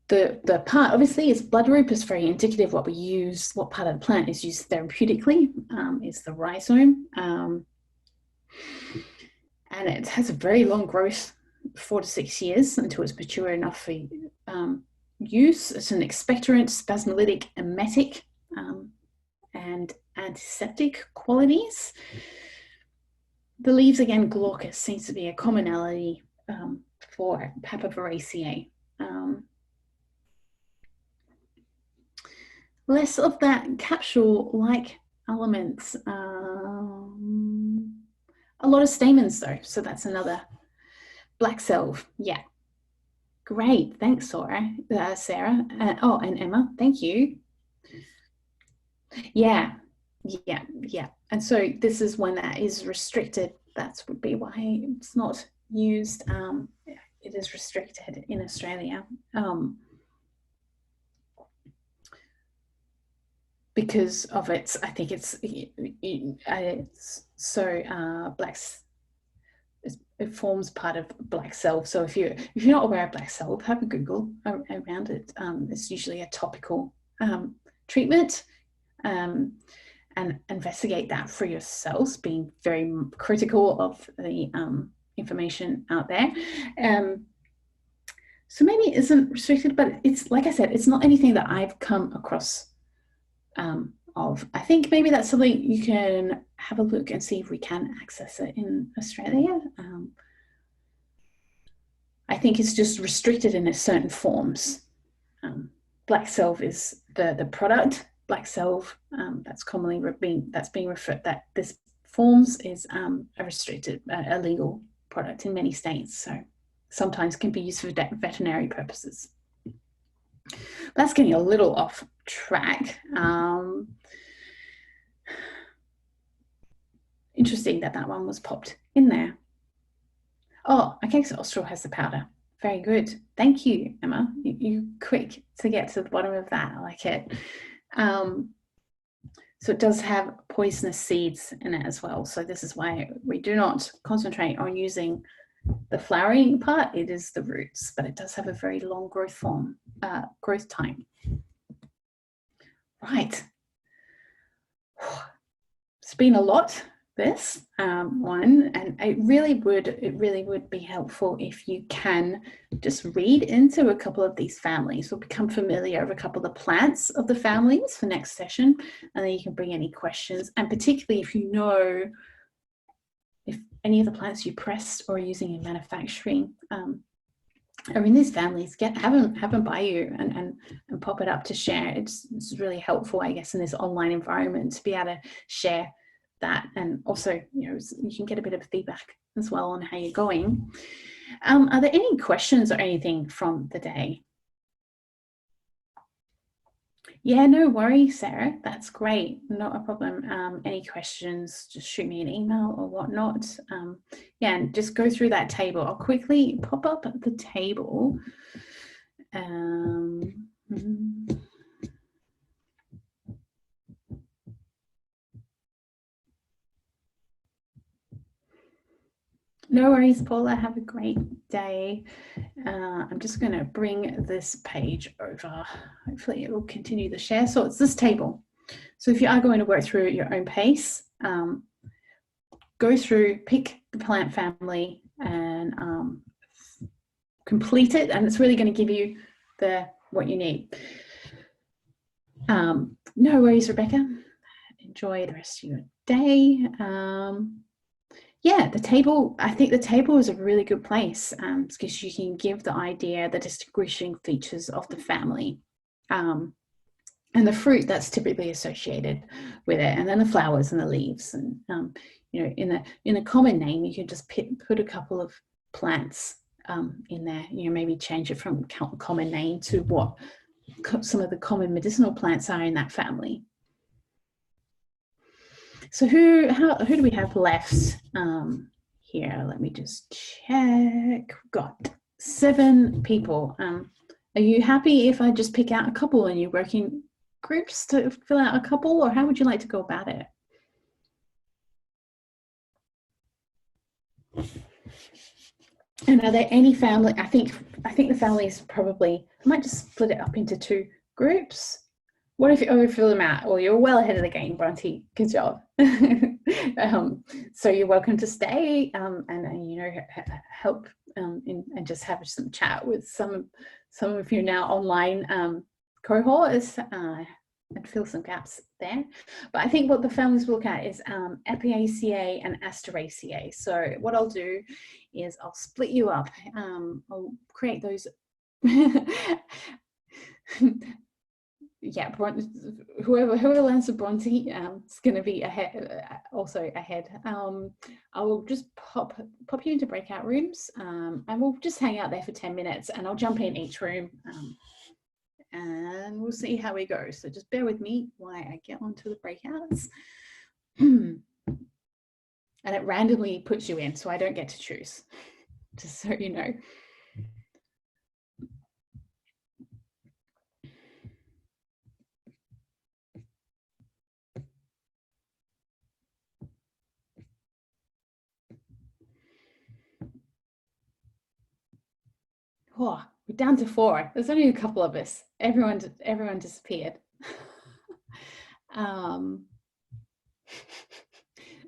the part obviously is bloodroot is very indicative. What part of the plant is used therapeutically is the rhizome. And it has a very long growth, 4 to 6 years until it's mature enough for use. It's an expectorant, spasmolytic, emetic, and antiseptic qualities. The leaves, again, glaucous seems to be a commonality for Papaveraceae. Less of that capsule-like elements. A lot of stamens though, so that's another. Black self, yeah. Great, thanks, Sarah. Oh, and Emma, thank you. Yeah. And so this is one that is restricted. That would be why it's not used. It is restricted in Australia. Because of its, I think it's so blacks. It forms part of black self. So if you're not aware of black self, have a Google around it. It's usually a topical treatment, and investigate that for yourselves. Being very critical of the information out there. So maybe it isn't restricted, but it's, like I said, it's not anything that I've come across of. I think maybe that's something you can have a look and see if we can access it in Australia. I think it's just restricted in certain forms. Black self is the product. Black self that's commonly being referred, that this forms is a restricted, illegal product in many states. So sometimes can be used for veterinary purposes. That's getting a little off track. Interesting that one was popped in there. Oh, okay, so Austral has the powder. Very good. Thank you, Emma. You're quick to get to the bottom of that. I like it. So it does have poisonous seeds in it as well. So this is why we do not concentrate on using the flowering part. It is the roots, but it does have a very long growth time. Right. It's been a lot, this one, and it really would be helpful if you can just read into a couple of these families or become familiar with a couple of the plants of the families for next session, and then you can bring any questions, and particularly if you know if any of the plants you pressed or are using in manufacturing are in these families, have them by you and pop it up to share. It's really helpful, I guess, in this online environment to be able to share that, and also, you know, you can get a bit of feedback as well on how you're going. Are there any questions or anything from the day? Yeah, no worries, Sarah. That's great. Not a problem. Any questions, just shoot me an email or whatnot. Yeah, and just go through that table. I'll quickly pop up the table. No worries, Paula. Have a great day. I'm just going to bring this page over. Hopefully it will continue the share. So it's this table. So if you are going to work through at your own pace, go through, pick the plant family and complete it. And it's really going to give you what you need. No worries, Rebecca. Enjoy the rest of your day. Yeah, the table, I think the table is a really good place because you can give the idea, the distinguishing features of the family and the fruit that's typically associated with it, and then the flowers and the leaves. And, you know, in a common name, you can just put a couple of plants in there, you know, maybe change it from common name to what some of the common medicinal plants are in that family. So who do we have left here? Let me just check. We've got 7 people. Are you happy if I just pick out a couple and you work in groups to fill out a couple, or how would you like to go about it? And are there any family? I think the family is probably, I might just split it up into 2 groups. What if you fill them out? Well, you're well ahead of the game, Bronte. Good job. So you're welcome to stay and you know, help and just have some chat with some of you now online cohorts and fill some gaps there. But I think what the families will look at is Apiaceae and Asteraceae. So what I'll do is I'll split you up. I'll create those. Yeah, whoever lands with Bronte is going to be also ahead. I will just pop you into breakout rooms and we'll just hang out there for 10 minutes and I'll jump in each room and we'll see how we go. So just bear with me while I get onto the breakouts. And it randomly puts you in, so I don't get to choose, just so you know. Oh, we're down to 4. There's only a couple of us. Everyone disappeared.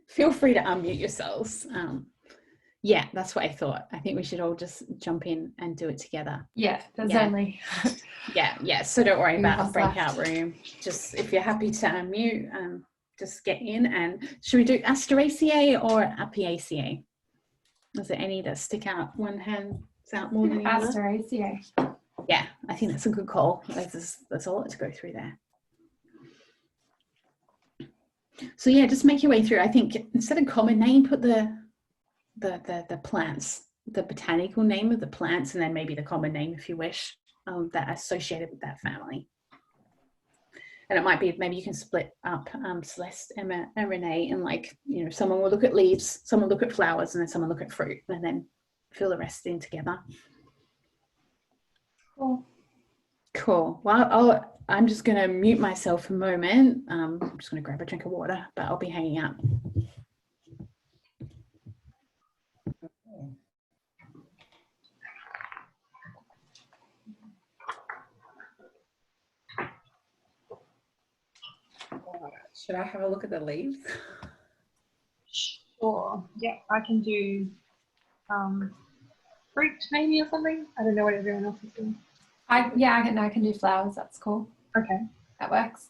Feel free to unmute yourselves. Yeah, that's what I thought. I think we should all just jump in and do it together. Yeah, there's Yeah. only Yeah. So don't worry Few about of the us breakout left. room. Just if you're happy to unmute, just get in. And should we do Asteraceae or Apiaceae? Is there any that stick out? One hand's out more than the other? Asteraceae. Yeah, I think that's a good call. There's a lot to go through there. So yeah, just make your way through. I think instead of common name, put the plants, the botanical name of the plants, and then maybe the common name if you wish, that are associated with that family. And it might be, maybe you can split up Celeste, Emma, and Renee, and like, you know, someone will look at leaves, someone will look at flowers, and then someone look at fruit, and then fill the rest in together. Cool. Well, I'm just going to mute myself for a moment. I'm just going to grab a drink of water, but I'll be hanging out. Should I have a look at the leaves? Sure. Yeah, I can do fruit maybe or something. I don't know what everyone else is doing. I can do flowers. That's cool. Okay. That works.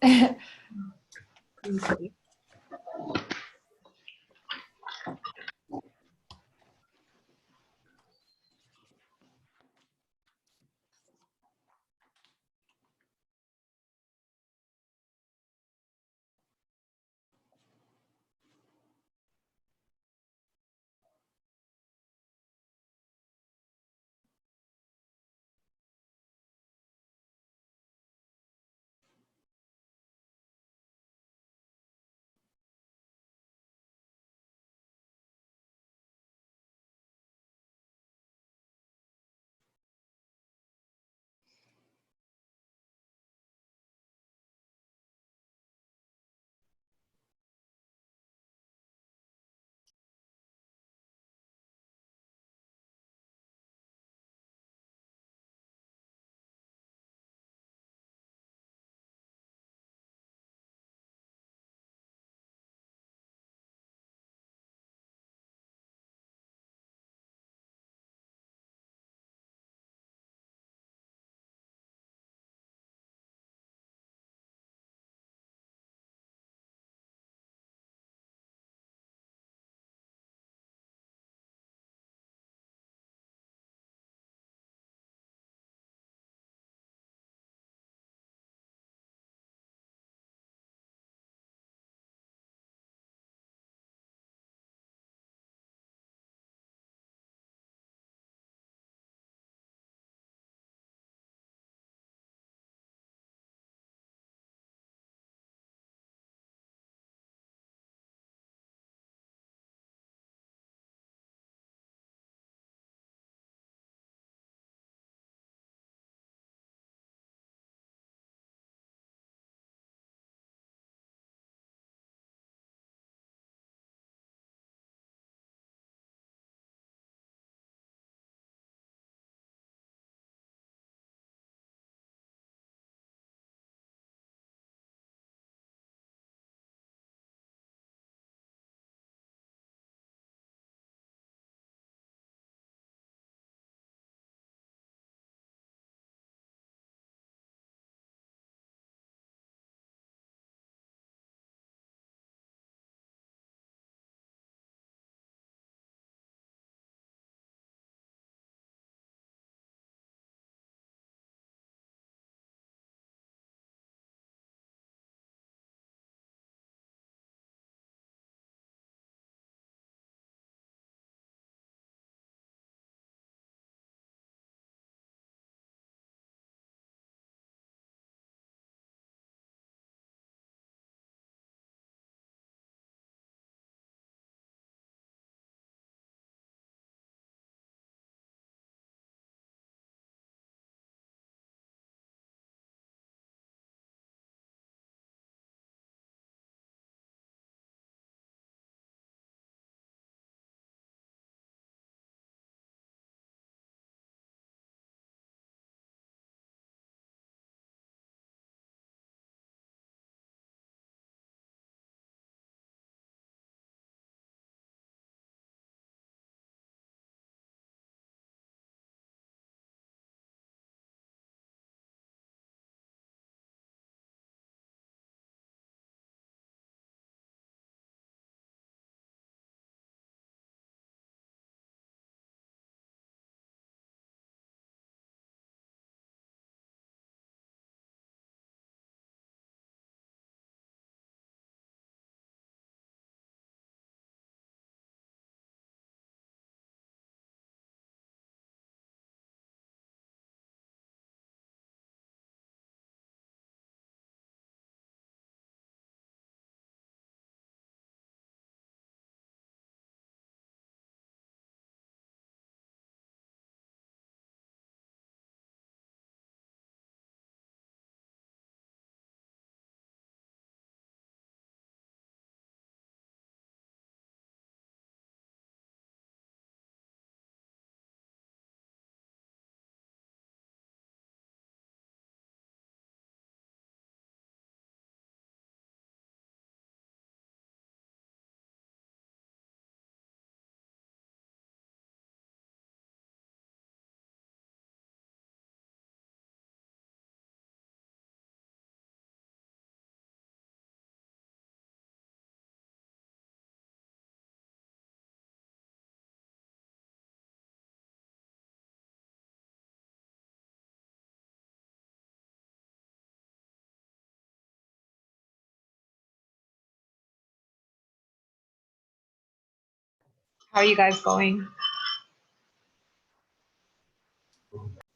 How are you guys going?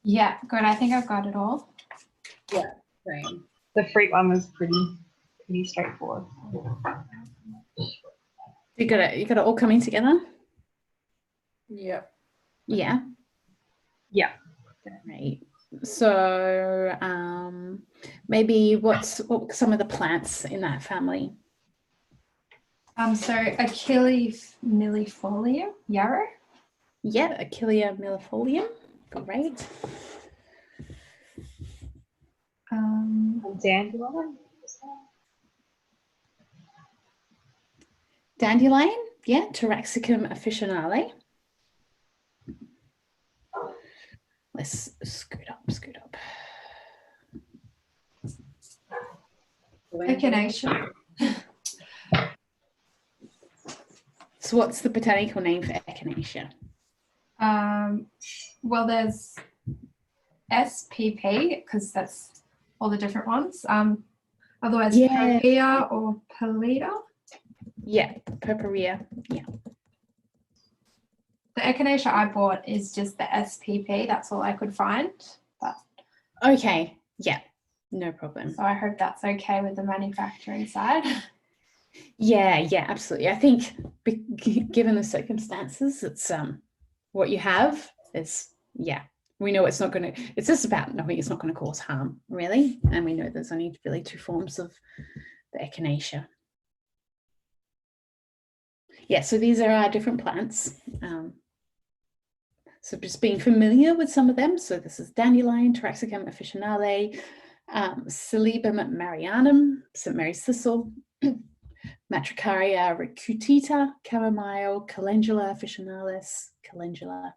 Yeah, good. I think I've got it all. Yeah, same. The fruit one was pretty straightforward. You got it all coming together? Yep. Yeah. Yeah. Great. So maybe what were some of the plants in that family? So Achilles millifolium, yarrow. Yeah, Achillea millifolium. Great. Dandelion. Dandelion, yeah, Taraxacum officinale. Let's scoot up. Echinacea. So what's the botanical name for echinacea? Well, there's SPP because that's all the different ones. Otherwise, Yeah. Purpurea or Pallida. Yeah, purpurea. Yeah. The echinacea I bought is just the SPP. That's all I could find. But Okay. Yeah. No problem. so I hope that's okay with the manufacturing side. Yeah, absolutely. I think given the circumstances, it's what you have is, yeah, we know it's not going to, it's just about knowing it's not going to cause harm, really. And we know there's only really two forms of the echinacea. Yeah, so these are our different plants. So just being familiar with some of them. So this is dandelion, Taraxacum officinale, Silybum marianum, St. Mary's thistle, Matricaria recutita, chamomile, calendula officinalis, calendula.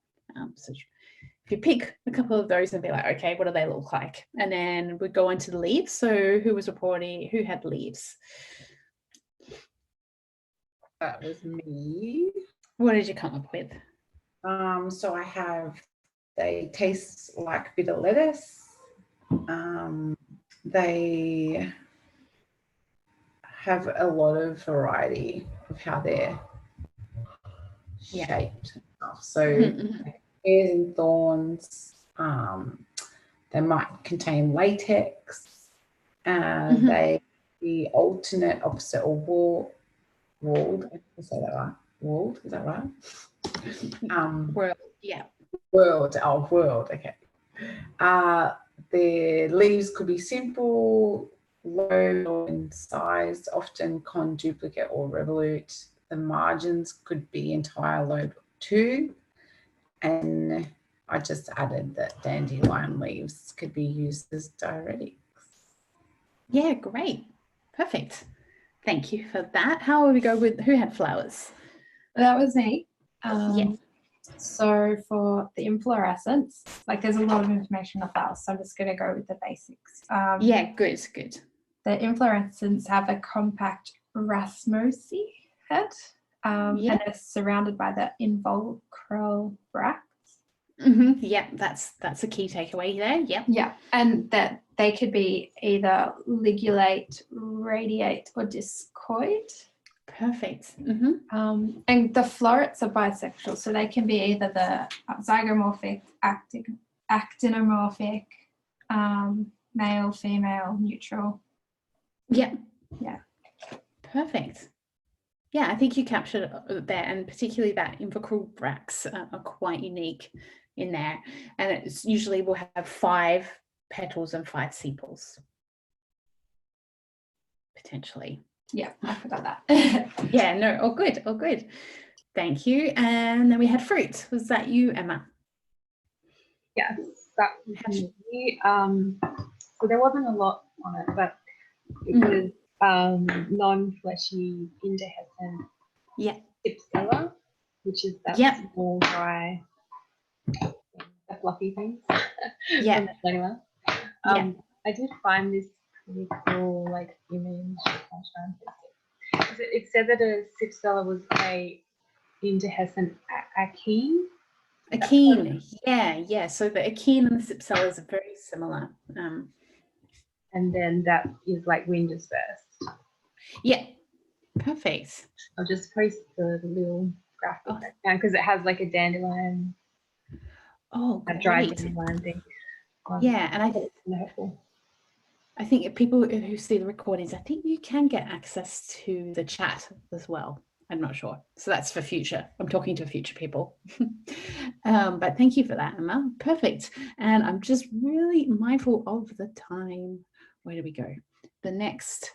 So if you pick a couple of those and be like, okay, what do they look like? And then we go on to the leaves. So who was reporting, who had leaves? That was me. What did you come up with? So I have, they taste like bitter lettuce. They have a lot of variety of how they're shaped and stuff. So hairs and thorns, they might contain latex, they be alternate, opposite, or walled. I say that right? Walled, is that right? World, yeah. World, okay. The leaves could be simple, low in size, often conduplicate or revolute. The margins could be entire lobe too. And I just added that dandelion leaves could be used as diuretics. Yeah, great. Perfect. Thank you for that. How will we go with who had flowers? That was me. Yeah. So for the inflorescence, like there's a lot of information on flowers, so I'm just going to go with the basics. Yeah, good. The inflorescence have a compact racemosy head, and it's surrounded by the involucral bracts. Yeah, that's a key takeaway there. Yeah. Yeah, and that they could be either ligulate, radiate, or discoid. Perfect. And the florets are bisexual, so they can be either the zygomorphic, actinomorphic, male, female, neutral. Yeah. Perfect. Yeah, I think you captured it there, and particularly that involucral bracts are quite unique in there. And it's usually will have 5 petals and 5 sepals, potentially. Yeah, I forgot that. Yeah, no, all good. Thank you. And then we had fruit. Was that you, Emma? Yes, that was me. So there wasn't a lot on it, but it was non-fleshy indehiscent Cypsella, which is that small dry, the fluffy things. Yeah. I did find this pretty cool image. It said that a Cypsella was a indehiscent achene. Achene, yeah. So the achene and the Cypsellas are very similar. And then that is wind dispersed. Yeah, perfect. I'll just post the little graphic background because it has like a dandelion, Oh, a dried great. dandelion thing. Yeah, and But it's kinda helpful. I think if people who see the recordings, I think you can get access to the chat as well. I'm not sure. So that's for future. I'm talking to future people. But thank you for that, Emma. Perfect. And I'm just really mindful of the time. Where do we go? The next,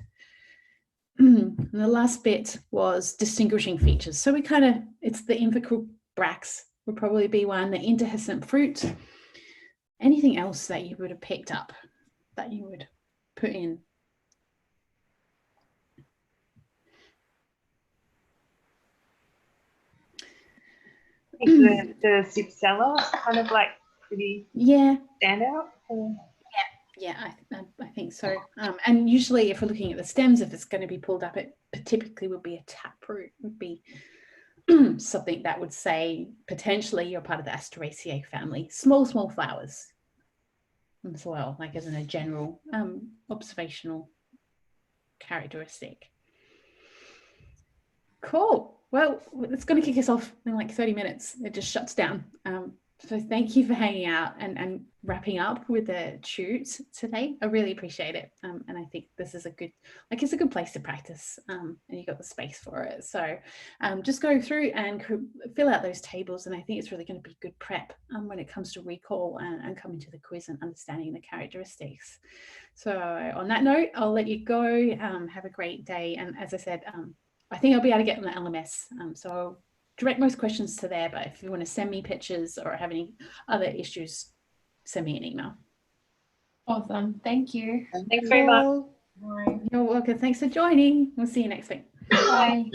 the last bit was distinguishing features. So we kind of, it's the invercril bracts would probably be one, the interhescent fruit. Anything else that you would have picked up that you would put in? I think the Cipsella kind of like pretty standout. Yeah, I think so. And usually if we're looking at the stems, if it's going to be pulled up, it typically would be a taproot, would be something that would say potentially you're part of the Asteraceae family. Small flowers as well, like as in a general observational characteristic. Cool. Well, it's going to kick us off in like 30 minutes. It just shuts down. So thank you for hanging out and wrapping up with the tute today. I really appreciate it. And I think this is a good, like it's a good place to practice and you got the space for it. So just go through and fill out those tables. And I think it's really going to be good prep when it comes to recall and coming to the quiz and understanding the characteristics. So on that note, I'll let you go. Have a great day. And as I said, I think I'll be able to get on the LMS. So I'll direct most questions to there, but if you want to send me pictures or have any other issues, send me an email. Awesome. Thank you. Thanks very much. You're welcome. Thanks for joining. We'll see you next week. Bye.